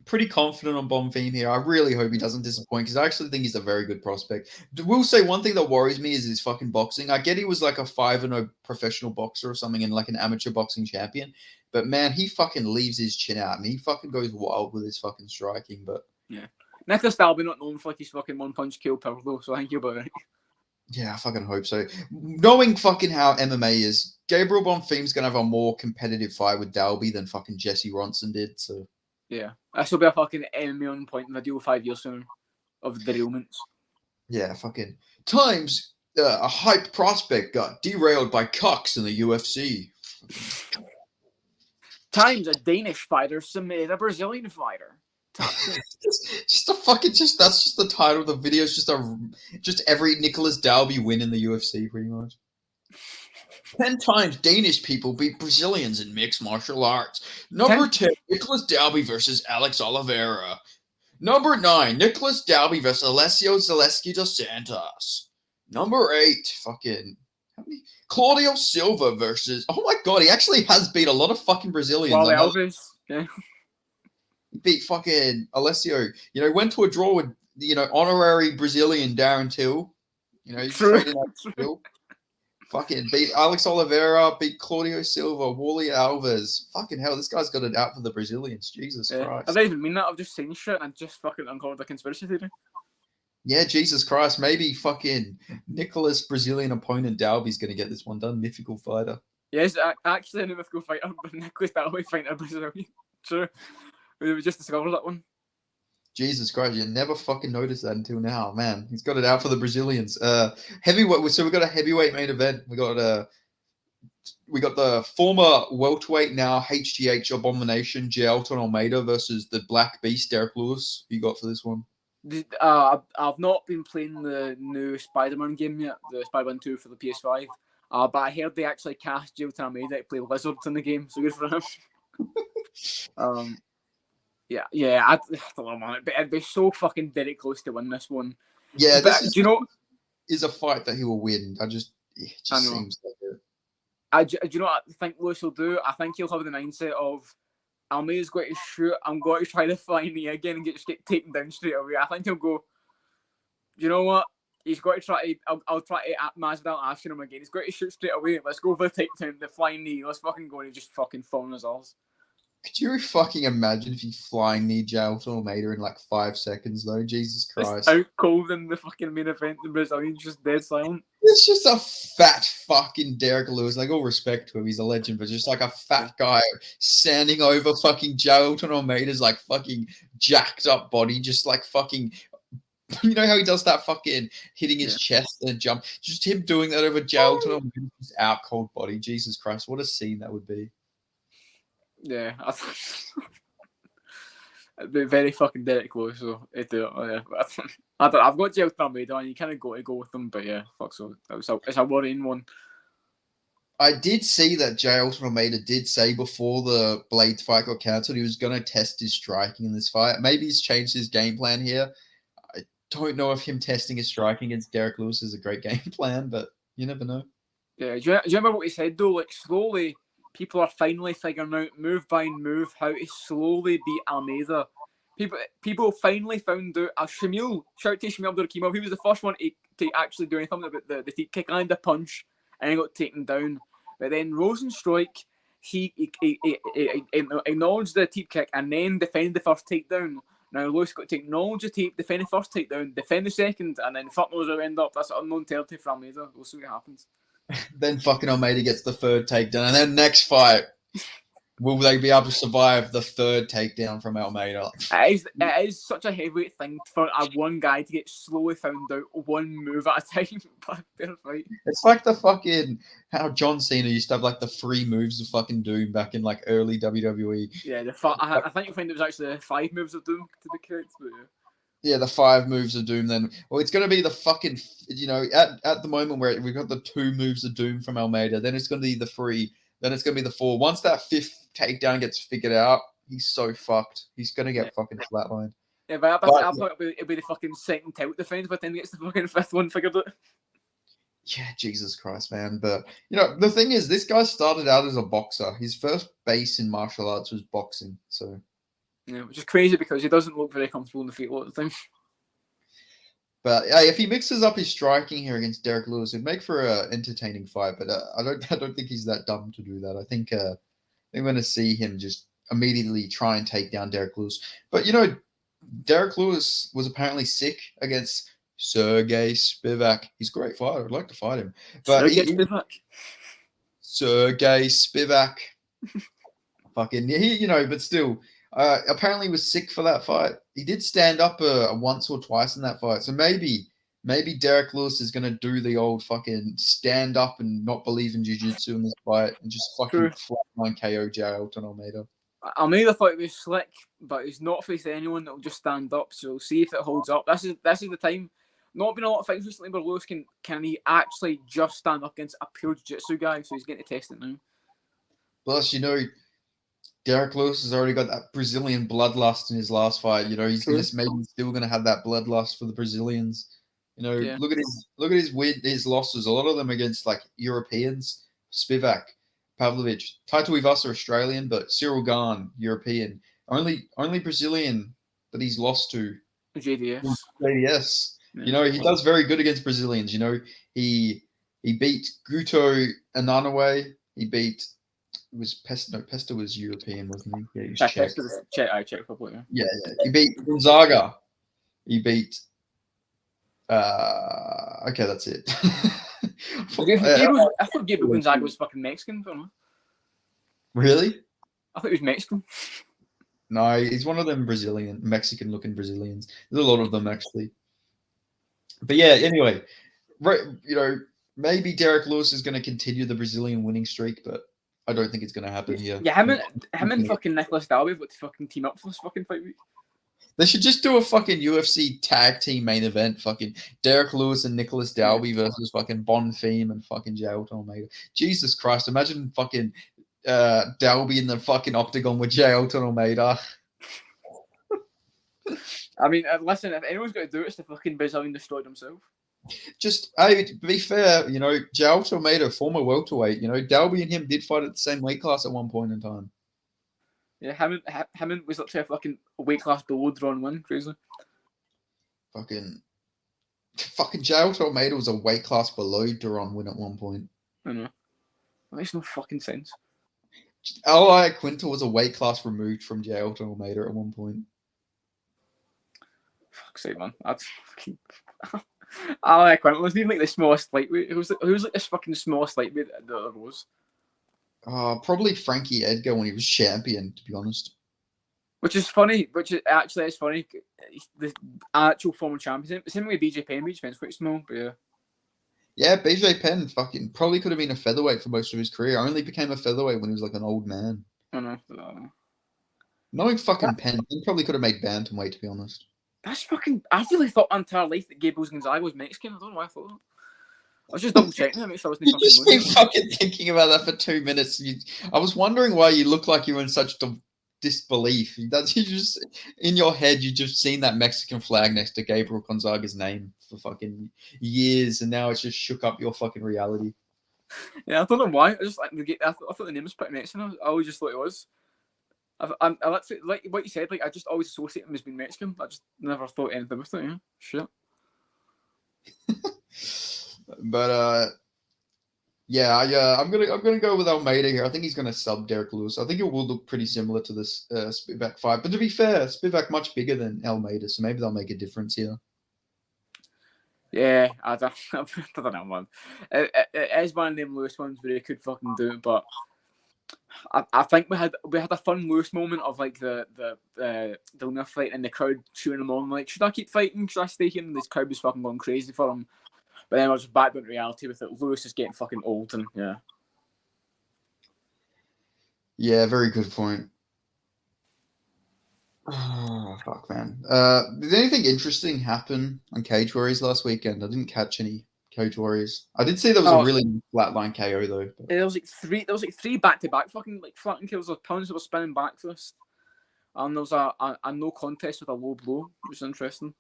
pretty confident on Bonfim here. I really hope he doesn't disappoint because I actually think he's a very good prospect. We'll say one thing that worries me is his fucking boxing. I get he was like a 5-0 professional boxer or something and like an amateur boxing champion, but man, he fucking leaves his chin out and he fucking goes wild with his fucking striking. But yeah, Nicholas Dalby not known for like his fucking one punch kill power though, so I think you'll be right. Yeah, I fucking hope so. Knowing fucking how MMA is, Gabriel Bonfim's gonna have a more competitive fight with Dalby than fucking Jesse Ronson did. So Yeah, this will be a fucking MMA on point video 5 years sooner of derailments. yeah, fucking times a hype prospect got derailed by cucks in the UFC. Times a Danish fighter submitted a Brazilian fighter. just a fucking that's just the title of the video. It's just every Nicholas Dalby win in the UFC, pretty much. 10 times Danish people beat Brazilians in mixed martial arts. Number 10, Nicholas Dalby versus Alex Oliveira. Number 9, Nicholas Dalby versus Alessio Zaleski dos Santos. Number 8, fucking Claudio Silva versus. Oh my god, he actually has beat a lot of fucking Brazilians. Well, Elvis, yeah. He beat fucking Alessio. You know, went to a draw with honorary Brazilian Darren Till. You know, he's training at Till. Fucking beat Alex Oliveira, beat Claudio Silva, Wally Alves. Fucking hell, this guy's got it out for the Brazilians. Jesus Christ. I don't even mean that. I've just seen shit and just fucking uncovered the conspiracy theory. Yeah, Jesus Christ. Maybe fucking Nicholas Brazilian opponent Dalby's going to get this one done. Mythical fighter. Yes, actually a mythical fighter, but Nicholas Dalby fighting a Brazilian. Sure. We just discovered that one. Jesus Christ, you never fucking noticed that until now, man. He's got it out for the Brazilians. Heavyweight. So we got a heavyweight main event. We got the former welterweight, now HGH abomination, Gelton Almeida versus the Black Beast, Derek Lewis. Who you got for this one? I've not been playing the new Spider-Man game yet, the Spider-Man 2 for the PS5. But I heard they actually cast Gelton Almeida to play Lizard in the game, so good for him. Yeah, I don't know, man. It'd be so fucking Derek close to win this one. Yeah, but do you know? Is a fight that he will win. It just seems like it. Do you know what I think Lewis will do? I think he'll have the mindset of Almeida's going to shoot. I'm going to try to fly knee again and get taken down straight away. I think he'll go. You know what? He's got to try to. I'll try to Masvidal asking him again. He's going to shoot straight away. Let's go for the takedown, the flying knee. Let's fucking go and just fucking fall on his arse. Could you fucking imagine if you flying knee Gelton Almeida in like 5 seconds though? Jesus Christ. It's out cold in the fucking main event. The Brazilian's just dead silent. It's just a fat fucking Derek Lewis. Like, all respect to him, he's a legend, but just like a fat guy standing over fucking Gelton Almeida's like fucking jacked up body, just like fucking. You know how he does that fucking hitting his chest and jump? Just him doing that over Gelton Almeida's out cold body. Jesus Christ, what a scene that would be. Yeah, it'd be very fucking Derek Lewis. So I don't. I've got Gelton Almeida, and you kind of got to go with them. But yeah, fuck. So it's a worrying one. I did see that Gelton Almeida did say before the Blade fight got cancelled, he was going to test his striking in this fight. Maybe he's changed his game plan here. I don't know if him testing his striking against Derek Lewis is a great game plan, but you never know. Yeah, do you remember what he said though? Like, slowly, people are finally figuring out move by move how to slowly beat Almeida. People finally found out. Shamil, shout out to Shamil Abdurakhimov. He was the first one to actually do anything about the deep kick and the punch, and he got taken down. But then Rosenstruik, he acknowledged the deep kick and then defended the first takedown. Now Lewis got to acknowledge the tape, defend the first takedown, defend the second, and then fuck knows how it end up. That's an unknown territory for Almeida. We'll see what happens. Then fucking Almeida gets the third takedown, and then next fight, will they be able to survive the third takedown from Almeida? It is such a heavyweight thing for one guy to get slowly found out one move at a time. Fair fight. It's like the fucking how John Cena used to have like the 3 moves of fucking Doom back in like early WWE. Yeah, I think you'll find it was actually 5 moves of Doom to be correct, but yeah. Yeah, the 5 moves of Doom then. Well, it's going to be the fucking, at the moment where we've got the 2 moves of Doom from Almeida, then it's going to be the 3, then it's going to be the 4. Once that 5th takedown gets figured out, he's so fucked. He's going to get fucking flatlined. Yeah, but I thought it'd be the fucking second tilt defense, but then he gets the fucking 5th one figured out. Yeah, Jesus Christ, man. But, the thing is, this guy started out as a boxer. His first base in martial arts was boxing, so... Yeah, which is crazy because he doesn't look very comfortable in the feet a lot of the time. But if he mixes up his striking here against Derek Lewis, it'd make for an entertaining fight. But I don't think he's that dumb to do that. I think I'm going to see him just immediately try and take down Derek Lewis. But Derek Lewis was apparently sick against Sergey Spivak. He's a great fighter. I'd like to fight him. So But it gets back. Sergey Spivak. Fucking, but still, apparently he was sick for that fight. He did stand up once or twice in that fight. So maybe Derek Lewis is going to do the old fucking stand up and not believe in jiu-jitsu in this fight and just fucking True. flatline KO Jailton Almeida. Almeida thought it was slick, but he's not faced anyone that will just stand up. So we'll see if it holds up. This is the time. Not been a lot of fights recently, but Lewis can he actually just stand up against a pure jiu-jitsu guy? So he's getting to test it now. Plus, Derek Lewis has already got that Brazilian bloodlust in his last fight. He's True. maybe still gonna have that bloodlust for the Brazilians. Yeah. Look at his losses. A lot of them against like Europeans. Spivak, Pavlovich, Taito Ivasa Australian, but Cyril Gahn European. Only Brazilian that he's lost to. JDS. JDS. Yeah. He does very good against Brazilians. He beat Guto Ananaway. He beat Pesta was European, wasn't he? Yeah, he was Czech. Czech probably. Yeah. He beat Gonzaga. He beat. Okay, that's it. I thought Gabriel Gonzaga was fucking Mexican. Really? I thought he was Mexican. No, he's one of them Mexican-looking Brazilians. There's a lot of them actually. But yeah, anyway, maybe Derek Lewis is going to continue the Brazilian winning streak, but I don't think it's going to happen here. Yeah, him and fucking Nicholas Dalby have got to fucking team up for this fucking fight week. They should just do a fucking UFC tag team main event. Fucking Derek Lewis and Nicholas Dalby versus fucking Bonfim and fucking Jailton Almeida. Jesus Christ, imagine fucking Dalby in the fucking octagon with Jailton Almeida. I mean, listen, if anyone's got to do it, it's the fucking Brazilian destroyed himself. Just, hey, to be fair, Jailton Almeida, former welterweight, Dalby and him did fight at the same weight class at one point in time. Yeah, him was literally a fucking weight class below draw and win. Crazy. Fucking Jailton Almeida was a weight class below Duran win at one point. I know. That makes no fucking sense. L.I. Quintal was a weight class removed from Jailton Almeida at one point. Fuck's sake, man. That's fucking... L.I. Quintal wasn't even like the smallest lightweight. Who was like this fucking smallest lightweight that there was? Probably Frankie Edgar when he was champion, to be honest. Which is funny. Which actually is funny. The actual former champion. Same with BJ Penn. BJ Penn's quite small, but yeah. Yeah, BJ Penn fucking probably could have been a featherweight for most of his career. Only became a featherweight when he was like an old man. I know. Knowing fucking Penn, he probably could have made bantamweight, to be honest. That's fucking... I really thought my entire life that Gabriel Gonzaga was Mexican. I don't know why I thought that. I was just double checking to make sure I wasn't You just been fucking thinking about that for 2 minutes. I was wondering why you look like you were in such disbelief. You just in your head, you just seen that Mexican flag next to Gabriel Gonzaga's name for fucking years, and now it's just shook up your fucking reality. Yeah, I don't know why. I just I thought the name was pretty Mexican. I always just thought it was. I like what you said. Like I just always associate him as being Mexican. I just never thought anything about it. Yeah, shit. But I'm gonna go with Almeida here. I think he's gonna sub Derek Lewis. I think it will look pretty similar to this Spivak fight. But to be fair, Spivak much bigger than Almeida, so maybe they'll make a difference here. Yeah, I don't know, man. It is one of them Lewis ones where he could fucking do it, but I think we had a fun Lewis moment of like the winner fight and the crowd cheering him on. Like, should I keep fighting? Should I stay here? And this crowd was fucking going crazy for him. But then I was back down to reality with it. Lewis is getting fucking old, and yeah. Yeah, very good point. Oh, fuck, man. Did anything interesting happen on Cage Warriors last weekend? I didn't catch any Cage Warriors. I did see there was a really flatline KO though. But... There was like three back-to-back fucking like flatline kills. There was pounds that were spinning back first. And there was a no contest with a low blow, which is interesting.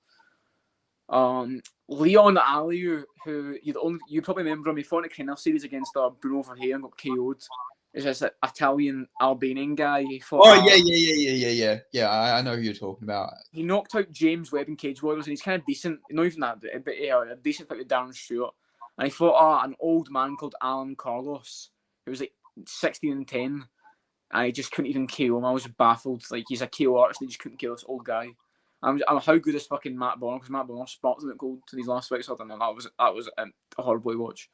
Leon Aliu, who you probably remember him, he fought in a Trainer series against Bruno Verheyen and got KO'd. Is this Italian Albanian guy? He fought, yeah. I know who you're talking about. He knocked out James Webb in Cage Warriors, and he's kind of decent. Not even that, but yeah, a decent fight with Darren Stewart. And he fought an old man called Alan Carlos, who was like 16-10, and he just couldn't even KO him. I was baffled. Like, he's a KO artist, and he just couldn't kill this old guy. how good is fucking Matt Bonner, because Matt Bonner spotted it gold to these last fights. I don't know. That was a horrible watch.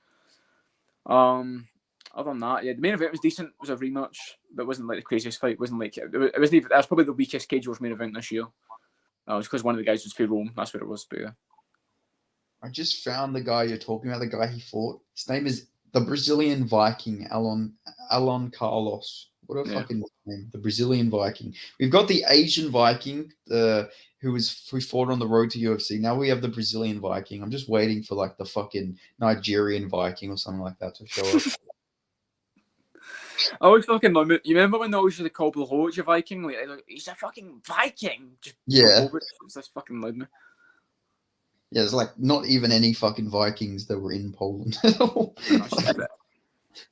Other than that, yeah, the main event was decent. It was a rematch, but it wasn't like the craziest fight. It wasn't like it wasn't even. That was probably the weakest Cage Wars main event this year. It was because one of the guys was for Rome. That's what it was. But yeah. I just found the guy you're talking about. The guy he fought. His name is the Brazilian Viking, Alon Carlos. What a fucking name! The Brazilian Viking. We've got the Asian Viking, who fought on the road to UFC. Now we have the Brazilian Viking. I'm just waiting for like the fucking Nigerian Viking or something like that to show up. I always fucking love it. You remember when they always used to call Blachowicz a Viking? Like, he's a fucking Viking. Just it's just fucking loud me. Yeah, there's like not even any fucking Vikings that were in Poland.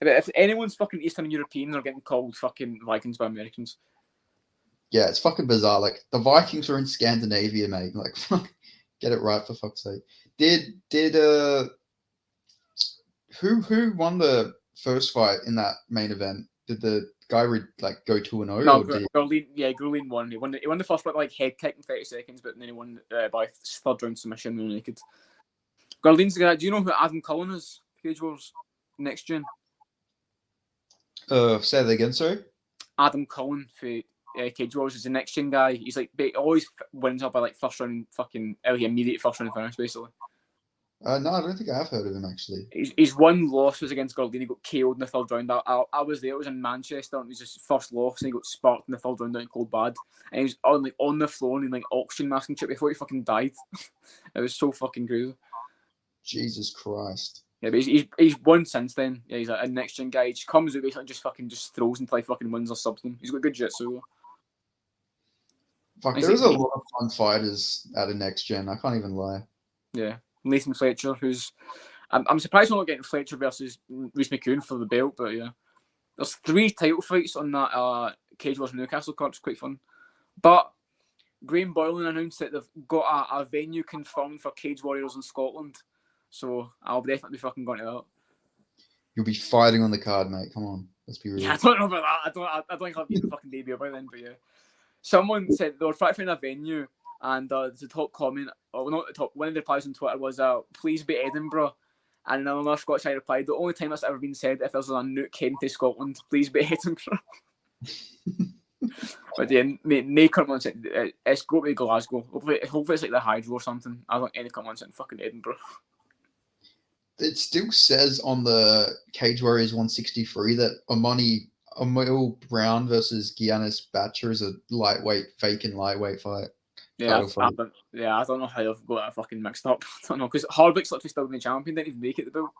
If anyone's fucking Eastern European, they're getting called fucking Vikings by Americans. Yeah, it's fucking bizarre. Like the Vikings were in Scandinavia, mate. Like, fuck, get it right for fuck's sake. Who won the first fight in that main event? Did the guy go 2-0? No, Gurleen won. He won the first fight by like head kick in 30 seconds, but then he won by third round submission when naked. Gurleen's the guy. Do you know who Adam Cullen is? Cage Wars next gen. Say that again, sorry. Adam Cullen for Cage Wars is the next gen guy. He's like always wins up by like first round fucking immediate first round finish basically. No, I don't think I have heard of him actually. His one loss was against Gordini. He got KO'd in the third round. I was there. It was in Manchester. And it was his first loss, and he got sparked in the third round out in cold bad. And he was on the floor and like oxygen mask and shit before he fucking died. It was so fucking crazy. Jesus Christ. Yeah, but he's won since then. Yeah, he's a next gen guy. He just comes out basically just throws until he fucking wins or subs them. He's got good jiu-jitsu. Fuck, there's a lot of fun fighters out of next gen. I can't even lie. Yeah. Nathan Fletcher, who's I'm surprised we're not getting Fletcher versus Reece McCoon for the belt, but yeah, there's 3 title fights on that Cage Wars Newcastle card. It's quite fun. But Graham Boylan announced that they've got a venue confirmed for Cage Warriors in Scotland, so I'll definitely be fucking going to that. You'll be fighting on the card, mate. Come on, let's be real. Yeah, I don't know about that. I don't think I'll be the fucking debut by then, but yeah. Someone said they were trying to find a venue. And the top comment, or not the top, one of the replies on Twitter was, please be Edinburgh. And another Scottish guy replied, the only time that's ever been said, if there's a nuke heading to Scotland, please be Edinburgh. But yeah, no comment said, it's got to be Glasgow. Hopefully it's like the Hydro or something. I don't any comment said fucking Edinburgh. It still says on the Cage Warriors 163 that Emil Brown versus Giannis Batcher is a vacant lightweight fight. Yeah, I don't know how they've got that fucking mixed up. I don't know, because Hardwick's literally still the champion, didn't even make it the belt.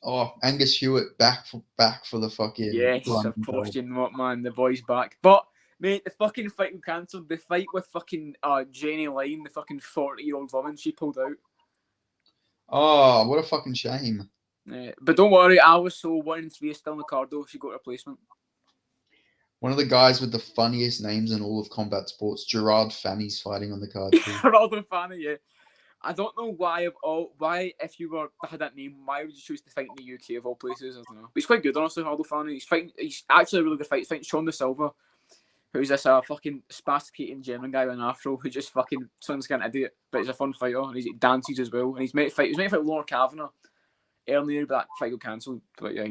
Oh, Angus Hewitt back for the fucking... Yes, of course, you know what, man, the boy's back. But, mate, the fucking fight got cancelled. The fight with fucking Jenny Lyne, the fucking 40-year-old woman, she pulled out. Oh, what a fucking shame. But don't worry, I was so 1-3 is still in the card, though. She got a replacement. One of the guys with the funniest names in all of combat sports, Gerard Fanny's fighting on the card too. Gerard Fanny, yeah. I don't know why if you had that name, why would you choose to fight in the UK of all places? I don't know. But he's quite good, honestly, Gerard Fanny. He's actually a really good fight. He's fighting Sean De Silva, who's this fucking spasticating German guy with an afro who just fucking sounds like an idiot, but he's a fun fighter and he dances as well. And he's made to fight Laura Kavanagh earlier, but that fight got cancelled. But yeah,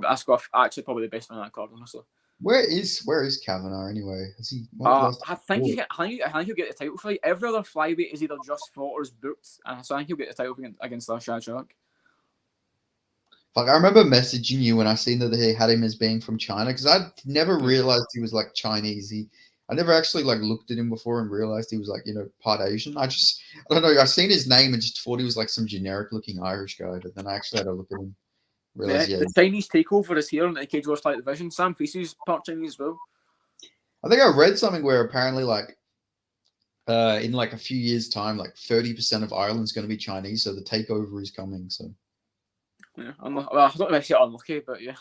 that's got actually probably the best one on that card, honestly. Where is Kavanagh anyway? Is he? I think he'll get the title fight. Every other flyweight is either just fought or is booked, so I think he'll get the title against Shad Shark. Like, I remember messaging you when I seen that they had him as being from China, because I'd never realized he was like Chinese. I never actually like looked at him before and realized he was like, part Asian. I don't know. I seen his name and just thought he was like some generic looking Irish guy, but then I actually had to look at him. The Chinese takeover is here in the Cage Wars Light Division. Sam Creasy's part Chinese as well. I think I read something where apparently in like a few years' time, like 30% of Ireland's going to be Chinese, so the takeover is coming. So yeah, I don't know if I unlucky, but yeah,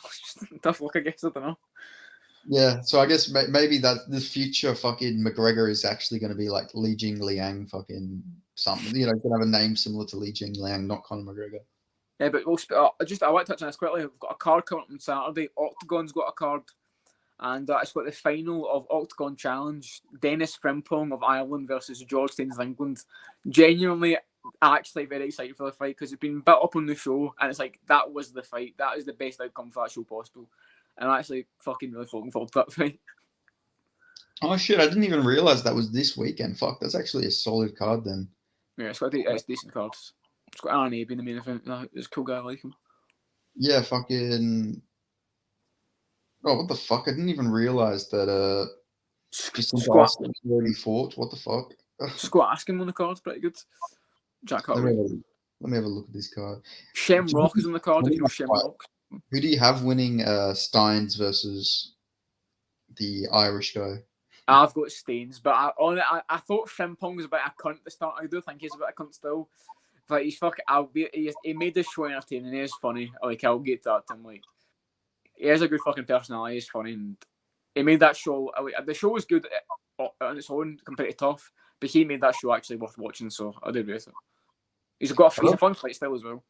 tough luck, I guess. I don't know. Yeah, so I guess maybe that the future fucking McGregor is actually going to be like Li Jing Liang fucking something. Going to have a name similar to Li Jing Liang, not Conor McGregor. Yeah, but I want to touch on this quickly. We've got a card coming up on Saturday. Octagon's got a card. and it's got the final of Octagon Challenge: Dennis Frimpong of Ireland versus George Staines of England. Genuinely, actually very excited for the fight because it's been built up on the show, and it's like that was the fight. That is the best outcome for that show possible, and I'm actually fucking really looking forward to that fight. Oh shit! I didn't even realize that was this weekend. Fuck, that's actually a solid card then. Yeah, it's decent cards. It's got Aaron Abe in the main event. It's a cool guy, I like him. Yeah, fucking. Oh, what the fuck? I didn't even realize that. Jacinta Austin already fought. What the fuck? Scott Askin on the card, pretty good. Jack Let Hartley. me have a look at this card. Shamrock is on the card. If you know Shamrock. Who do you have winning Steins versus the Irish guy? I've got Staines, but I thought Frimpong was a bit of a cunt to start. I do think he's a bit of a cunt still. But he's fucking. He made this show entertaining. He is funny. Like, I'll get that to him. Like, he has a good fucking personality. He's funny, and he made that show. The show was good on its own compared to Tough, but he made that show actually worth watching. So I did rate it. He's a fun fight style as well.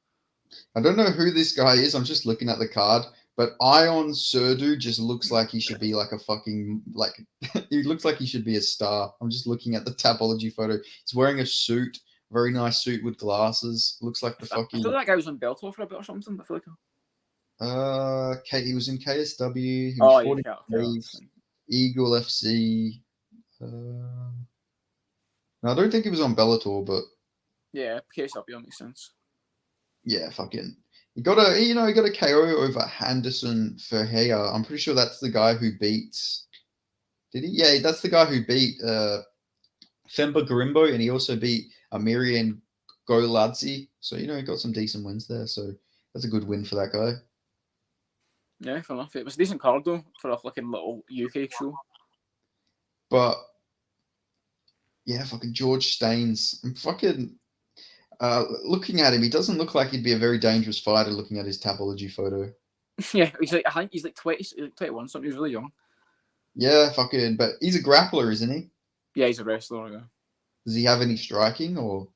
I don't know who this guy is. I'm just looking at the card, but Ion Surdu just looks like he should be like a fucking he looks like he should be a star. I'm just looking at the Tapology photo. He's wearing a suit, very nice suit with glasses. Looks like the fucking. I thought that guy was on Bellator for a bit or something. I feel like. He was in KSW. He was yeah, Eagle FC. No, I don't think he was on Bellator, but yeah, KSW makes sense. Yeah, fucking. He got a KO over Henderson Ferreira. I'm pretty sure that's the guy who beat. Did he? Yeah, that's the guy who beat Femba Garimbo, and he also beat Amirian Goladze. So he got some decent wins there. So that's a good win for that guy. Yeah, fair enough. It was a decent card though for a fucking little UK show. But yeah, fucking George Staines. I'm fucking. Looking at him, he doesn't look like he'd be a very dangerous fighter. Looking at his Tapology photo, yeah, I think he's like 20, 21, something. He's really young. Yeah, fucking. But he's a grappler, isn't he? Yeah, he's a wrestler. Yeah. Does he have any striking or?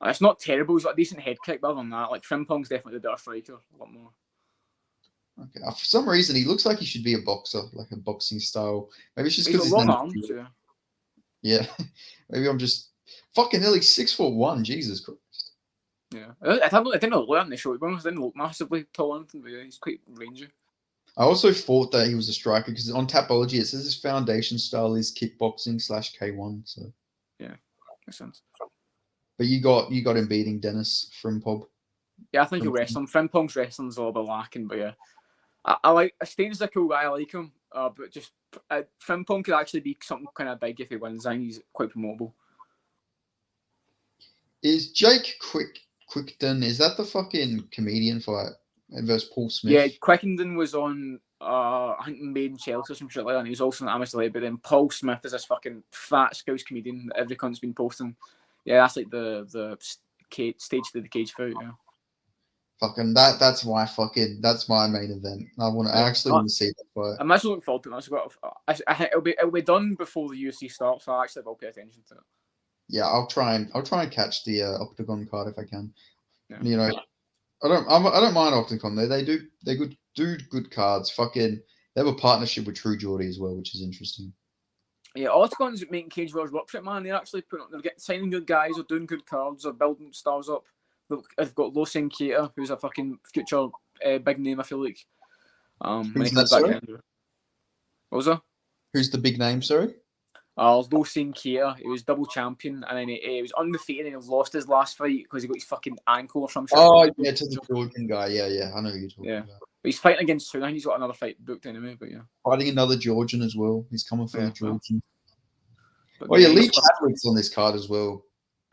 It's not terrible. He's got a decent head kick, but other than that, like Frimpong's definitely the better striker, a lot more. Okay, for some reason he looks like he should be a boxer, like a boxing style. Maybe it's just because he's long arms. Yeah. Yeah, maybe I'm just fucking nearly 6'1". Jesus Christ. Yeah, I didn't look on the show. He didn't look massively tall or anything, but yeah, he's quite rangy. I also thought that he was a striker because on Tapology it says his foundation style is kickboxing /K1. So yeah, makes sense. But you got him beating Dennis Frimpong. Yeah, I think he'll wrestle. Frimpong's wrestling's all about lacking, but yeah, I like Staines is a cool guy. I like him, but just Frimpong could actually be something kind of big if he wins. I think he's quite promotable. Is Jake Quickton? Is that the fucking comedian fight versus Paul Smith? Yeah, Quickenden was on. I think Made in Chelsea or some shit like that. And he was also an amateur, but then Paul Smith is this fucking fat Scouse comedian that every cunt's been posting. Yeah, that's like the stage to the cage fight. Yeah. Fucking that's my main event. I actually want to see that fight. I'm actually looking forward to it. I think it'll be done before the UFC starts, so I actually will pay attention to it. Yeah, I'll try and catch the Octagon card if I can. Yeah. I don't mind Octagon. They do good cards. Fucking, they have a partnership with True Geordie as well, which is interesting. Yeah, Octagon's making Cage Warriors work for it, man. They're actually signing good guys, they're doing good cards, they're building stars up. They've got Losin Keita, who's a fucking future big name, I feel like. When he comes back. What was that? Who's the big name, sorry? Losin Keita. He was double champion, and then he was undefeated and he lost his last fight because he got his fucking ankle or some shit. Oh, yeah, to the Georgian guy. Yeah, I know who you're talking about. But he's fighting against Soon. I think he's got another fight booked anyway, but yeah. Fighting another Georgian as well. He's coming for the Georgian. But Lee Chadwick's on this card as well.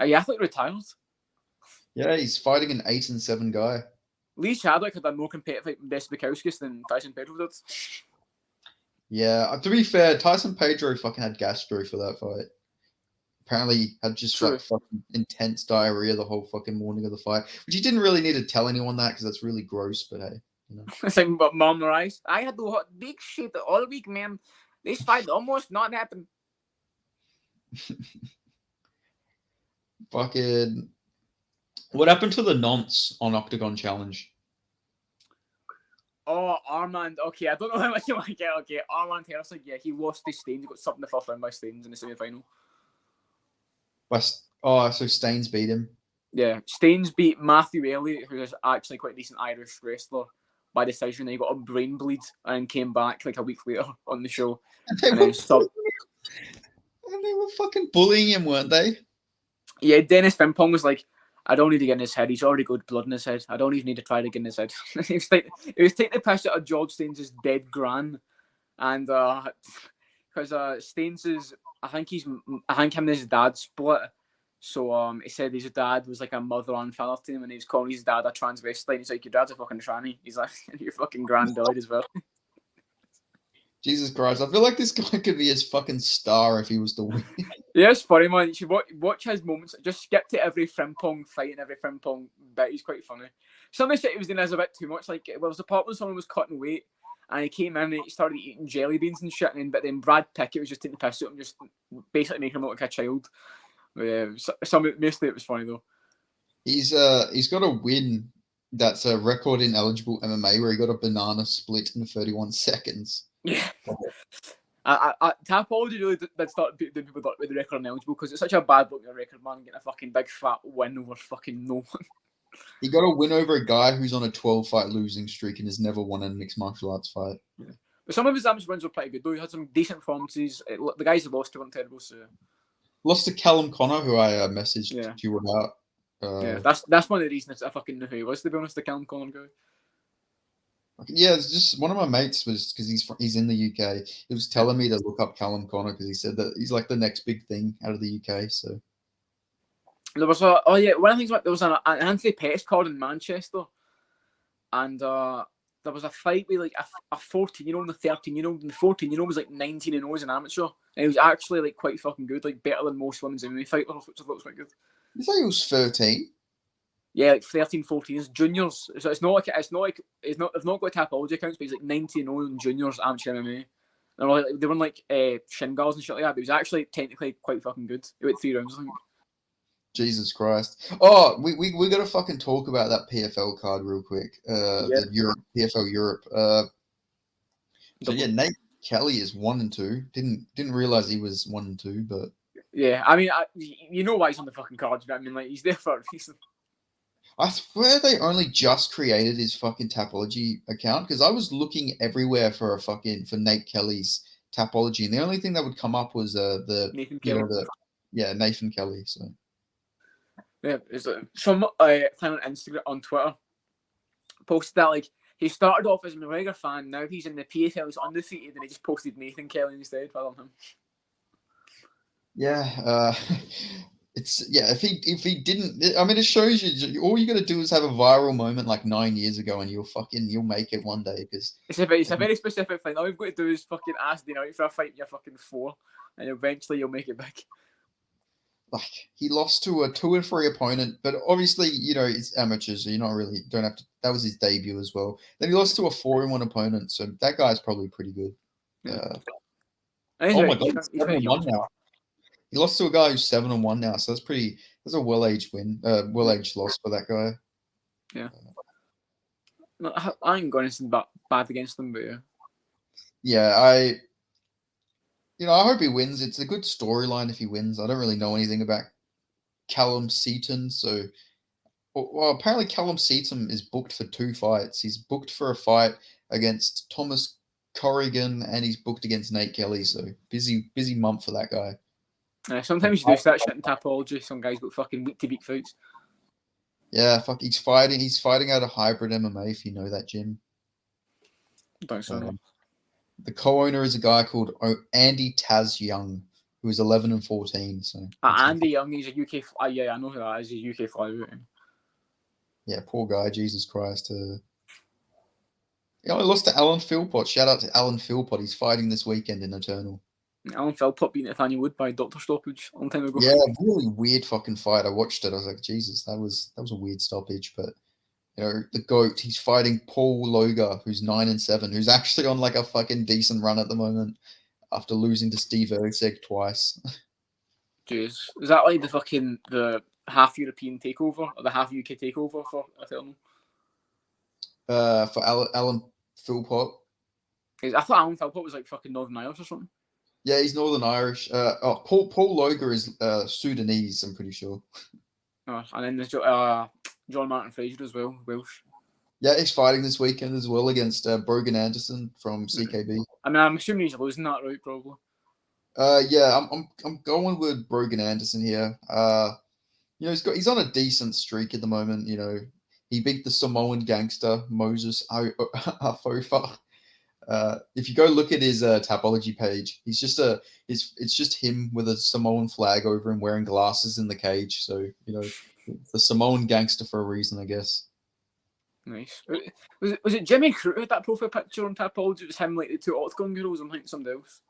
Yeah, I thought he retired. Yeah, he's fighting an 8-7 guy. Lee Chadwick had a more competitive fight with Despicowskis than Tyson Pedro did. Yeah, to be fair, Tyson Pedro fucking had gastro for that fight. Apparently, he had just like fucking intense diarrhea the whole fucking morning of the fight, which he didn't really need to tell anyone that because that's really gross. But hey, It's like mom rice. I had to hot big shit all week, man. This fight almost not happened. Fucking. What happened to the nonce on Octagon Challenge? Oh, Armand. Okay, I don't know how much you want to get. Okay, Armand Herzog. Yeah, he lost to Staines. He got subbed in the first round by Staines in the semi-final. So Staines beat him. Yeah, Staines beat Matthew Elliott, who is actually quite a decent Irish wrestler, by decision. He got a brain bleed and came back like a week later on the show. And they were fucking bullying him, weren't they? Yeah, Dennis Fimpong was like, I don't need to get in his head. He's already got blood in his head. I don't even need to try to get in his head. he was taking the piss out of George Staines' dead gran. And because Staines is, I think him and his dad split. So he said his dad was like a mother and father to him, and he was calling his dad a transvestite. He's like, your dad's a fucking tranny. He's like, your fucking grand died as well. Jesus Christ, I feel like this guy could be his fucking star if he was to win. Yeah, it's funny, man. You should watch his moments. Just skip to every Frimpong fight and every Frimpong bit. He's quite funny. Somebody said he was doing this a bit too much. Like, well, it was a part when someone was cutting weight and he came in and he started eating jelly beans and shit. But then Brad Pickett was just taking the piss out of him, just basically making him look like a child. But yeah, mostly it was funny though. He's got a win that's a record ineligible MMA where he got a banana split in 31 seconds. Yeah. Tapology really did start doing people with the record ineligible because it's such a bad look at a record man getting a fucking big fat win over fucking no one. He got a win over a guy who's on a 12-fight losing streak and has never won a mixed martial arts fight. Yeah. But some of his amateur wins were pretty good though. He had some decent performances. The guys he lost to weren't terrible. So lost to Callum Connor, who I messaged you about. Yeah, that's one of the reasons I fucking knew who he was, to be honest, the Callum Connor guy. Yeah, it's just one of my mates was because he's in the UK. He was telling me to look up Callum Connor because he said that he's like the next big thing out of the UK. So there was one of the things there was an Anthony Pettis card in Manchester, and there was a fight with like a 14-year-old and a 13-year-old, and the 14-year-old was like 19-0 as an amateur, and he was actually like quite fucking good, like better than most women's MMA fighters, which I thought was quite good. You say he was 13? Yeah, like 13, 14. It's juniors. So they've not got Tapology accounts, but he's like 19-0 in juniors amateur MMA. And they were like shin guards and shit like that, but he was actually technically quite fucking good. He went 3 rounds, I think. Jesus Christ. Oh, we got to fucking talk about that PFL card real quick. The PFL Europe. So yeah, Nate Kelly is 1-2. Didn't realize he was 1-2, but yeah, I mean, you know why he's on the fucking card. You know what I mean? Like, he's there for a reason. I swear they only just created his fucking Tapology account because I was looking everywhere for Nate Kelly's Tapology, and the only thing that would come up was Nathan Kelly. Nathan Kelly. So yeah, it's some thing on Instagram, on Twitter, posted that like he started off as a McGregor fan, now he's in the PFL, he's undefeated, and he just posted Nathan Kelly instead. I love him. Yeah, if he didn't, I mean, it shows you all you got to do is have a viral moment like 9 years ago, and you'll make it one day. Because it's a very specific thing. All you've got to do is fucking ask Dean out for a fight when you're fucking 4, and eventually you'll make it big. Like he lost to a 2-3 opponent, but obviously it's amateurs, so don't have to. That was his debut as well. Then he lost to a 4-1 opponent, so that guy's probably pretty good. Yeah. Oh my god, he's 7-1 now. He lost to a guy who's 7-1 now, so that's a well-aged win, well-aged loss for that guy. Yeah. No, I ain't going anything bad against them, but yeah. Yeah, I hope he wins. It's a good storyline if he wins. I don't really know anything about Callum Seaton, so apparently Callum Seaton is booked for 2 fights. He's booked for a fight against Thomas Corrigan, and he's booked against Nate Kelly. So busy month for that guy. Sometimes you do that shit in Tapology. Some guys got fucking week-to-week fights. Yeah, he's fighting out of hybrid MMA, if you know that, Jim. Don't so. The co-owner is a guy called Andy Taz Young, who is 11-14. So Andy Young, he's a UK. Yeah, I know who that is. He's a UK flyweight. Yeah, poor guy. Jesus Christ. I lost to Alan Philpott. Shout out to Alan Philpott. He's fighting this weekend in Eternal. Alan Philpott beat Nathaniel Wood by doctor stoppage a long time ago. Yeah, really weird fucking fight. I watched it. I was like, Jesus, that was a weird stoppage. But the GOAT, he's fighting Paul Logar, who's 9-7, who's actually on like a fucking decent run at the moment after losing to Steve Erceg twice. Jeez, is that like the half European takeover or the half UK takeover for Eternal? For Alan Philpott. I thought Alan Philpott was like fucking Northern Irish or something. Yeah, he's Northern Irish. Paul Loger is Sudanese, I'm pretty sure. And then there's John Martin Fraser as well, Welsh. Yeah, he's fighting this weekend as well against Brogan Anderson from CKB. I mean, I'm assuming he's losing that, right? Probably. Yeah, I'm going with Brogan Anderson here. You know, he's on a decent streak at the moment. You know, he beat the Samoan gangster Moses Afofa. If you go look at his Tapology page, it's just him with a Samoan flag over him, wearing glasses in the cage. So you know, the Samoan gangster for a reason, I guess. Nice. Was it Jimmy Crew had that profile picture on Tapology? It was him like the two Octagon girls. I'm thinking somebody else.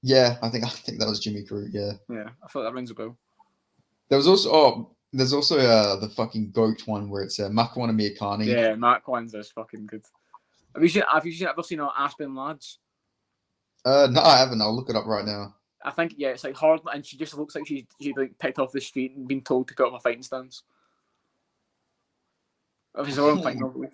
Yeah, I think that was Jimmy Crew. Yeah. Yeah, I thought that rings a bell. There's also the fucking goat one where it's Makwana Miakani. Yeah, Mark One's is fucking good. Have you ever seen Aspen Lads? No, I haven't. I'll look it up right now. I think it's like hard, and she just looks like she like picked off the street and been told to cut off a fighting stance. Of his own fighting.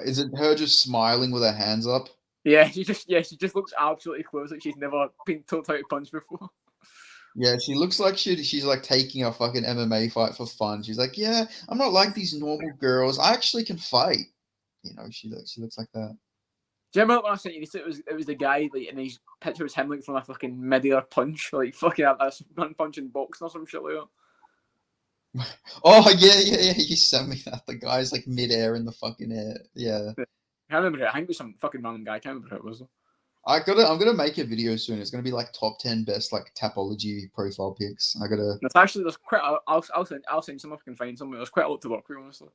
Is it her just smiling with her hands up? Yeah, she just looks absolutely close, like she's never been told how to punch before. Yeah, she looks like she's like taking a fucking MMA fight for fun. She's like, yeah, I'm not like these normal girls. I actually can fight. You know, she looks like that. Do you remember when I sent you this? It was the guy like, and his picture was him like from a fucking midair punch, like fucking a punching boxing or some shit like that. Oh yeah. You sent me that. The guy's like midair in the fucking air. Yeah. I can't remember it. I think it was some fucking random guy. I can't remember who it was. I'm gonna make a video soon. It's gonna be like top 10 best like Tapology profile pics. There's quite. I'll send some if I can find some. There's quite a lot to work with, honestly.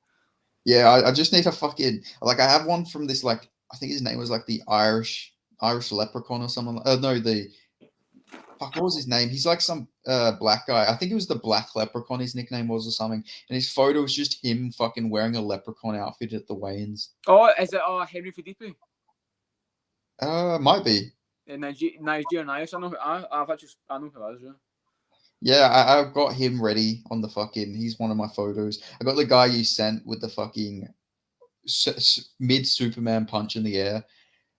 Yeah, I just need to fucking like I have one from this like I think his name was like the Irish leprechaun or something. No, what was his name? He's like some black guy. I think it was the Black Leprechaun. His nickname was or something. And his photo was just him fucking wearing a leprechaun outfit at the weigh-ins. Oh, is it Henry Felipe? Might be. Nigerian Irish. I know who that is. Yeah. Yeah, I've got him ready on the fucking. He's one of my photos. I got the guy you sent with the fucking mid Superman punch in the air.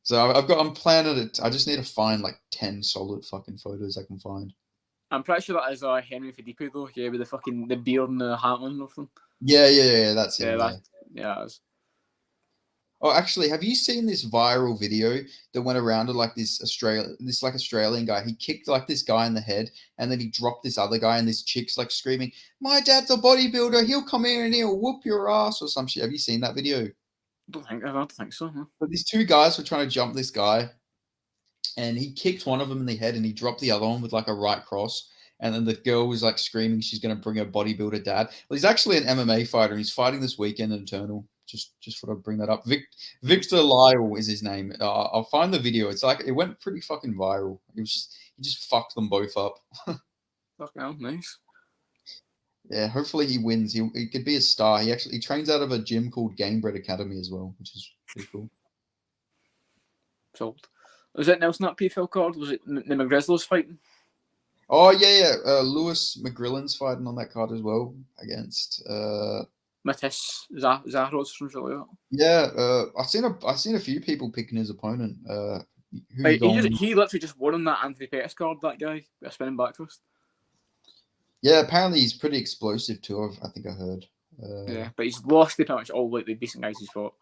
So I'm planning it. I just need to find like 10 solid fucking photos I can find. I'm pretty sure that is Henry Felipe though. Yeah, with the beard and the hat on and everything. Yeah. That's him. Yeah, that is. Oh, actually, have you seen this viral video that went around to like this Australian guy? He kicked like this guy in the head, and then he dropped this other guy, and this chick's like screaming, "My dad's a bodybuilder. He'll come here and he'll whoop your ass," or some shit. Have you seen that video? I don't think so. Huh? But these two guys were trying to jump this guy, and he kicked one of them in the head, and he dropped the other one with like a right cross. And then the girl was like screaming she's going to bring her bodybuilder dad. Well, he's actually an MMA fighter. He's fighting this weekend in Eternal. Just thought I'd bring that up. Victor Lyle is his name. I'll find the video. It's like it went pretty fucking viral. He just fucked them both up. Fucking hell, nice. Yeah, hopefully he wins. He could be a star. He trains out of a gym called Gamebred Academy as well, which is pretty cool. Sold. Was it Nelson that PFL card? Was it the McGrizzlers fighting? Oh yeah. Lewis McGrillen's fighting on that card as well against Matisse Zahros from Julia. Yeah, I've seen a few people picking his opponent. He literally just won on that Anthony Pettis card. That guy, a spinning back twist. Yeah, apparently he's pretty explosive too. I think I heard. Yeah, but he's lost pretty much all like the decent guys he's fought.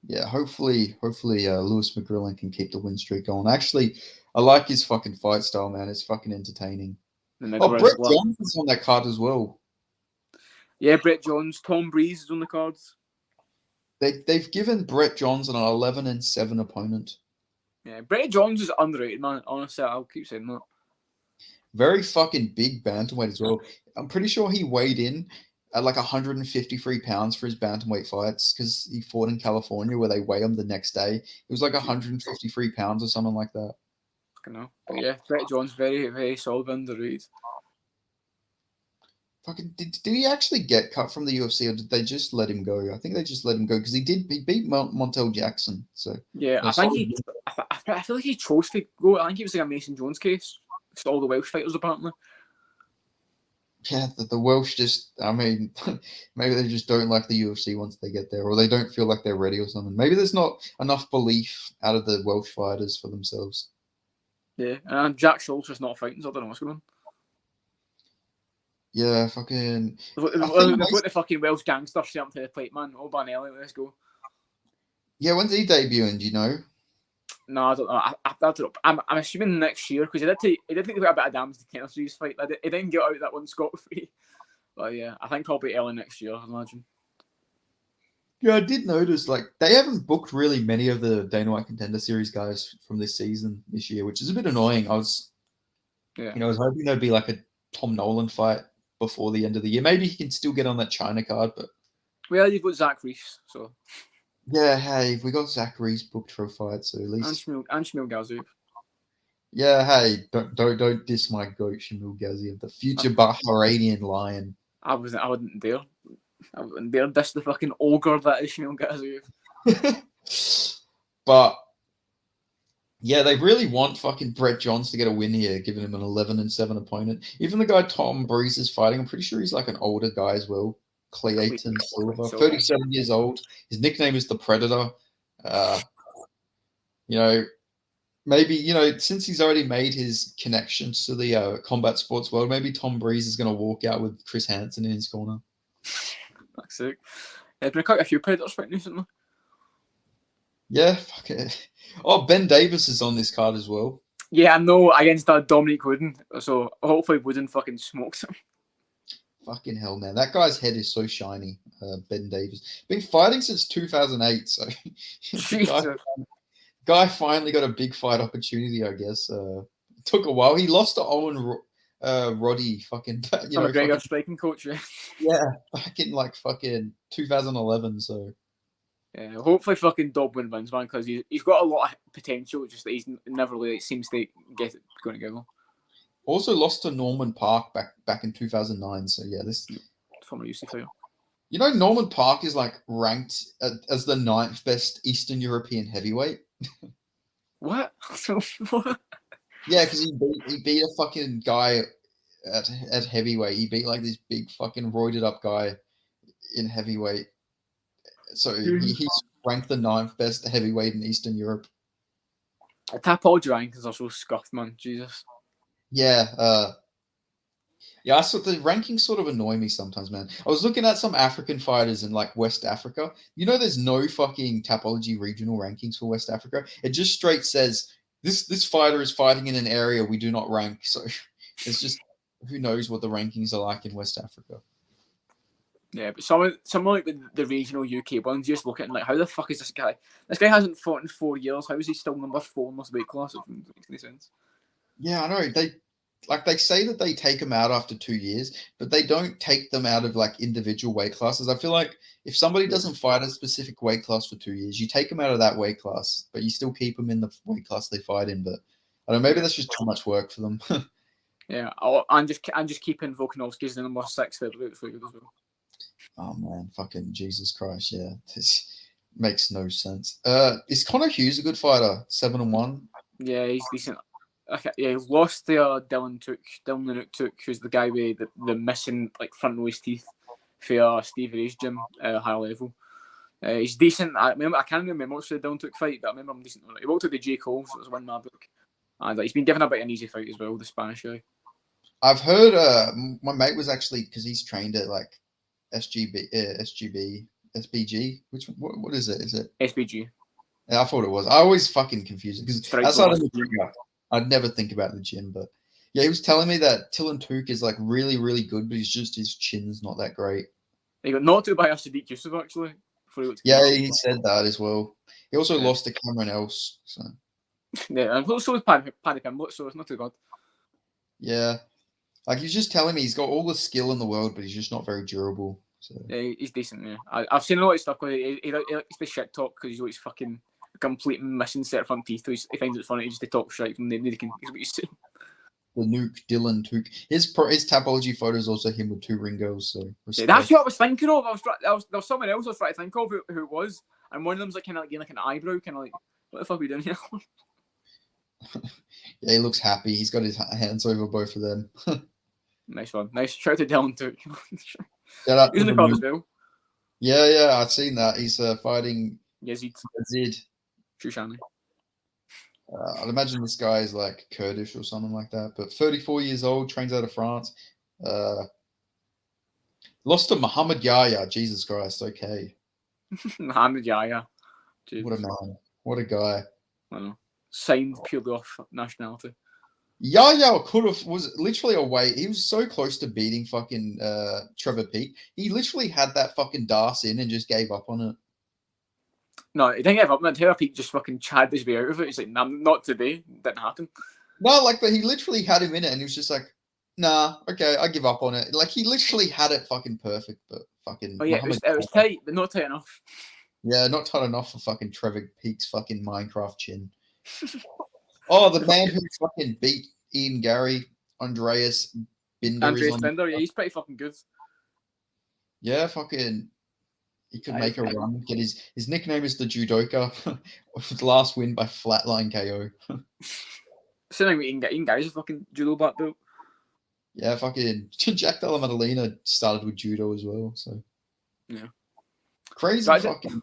Yeah, hopefully, Lewis McGrillen can keep the win streak going. Actually, I like his fucking fight style, man. It's fucking entertaining. Brett Jones is on that card as well. Yeah, Brett Jones, Tom Breeze is on the cards. They've given Brett Jones an 11-7 opponent. Yeah, Brett Jones is underrated, man. Honestly, I'll keep saying that. Very fucking big bantamweight as well. I'm pretty sure he weighed in at like 153 pounds for his bantamweight fights because he fought in California where they weigh him the next day. It was like 153 pounds or something like that. I know. But yeah, Brett Jones, very, very solid underrated. Fucking did he actually get cut from the UFC or did they just let him go? I think they just let him go because he beat Montel Jackson. So yeah, I feel like he chose to go. I think he was like a Mason Jones case. It's all the Welsh fighters apparently. Yeah, the Welsh just, I mean, maybe they just don't like the UFC once they get there, or they don't feel like they're ready or something. Maybe there's not enough belief out of the Welsh fighters for themselves. Yeah, and Jack Schultz's not fighting, so I don't know what's going on. Yeah, fucking. I think, They've got the fucking Welsh gangster set up to the plate, man. Oh, Banelli, let's go. yeah, when's he debuting? Do you know? No, I don't know. I don't know. I'm assuming next year because he did take a bit of damage to Kenner Street's fight. He didn't get out that one scot free. But yeah, I think probably early next year, I imagine. Yeah, I did notice like they haven't booked really many of the Dana White Contender Series guys from this season this year, which is a bit annoying. I was hoping there'd be like a Tom Nolan fight before the end of the year. Maybe he can still get on that China card, but well, you've got Zach Reese, so yeah, hey, we got Zachary's booked for a fight, so at least and Shmuel Gaziev. yeah, hey, don't diss my goat Shamil Ghazi of the future Bahrainian lion. I wouldn't dare. I wouldn't dare diss the fucking ogre that is Shmuel Gaziev. But yeah, they really want fucking Brett Johns to get a win here, giving him an 11-7 opponent. Even the guy Tom Breeze is fighting, I'm pretty sure he's like an older guy as well. Clayton Silva, 37 years old. His nickname is the Predator. Maybe, since he's already made his connections to the combat sports world, maybe Tom Breeze is going to walk out with Chris Hansen in his corner. That's sick. There's been quite a few Predators fighting recently. Yeah, fuck it. Oh, Ben Davis is on this card as well. Yeah, I know, against Dominic Wooden. So hopefully Wooden fucking smokes him. Fucking hell, man. That guy's head is so shiny, Ben Davis. Been fighting since 2008, so guy finally got a big fight opportunity, I guess. Took a while. He lost to Owen Roddy, fucking, McGregor striking coach, yeah, back in like fucking 2011, so. Yeah, hopefully fucking Dobwin wins, man, because he's got a lot of potential, just that he's never really seems to get it going together. Also lost to Norman Park back in 2009, so yeah, this former UC player. You know, Norman Park is like ranked as the 9th best Eastern European heavyweight. What? What? Yeah, because he beat a fucking guy at heavyweight. He beat like this big fucking roided up guy in heavyweight. So he's ranked the 9th best heavyweight in Eastern Europe. Tapology rankings are so scuffed, man. Jesus. Yeah, I thought the rankings sort of annoy me sometimes, man. I was looking at some African fighters in like West Africa. There's no fucking Tapology regional rankings for West Africa. It just straight says this fighter is fighting in an area we do not rank. So it's just who knows what the rankings are like in West Africa. Yeah, but some like the regional UK ones, you just look at it like, how the fuck is this guy? This guy hasn't fought in 4 years. How is he still number 4 in this weight class? It doesn't make any sense. Yeah, I know. They say that they take them out after 2 years, but they don't take them out of like individual weight classes. I feel like if somebody doesn't fight a specific weight class for 2 years, you take them out of that weight class, but you still keep them in the weight class they fight in. But I don't know, maybe that's just too much work for them. Yeah, I'm just keeping Volkanovski's the number 6 featherweight as well. Oh man, fucking Jesus Christ! Yeah, this makes no sense. Is Connor Hughes a good fighter? 7-1. Yeah, he's decent. Okay, yeah, he lost to Dylan the Nook, who's the guy with the missing like front row teeth for Steve Ray's gym, higher level. He's decent. I can't remember much of the Dylan Took fight, but I remember him decent. He walked out the J. Cole, so it was a win in my book. And he's been given a bit of an easy fight as well, the Spanish guy. I've heard my mate was actually, because he's trained at like SBG. What is it? Is it SBG? Yeah, I thought it was. I always fucking confuse it because outside of the gym, I'd never think about the gym. But yeah, he was telling me that Dylan Took is like really, really good, but his chin's not that great. He got knocked out by Sadiq Yusuf actually. Yeah, he said that as well. He also lost to Cameron Else. So. Yeah, and so was Paddy Pimblett, so it's not too bad. Yeah. Like, he's just telling me he's got all the skill in the world, but he's just not very durable. So. Yeah, he's decent, yeah. I've seen a lot of stuff where he likes the shit talk because he's always fucking complete missing set front teeth. So he finds it funny just to talk shit from nobody can he's what he's saying. The Nuke, Dylan Took. His Tapology photo is also him with 2 ring girls. So yeah, that's what I was thinking of. There was someone else I was trying to think of who it was, and one of them's like kind of like getting like an eyebrow, kind of like, what the fuck are we doing here? Yeah, he looks happy. He's got his hands over both of them. Nice one. Nice. Shout out to Dylan too. Shout out He's to in the the card moon. as well. Yeah, I've seen that. He's fighting Yazid Zid. Shushani. I'd imagine this guy is like Kurdish or something like that. But 34 years old, trains out of France. Lost to Muhammad Yahya. Jesus Christ. Okay. Mohamed Yahya. What a man. What a guy. I know. Signed purely off nationality. Yahya was literally away. He was so close to beating fucking Trevor Peake. He literally had that fucking DAS in and just gave up on it. No, he didn't give up. Trevor Peake just fucking chad his way out of it. He's like, nah, not today. Didn't happen. No, like he literally had him in it, and he was just like, "Nah, okay, I give up on it." Like he literally had it fucking perfect, but fucking. Oh yeah, it was tight, but not tight enough. Yeah, not tight enough for fucking Trevor Peake's fucking Minecraft chin. Oh, the man who fucking beat Ian Gary, Andreas Binder. Andreas Binder, yeah, he's pretty fucking good. Yeah, fucking. He could make a run. Get his nickname is the Judoka. Last win by flatline KO. Same with Ian Gary's a fucking judo black belt. Yeah, fucking Jack Della Maddalena started with judo as well. So yeah, crazy fucking.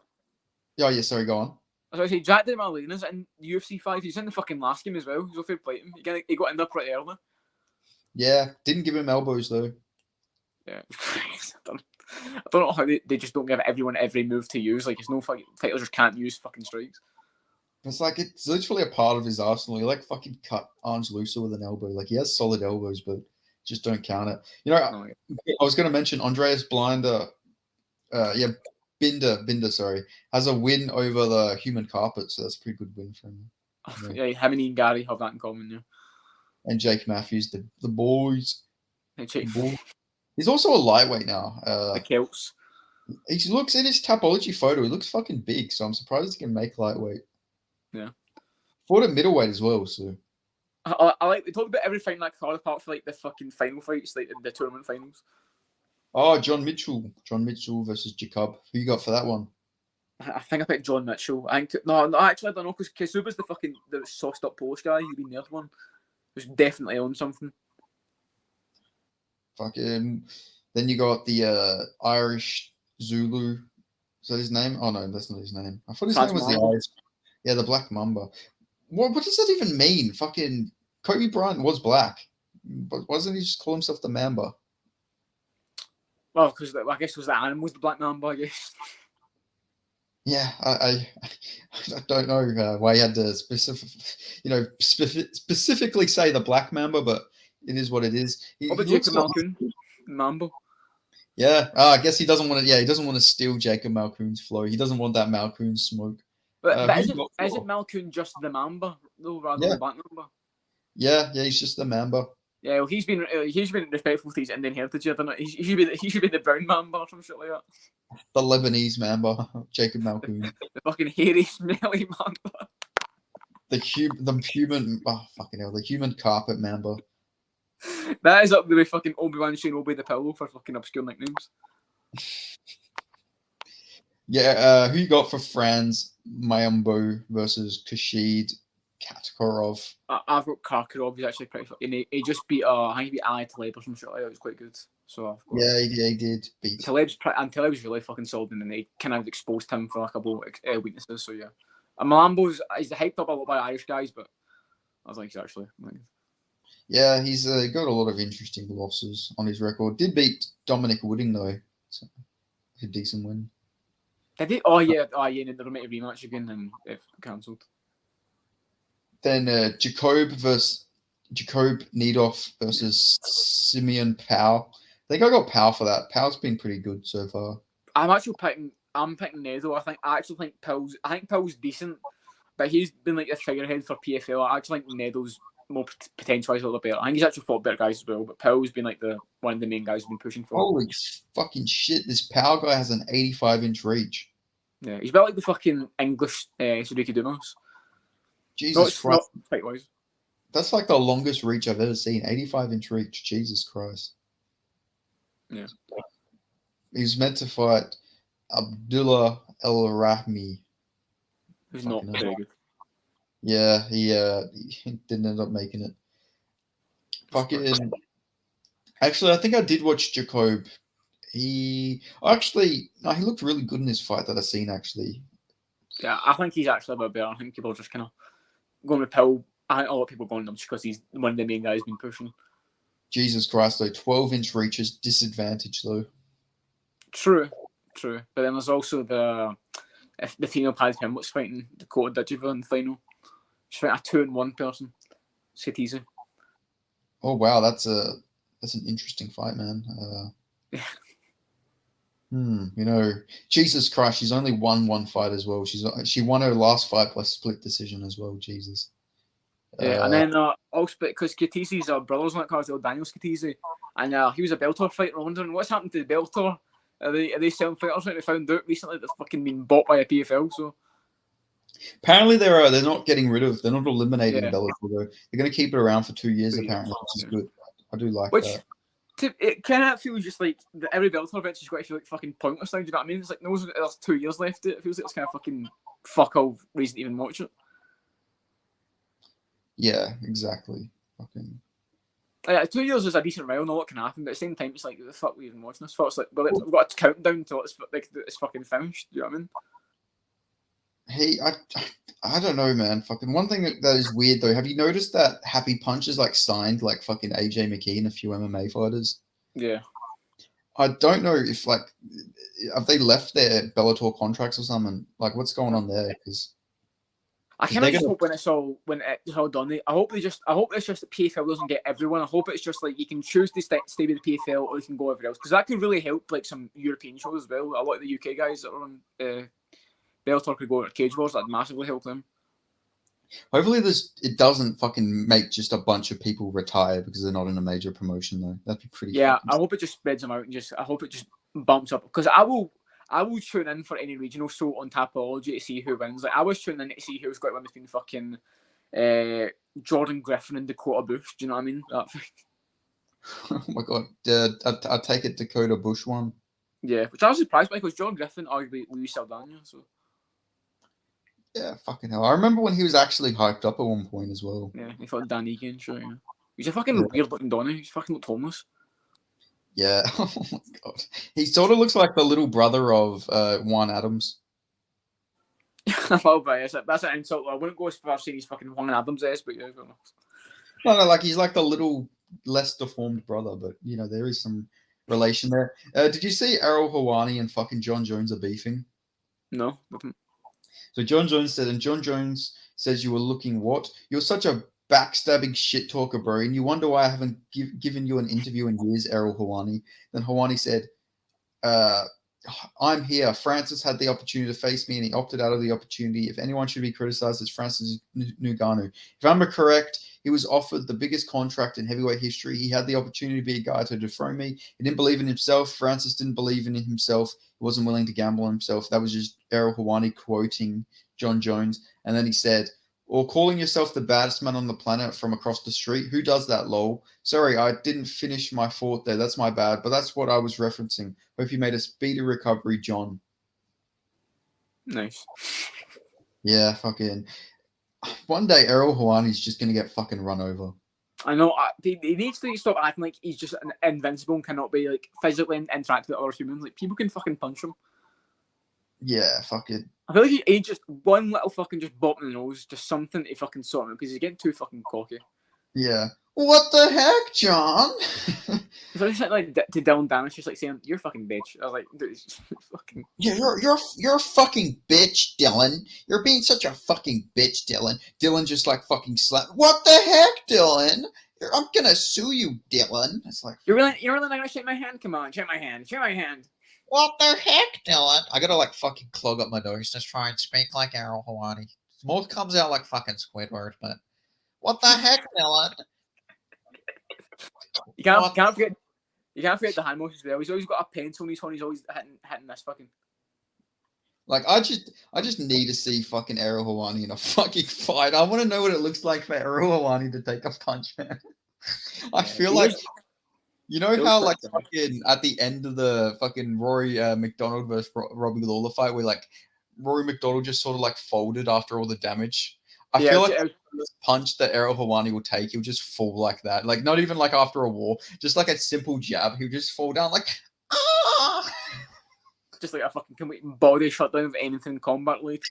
Oh yeah, sorry, go on. I was going to say Jack Della Maddalena's in UFC 5. He's in the fucking last game as well. He's off play him. He got in there pretty early. Yeah, didn't give him elbows though. Yeah. I don't know how they just don't give everyone every move to use. Like, there's no fighters just can't use fucking strikes. It's like it's literally a part of his arsenal. He like fucking cut arms looser with an elbow. Like he has solid elbows, but just don't count it. You know, I was going to mention Andreas Binder. Binder, sorry, has a win over the human carpet, so that's a pretty good win for him. Yeah, him and Ian Gary have that in common, yeah. And Jake Matthews, the boys. He's also a lightweight now. The Celts. He looks in his Tapology photo. He looks fucking big, so I'm surprised he can make lightweight. Yeah. Fought at middleweight as well, so. I like they talk about every fight in that card apart from like the fucking final fights, like the tournament finals. Oh, John Mitchell versus Jacob. Who you got for that one? I think I picked John Mitchell. No, actually I don't know because Kisuba's the sauced up Polish guy. He's been the other one. Who's definitely on something. Fucking. Then you got the Irish Zulu. Is that his name? Oh no, that's not his name. I thought his name was the Irish. Yeah, the Black Mamba. What does that even mean? Fucking Kobe Bryant was black, but wasn't he just call himself the Mamba? Well, because I guess it was the animals, the Black Mamba, I guess. Yeah, I don't know why he had to specifically say the Black Mamba, but it is what it is. What about Jacob Malkoun? Mamba. Yeah, I guess he doesn't want to. Yeah, he doesn't want to steal Jacob Malkoun's flow. He doesn't want that Malkoun smoke. But isn't Malkoun just the Mamba though, rather than the Black Mamba? Yeah, he's just the Mamba. Yeah, well, he's been respectful to his Indian heritage. I don't know. He should be the brown Mamba or some shit like that. The Lebanese Mamba, Jacob Malkoun. The fucking hairy, smelly Mamba. The human. Oh fucking hell! The human carpet Mamba. That is up there with fucking Obi-Wan Shinobi the Pillow for fucking obscure nicknames. Yeah, who you got for Franz Mayumbo versus Kashid Kakarov? I've got Karkarov. He's actually pretty fucking. He just beat I think he beat Ali Taleb or some shit like that. It was quite good. So yeah, he did beat Taleb's really fucking solid, and they kind of exposed him for a couple weaknesses. So yeah, and Malambo's he's hyped up a lot by Irish guys, but I think he's actually. Yeah, he's got a lot of interesting losses on his record. Did beat Dominic Wooding though, so a decent win. Did he? Oh yeah, and then they'll make a rematch again, and they've cancelled. Then Jacob Nedoff versus Simeon Powell. I think I got Powell for that. Powell's been pretty good so far. I'm picking Nedo. I actually think Powell's decent, but he's been like a figurehead for PFL. I actually think Nedo's more potential-wise a little better. I think he's actually fought better guys as well, but Powell's been like one of the main guys who's been pushing for. Holy fucking shit! This Powell guy has an 85-inch reach. Yeah, he's about like the fucking English Suzuki Dumas. Jesus Christ! Not fight-wise. That's like the longest reach I've ever seen. 85-inch reach. Jesus Christ. Yeah. He's meant to fight Abdullah El Rahmi. Who's not very good. Yeah, he didn't end up making it. Fucking Actually, I think I did watch Jacob. He looked really good in this fight that I seen actually. Yeah, I think he's actually a bit better. I think people are just kind of going with Pill. I think a lot of people are going to him just because he's one of the main guys been pushing. Jesus Christ, though, 12-inch reaches disadvantage though. True. But then there's also the female Paddy Pimblett's fighting Dakota Digiva in the final. She's fighting a 2-1 person. It's Oh wow, that's an interesting fight, man. yeah. You know, Jesus Christ, she's only won one fight as well. She won her last fight by split decision as well. Jesus. Yeah, and then also because Skitisi's brother's on that card, Daniel Skitisi, and he was a Bellator fighter. I'm wondering what's happened to the Bellator. Are they selling fighters? Like they found out recently that's fucking been bought by a PFL. So apparently they're not getting rid of. They're not eliminating yeah. Bellator though. They're going to keep it around for 2 years 2 years. apparently, which is good. I do like Which that. it kind of feels just like every Bellator event is going to feel like fucking pointless now. Do you know what I mean? It's like there's 2 years left. It feels like it's kind of fucking fuck all reason to even watch it. Yeah, exactly. Fucking. 2 years is a decent round, know what can happen, but at the same time, it's like, the fuck we even watching this for? It's like, well, we've got a countdown until it's fucking finished. Do you know what I mean? Hey, I don't know, man. Fucking one thing that is weird though. Have you noticed that Happy Punch is like signed like fucking AJ McKee and a few MMA fighters? Yeah. I don't know if like have they left their Bellator contracts or something? Like what's going on there? Because I kind of just hope when it's all done, I hope it's just that PFL doesn't get everyone. I hope it's just like you can choose to stay with the PFL or you can go everywhere else, because that could really help like some European shows as well. A lot of the UK guys that are on Bellator could go to Cage Wars. That'd massively help them. Hopefully it doesn't fucking make just a bunch of people retire because they're not in a major promotion though. That'd be pretty. Yeah, I hope it just spreads them out and I hope it just bumps up, because I will tune in for any regional show on Tapology to see who wins. Like I was tuning in to see who's going to win between fucking Jordan Griffin and Dakota Bush. Do you know what I mean? Oh my god, I take it Dakota Bush won. Yeah, which I was surprised by because Jordan Griffin arguably Luis Saldana. So yeah, fucking hell. I remember when he was actually hyped up at one point as well. Yeah, he fought Dan Egan, sure. Yeah, he's a fucking weird looking Donny. He's fucking looked homeless. Yeah. Oh my god. He sort of looks like the little brother of Juan Adams. Oh, but that's an insult. I wouldn't go as far as saying he's fucking Juan Adams' ass, but yeah, No, like he's like the little less deformed brother, but you know, there is some relation there. Did you see Errol Hawani and fucking John Jones are beefing? No. So John Jones says you were looking what? You're such a backstabbing shit talker, bro, and you wonder why I haven't given you an interview in years, Errol Hawani. Then Hawani said, I'm here. Francis had the opportunity to face me and he opted out of the opportunity. If anyone should be criticized, it's Francis Ngannou. If I'm correct, he was offered the biggest contract in heavyweight history. He had the opportunity to be a guy to dethrone me. He didn't believe in himself. Francis didn't believe in himself. He wasn't willing to gamble on himself. That was just Errol Hawani quoting John Jones. And then he said, or calling yourself the baddest man on the planet from across the street. Who does that, lol? Sorry, I didn't finish my thought there. That's my bad. But that's what I was referencing. Hope you made a speedy recovery, John. Nice. Yeah, fucking. One day, Errol Hawani's just going to get fucking run over. I know. He needs to stop acting like he's just invincible and cannot be like physically interact with other humans. Like people can fucking punch him. Yeah, fuck it. I feel like he just one little fucking just bop in the nose, just something to fucking sort him because he's getting too fucking cocky. Yeah. What the heck, John? It's like to Dylan Danish, just like saying, "You're a fucking bitch." I was like, "Dude, fucking." Yeah, you're a fucking bitch, Dylan. You're being such a fucking bitch, Dylan. Dylan just like fucking slapped. What the heck, Dylan? I'm gonna sue you, Dylan. It's like you're really not gonna shake my hand. Come on, shake my hand. Shake my hand. What the heck, Dylan? I gotta like fucking clog up my nose to try and speak like Errol Hawani. More comes out like fucking Squidward, but what the heck, Dylan? You can't forget the hand motions as well. He's always got a pencil in his hand. He's always hitting this fucking. Like I just need to see fucking Errol Hawani in a fucking fight. I want to know what it looks like for Errol Hawani to take a punch, man. I feel like. You know how, like, fucking at the end of the fucking Rory McDonald versus Robbie Lawler fight, where like Rory McDonald just sort of like folded after all the damage. I feel like first punch that Errol Hawani will take, he'll just fall like that. Like, not even like after a war, just like a simple jab, he'll just fall down like, ah! Just like a fucking complete body shutdown of anything in combat related.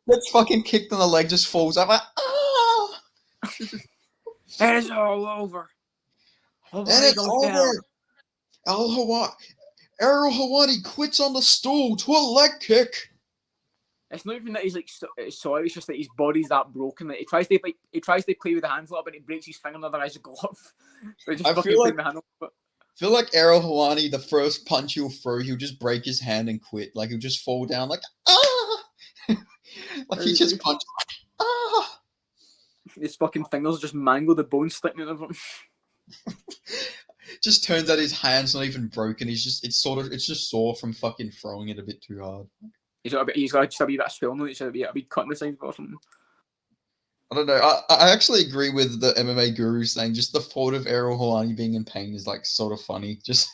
Gets fucking kicked in the leg, just falls out like, ah! It is all over. And it's over. Errol Hawani quits on the stool to a leg kick. It's not even that he's like sorry. It's just that his body's that broken that he tries to play with the hands a little bit. And he breaks his finger, otherwise a glove. So he just I feel like Errol Hawani, the first punch he'll throw, he'll just break his hand and quit. Like he'll just fall down like like he just punches. His fucking fingers just mangle, the bones sticking out of him. Just turns out his hand's not even broken. It's just sore from fucking throwing it a bit too hard. He's got just a wee bit of swelling. He's got a wee cut in the side or something. I don't know. I actually agree with the MMA guru saying just the thought of Errol Hawani being in pain is like sort of funny. Just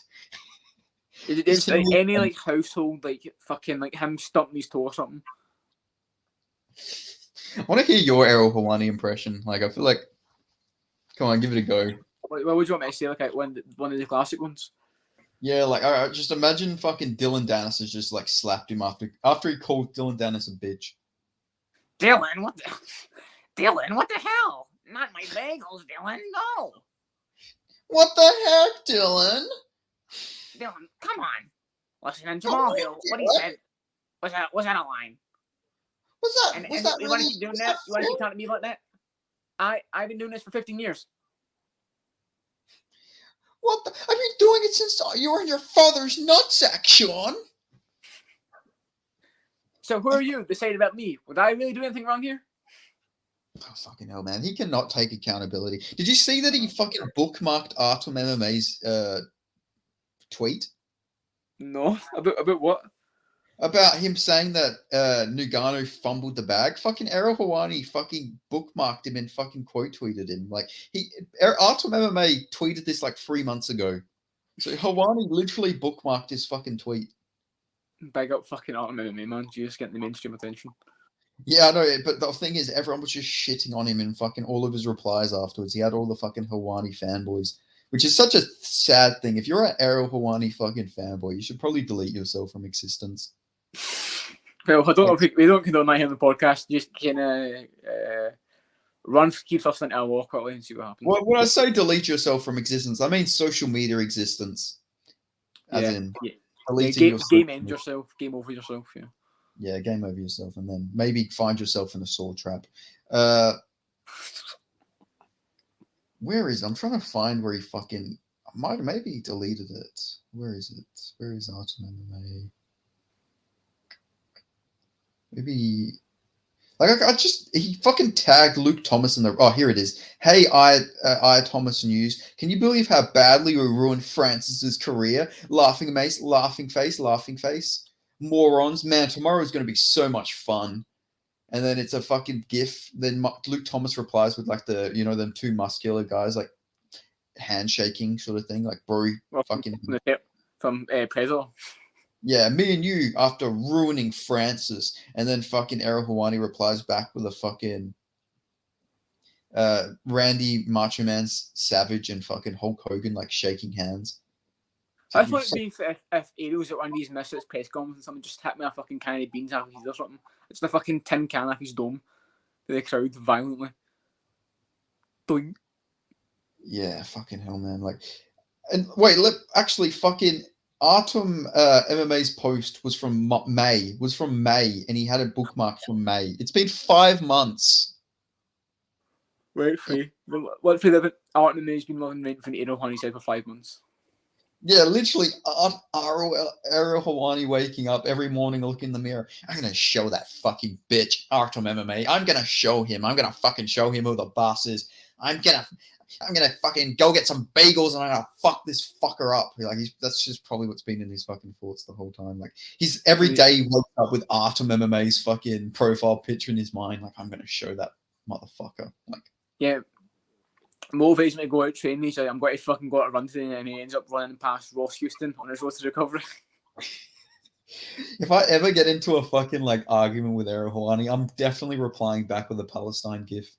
it's like any like household like fucking like him stumping his toe or something. I want to hear your Errol Hawani impression. Like I feel like, come on, give it a go. What would you want me to say? Like one of the classic ones. Yeah, like all right, just imagine fucking Dylan Dennis has just like slapped him after he called Dylan Dennis a bitch. Dylan, what the hell? Not my bagels, Dylan. No. What the heck, Dylan? Dylan, come on. Listen, and Jamal Hill, what he said was that a line? What's that? You want to keep doing that? You want to keep talking to me like that? I've been doing this for 15 years. What the? I've been doing it since you were in your father's nutsack, Sean. So who are you to say about me? Would I really do anything wrong here? Oh, fucking hell, man. He cannot take accountability. Did you see that he fucking bookmarked Artem MMA's tweet? No. About what? About him saying that Ngannou fumbled the bag. Fucking Errol Hawani fucking bookmarked him and fucking quote tweeted him. Like Artem MMA tweeted this like 3 months ago. So Hawani literally bookmarked his fucking tweet. Big up fucking Artem MMA, man. You just getting the mainstream attention. Yeah, I know, but the thing is, everyone was just shitting on him in fucking all of his replies afterwards. He had all the fucking Hawani fanboys, which is such a sad thing. If you're an Errol Hawani fucking fanboy, you should probably delete yourself from existence. Well, I don't know if we don't condone that here on the podcast. Just kind of keep us into a walk quickly and see what happens. Well, when I say delete yourself from existence, I mean social media existence. As in deleting yourself. Game end yourself, game over yourself, yeah. Yeah, game over yourself, and then maybe find yourself in a sword trap. Where is? I'm trying to find where he fucking maybe he deleted it. Where is it? Where is Artem MMA? Maybe he fucking tagged Luke Thomas in the. Oh, here it is. Hey, I Thomas News. Can you believe how badly we ruined Francis's career? Laughing face, laughing face, laughing face. Morons, man, tomorrow is going to be so much fun. And then it's a fucking gif. Then Luke Thomas replies with like them two muscular guys like handshaking sort of thing, like bro, fucking from Predator. Yeah, me and you after ruining Francis. And then fucking Errol Hawani replies back with a fucking Randy Macho Man Savage and fucking Hulk Hogan like shaking hands. I thought it'd be if Ariel's at one of these misses press conferences and someone just hit me a fucking can of beans off his head or something. It's the fucking tin can off his dome to the crowd violently. Doing. Yeah, fucking hell, man. Like, and wait, actually, fucking Artem MMA's post was from May. And he had a bookmark from May. It's been 5 months. Right, free. What for the Artem MMA's been living rent from Errol Hawani said for 5 months. Yeah, literally, Errol Hawani waking up every morning, looking in the mirror. I'm gonna show that fucking bitch Artem MMA. I'm gonna show him. I'm gonna fucking show him who the boss is. I'm gonna fucking go get some bagels and I'm gonna fuck this fucker up. Like that's just probably what's been in his fucking thoughts the whole time. Like he's every day he wakes up with Artem MMA's fucking profile picture in his mind. Like I'm gonna show that motherfucker. Like yeah. Motivates me to go out training. He's like, I'm going to fucking go out a run today, and he ends up running past Ross Houston on his road to recovery. If I ever get into a fucking like argument with Errol Hawani, I'm definitely replying back with a Palestine gif.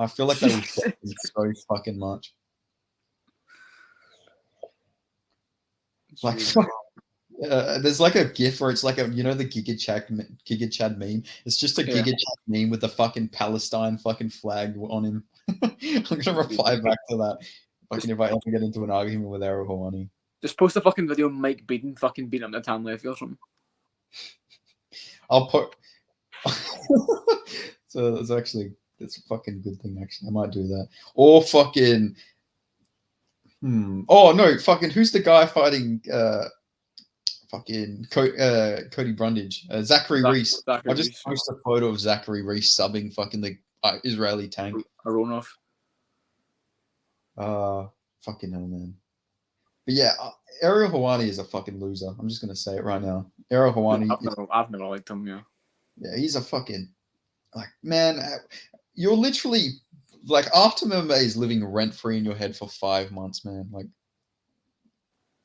I feel like they respect him so fucking much. Like, there's like a GIF where it's like the Giga Chad meme. It's just a Giga Chad meme with the fucking Palestine fucking flag on him. I'm gonna reply back to that. Fucking if I ever get into an argument with Errol Hawani. Just post a fucking video of Mike Beaton fucking beating up Natan Leffy or something. I'll put. So it's a fucking good thing. Actually, I might do that. Or fucking. Oh no! Fucking who's the guy fighting? Fucking Cody Brundage, Zachary Reese. I just posted a photo of Zachary Reese subbing fucking the Israeli tank. Aronov. Fucking hell, man. But yeah, Ariel Hawani is a fucking loser. I'm just gonna say it right now. Ariel Hawani. I've never liked him. Yeah, he's a fucking man. You're literally like after MMA is living rent free in your head for 5 months, man. Like,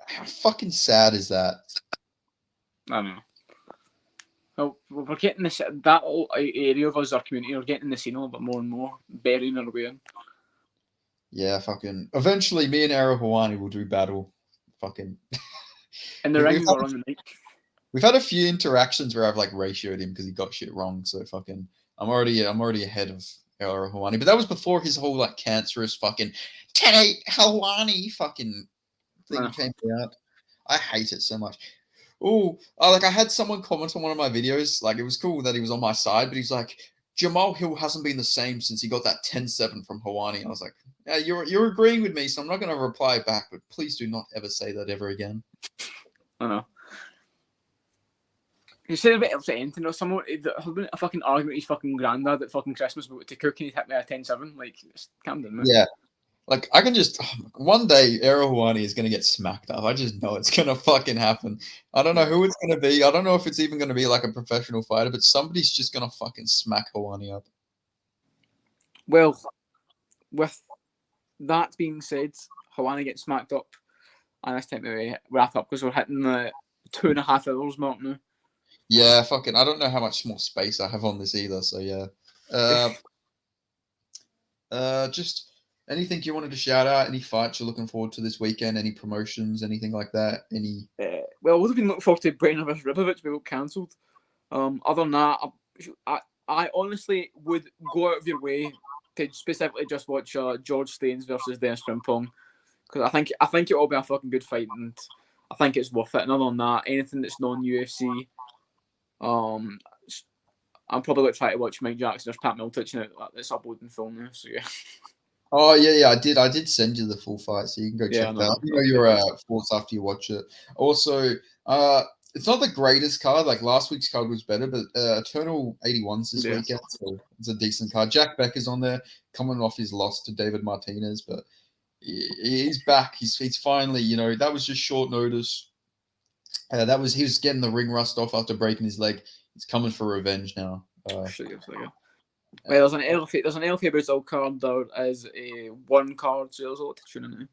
how fucking sad is that? I don't know. Well, we're getting this that area of us, our community, we're getting the scene a little bit more and more, burying our way in. Yeah, fucking. Eventually, me and Ariel Hawani will do battle. Fucking. In the ring or on the mic. We've had a few interactions where I've like ratioed him because he got shit wrong. So fucking, I'm already ahead of Ariel Hawani. But that was before his whole like cancerous fucking 10-8 Hawani fucking thing came out. I hate it so much. Oh, like I had someone comment on one of my videos. Like it was cool that he was on my side, but he's like, Jamal Hill hasn't been the same since he got that 10-7 from Hawani. I was like, yeah, you're agreeing with me, so I'm not going to reply back. But please do not ever say that ever again. I know. You said a bit upsetting to know someone has been a fucking argument with his fucking granddad at fucking Christmas about to cook and he hit me a 10-7. Like, calm down, man. Yeah. Like, I can just... One day, Ariel Hawani is going to get smacked up. I just know it's going to fucking happen. I don't know who it's going to be. I don't know if it's even going to be like a professional fighter, but somebody's just going to fucking smack Hawani up. Well, with that being said, Hawani gets smacked up. And it's time to wrap up because we're hitting the 2.5 hours mark now. Yeah, fucking... I don't know how much more space I have on this either, so yeah. Just... Anything you wanted to shout out? Any fights you're looking forward to this weekend? Any promotions? Anything like that? Well, I would have been looking forward to Brennan vs. Ribovich, but got cancelled. Other than that, I honestly would go out of your way to specifically just watch George Staines versus Dennis Frimpong because I think it will be a fucking good fight and I think it's worth it. And other than that, anything that's non-UFC, I'm probably going to try to watch Mike Jackson or Pat Miltich and it's uploading film now. So yeah. Oh yeah, I did send you the full fight, so you can go check that. You know your thoughts after you watch it. Also, it's not the greatest card. Like last week's card was better, but Eternal 81's this weekend, so it's a decent card. Jack Becker's on there, coming off his loss to David Martinez, but he's back. He's finally, that was just short notice. He was getting the ring rust off after breaking his leg. He's coming for revenge now. Well, there's an LFA Brazil card. There is a one card, so there's a lot to tune in.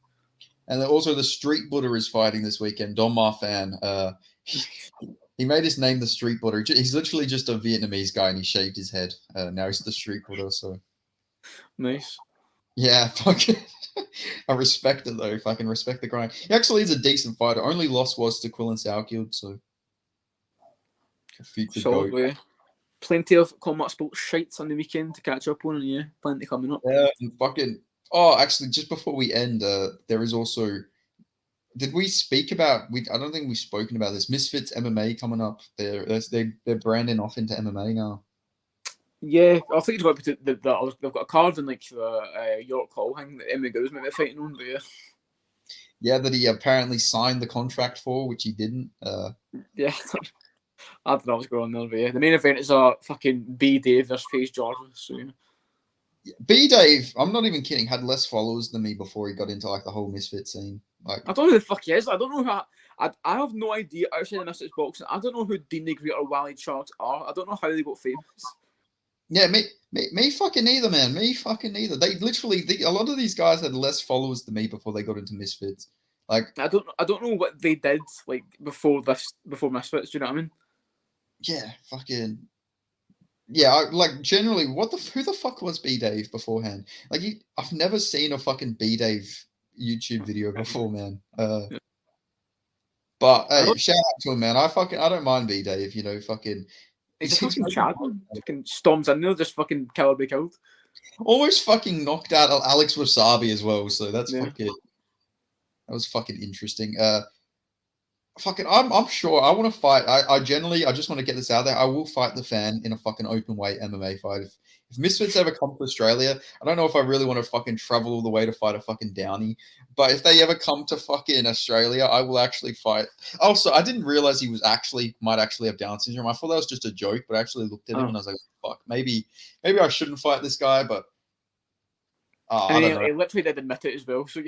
And also the Street Buddha is fighting this weekend. Don Marfan. He made his name the Street Buddha. He's literally just a Vietnamese guy, and he shaved his head. Now he's the Street Buddha. So nice. Yeah, fucking. I respect it though. If I can respect the grind, he actually is a decent fighter. Only loss was to Quillen Salkield, so. Solid. Plenty of combat sports shites on the weekend to catch up on, and yeah, plenty coming up. Yeah, and fucking. Oh, actually, just before we end, there is also. Did we speak about? I don't think we've spoken about this. Misfits MMA coming up. They're branding off into MMA now. Yeah, I think they've got a card in like the York Hall thing that Emmy Goes might be fighting on, but yeah. Yeah, that he apparently signed the contract for, which he didn't. Yeah. I don't know what's going on there, but yeah. The main event is fucking B Dave versus FaZe Jarvis. So yeah. B Dave, I'm not even kidding, had less followers than me before he got into like the whole Misfit scene. Like, I don't know who the fuck he is. I don't know who I have no idea outside of Misfits boxing. I don't know who Dean the Great or Wally Sharks are. I don't know how they got famous. Yeah, me fucking neither, man. Me fucking neither. They literally, a lot of these guys had less followers than me before they got into Misfits. Like, I don't know what they did like before Misfits. Do you know what I mean? Yeah, fucking. Yeah, like generally, who the fuck was B Dave beforehand? Like, I've never seen a fucking B Dave YouTube video before, man. Yeah. But I know hey, shout out to him, man. I don't mind B Dave. Fucking he's a he's fucking making Chad, man. Fucking storms in there, just fucking kill or be killed. almost fucking knocked out Alex Wasabi as well. So Yeah. that was fucking interesting. Fucking, I'm sure I want to fight. I generally, I just want to get this out there. I will fight the fan in a fucking open weight MMA fight. If Misfits ever come to Australia, I don't know if I really want to fucking travel all the way to fight a fucking Downey. But if they ever come to fucking Australia, I will actually fight. Also, I didn't realize he might actually have Down syndrome. I thought that was just a joke, but I actually looked at him and I was like, fuck, maybe I shouldn't fight this guy, but And I don't know. he literally did admit it as well. So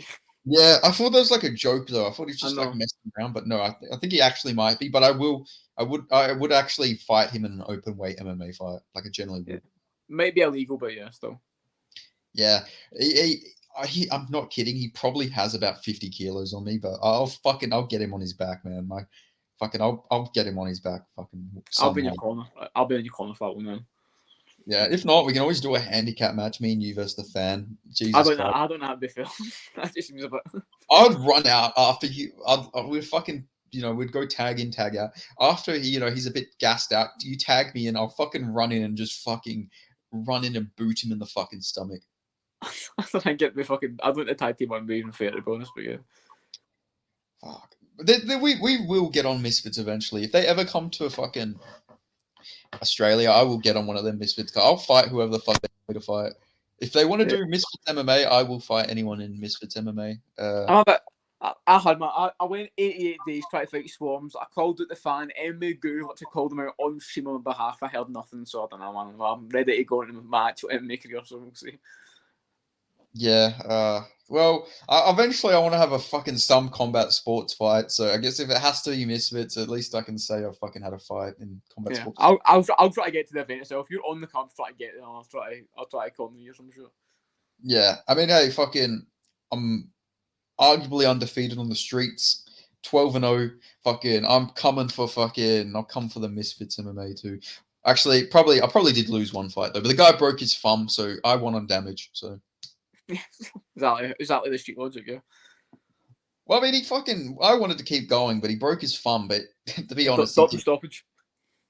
Yeah, I thought that was like a joke though. I thought he's I just like know. messing around, but no, I think he actually might be. But I would actually fight him in an open weight MMA fight, like I generally Yeah. would. Might be illegal, but yeah, still. Yeah, I'm not kidding. He probably has about 50 kilos on me, but I'll get him on his back, man. I'll get him on his back, fucking I'll be in your somehow. corner. I'll be in your corner for that one, man. Yeah, if not, we can always do a handicap match, me and you versus the fan. I Jesus don't know. Christ. I don't know how to be fair. That just seems a bit. I'd run out after you. We'd fucking, we'd go tag in, tag out. After he's a bit gassed out. You tag me, and I'll fucking run in and just fucking run in and boot him in the fucking stomach. I don't get the fucking. I don't the tag team on be even fair to be honest, but yeah. Fuck. We will get on Misfits eventually. If they ever come to fucking Australia, I will get on one of them Misfits. I'll fight whoever the fuck they want me to fight. If they want to Yeah. do Misfits MMA, I will fight anyone in Misfits MMA. I'm a bit. I had I went 88 days trying to fight Swarms. I called out the fan. MMA Guru to call them out on stream on my behalf. I heard nothing, so I don't know, man. I'm ready to go into my actual MMA career, so we'll see. Yeah. Well, eventually I want to have a fucking some combat sports fight. So I guess if it has to be Misfits, at least I can say I fucking had a fight in combat Yeah, sports. I'll try to get to the event itself. If you're on the card, try to get there. I'll try to call you. I'm sure. Yeah. I mean, hey, fucking, I'm arguably undefeated on the streets. 12-0. Fucking, I'll come for the Misfits MMA too. Actually, I probably did lose one fight though, but the guy broke his thumb, so I won on damage. So. Exactly the street logic, yeah. Well, I mean, I wanted to keep going, but he broke his thumb. But to be honest, Doctor stoppage.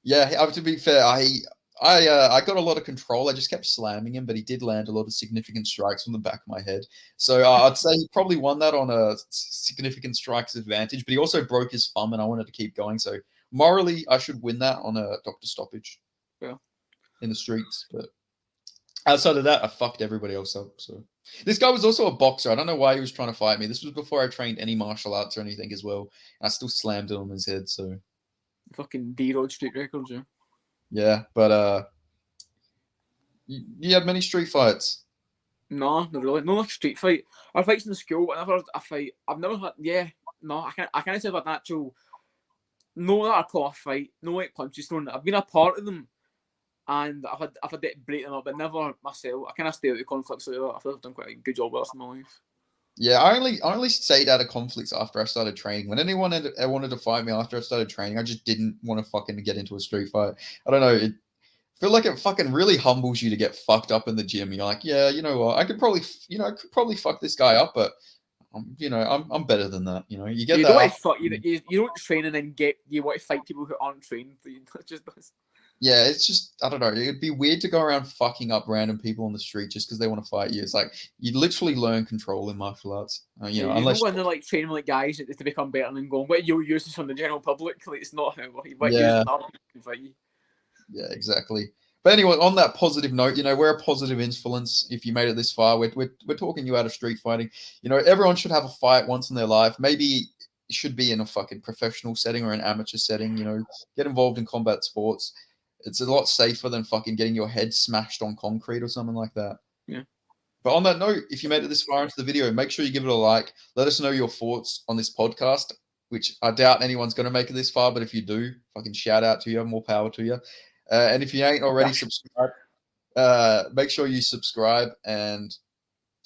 yeah. To be fair, I got a lot of control. I just kept slamming him, but he did land a lot of significant strikes on the back of my head. So I'd say he probably won that on a significant strikes advantage. But he also broke his thumb, and I wanted to keep going. So morally, I should win that on a doctor stoppage. Yeah. In the streets, but outside of that, I fucked everybody else up. So this guy was also a boxer. I don't know why he was trying to fight me. This was before I trained any martial arts or anything as well. And I still slammed it on his head. So Fucking D-Road street records, yeah. yeah, but you had many street fights. No, not really. No, like street fight. Our fights in the school. Whenever I fight, I've never had. Yeah, no, I can't. I can't say I've had an actual. No, that I call a fight. No, like punches thrown. I've been a part of them, and I've had to break them up, but never myself. I kind of stay out of the conflicts like that. I feel I've done quite a good job with that in my life. Yeah, I only stayed out of conflicts after I started training. When anyone wanted to fight me after I started training, I just didn't want to fucking get into a street fight. I don't know. I feel like it fucking really humbles you to get fucked up in the gym. You're like, yeah, you know what? I could probably fuck this guy up, but I'm better than that. You get You that don't want to after. fuck. You don't train and then get. You want to fight people who aren't trained. It just does. Yeah, it's just I don't know. It'd be weird to go around fucking up random people on the street just because they want to fight you. It's like you literally learn control in martial arts. Yeah, you don't Unless go in there like training like guys to become better and then going, "What you use this from the general public?" Like it's not how what you use yeah, it other people can fight you. yeah, exactly. But anyway, on that positive note, we're a positive influence. If you made it this far, we're talking you out of street fighting. Everyone should have a fight once in their life. Maybe it should be in a fucking professional setting or an amateur setting. Get involved in combat sports. It's a lot safer than fucking getting your head smashed on concrete or something like that. Yeah. But on that note, if you made it this far into the video, make sure you give it a like. Let us know your thoughts on this podcast, which I doubt anyone's going to make it this far. But if you do, fucking shout out to you. More power to you. And if you ain't already subscribed, make sure you subscribe. And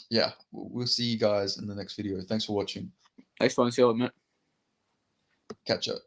yeah, we'll see you guys in the next video. Thanks for watching. Thanks for watching, mate. Catch up.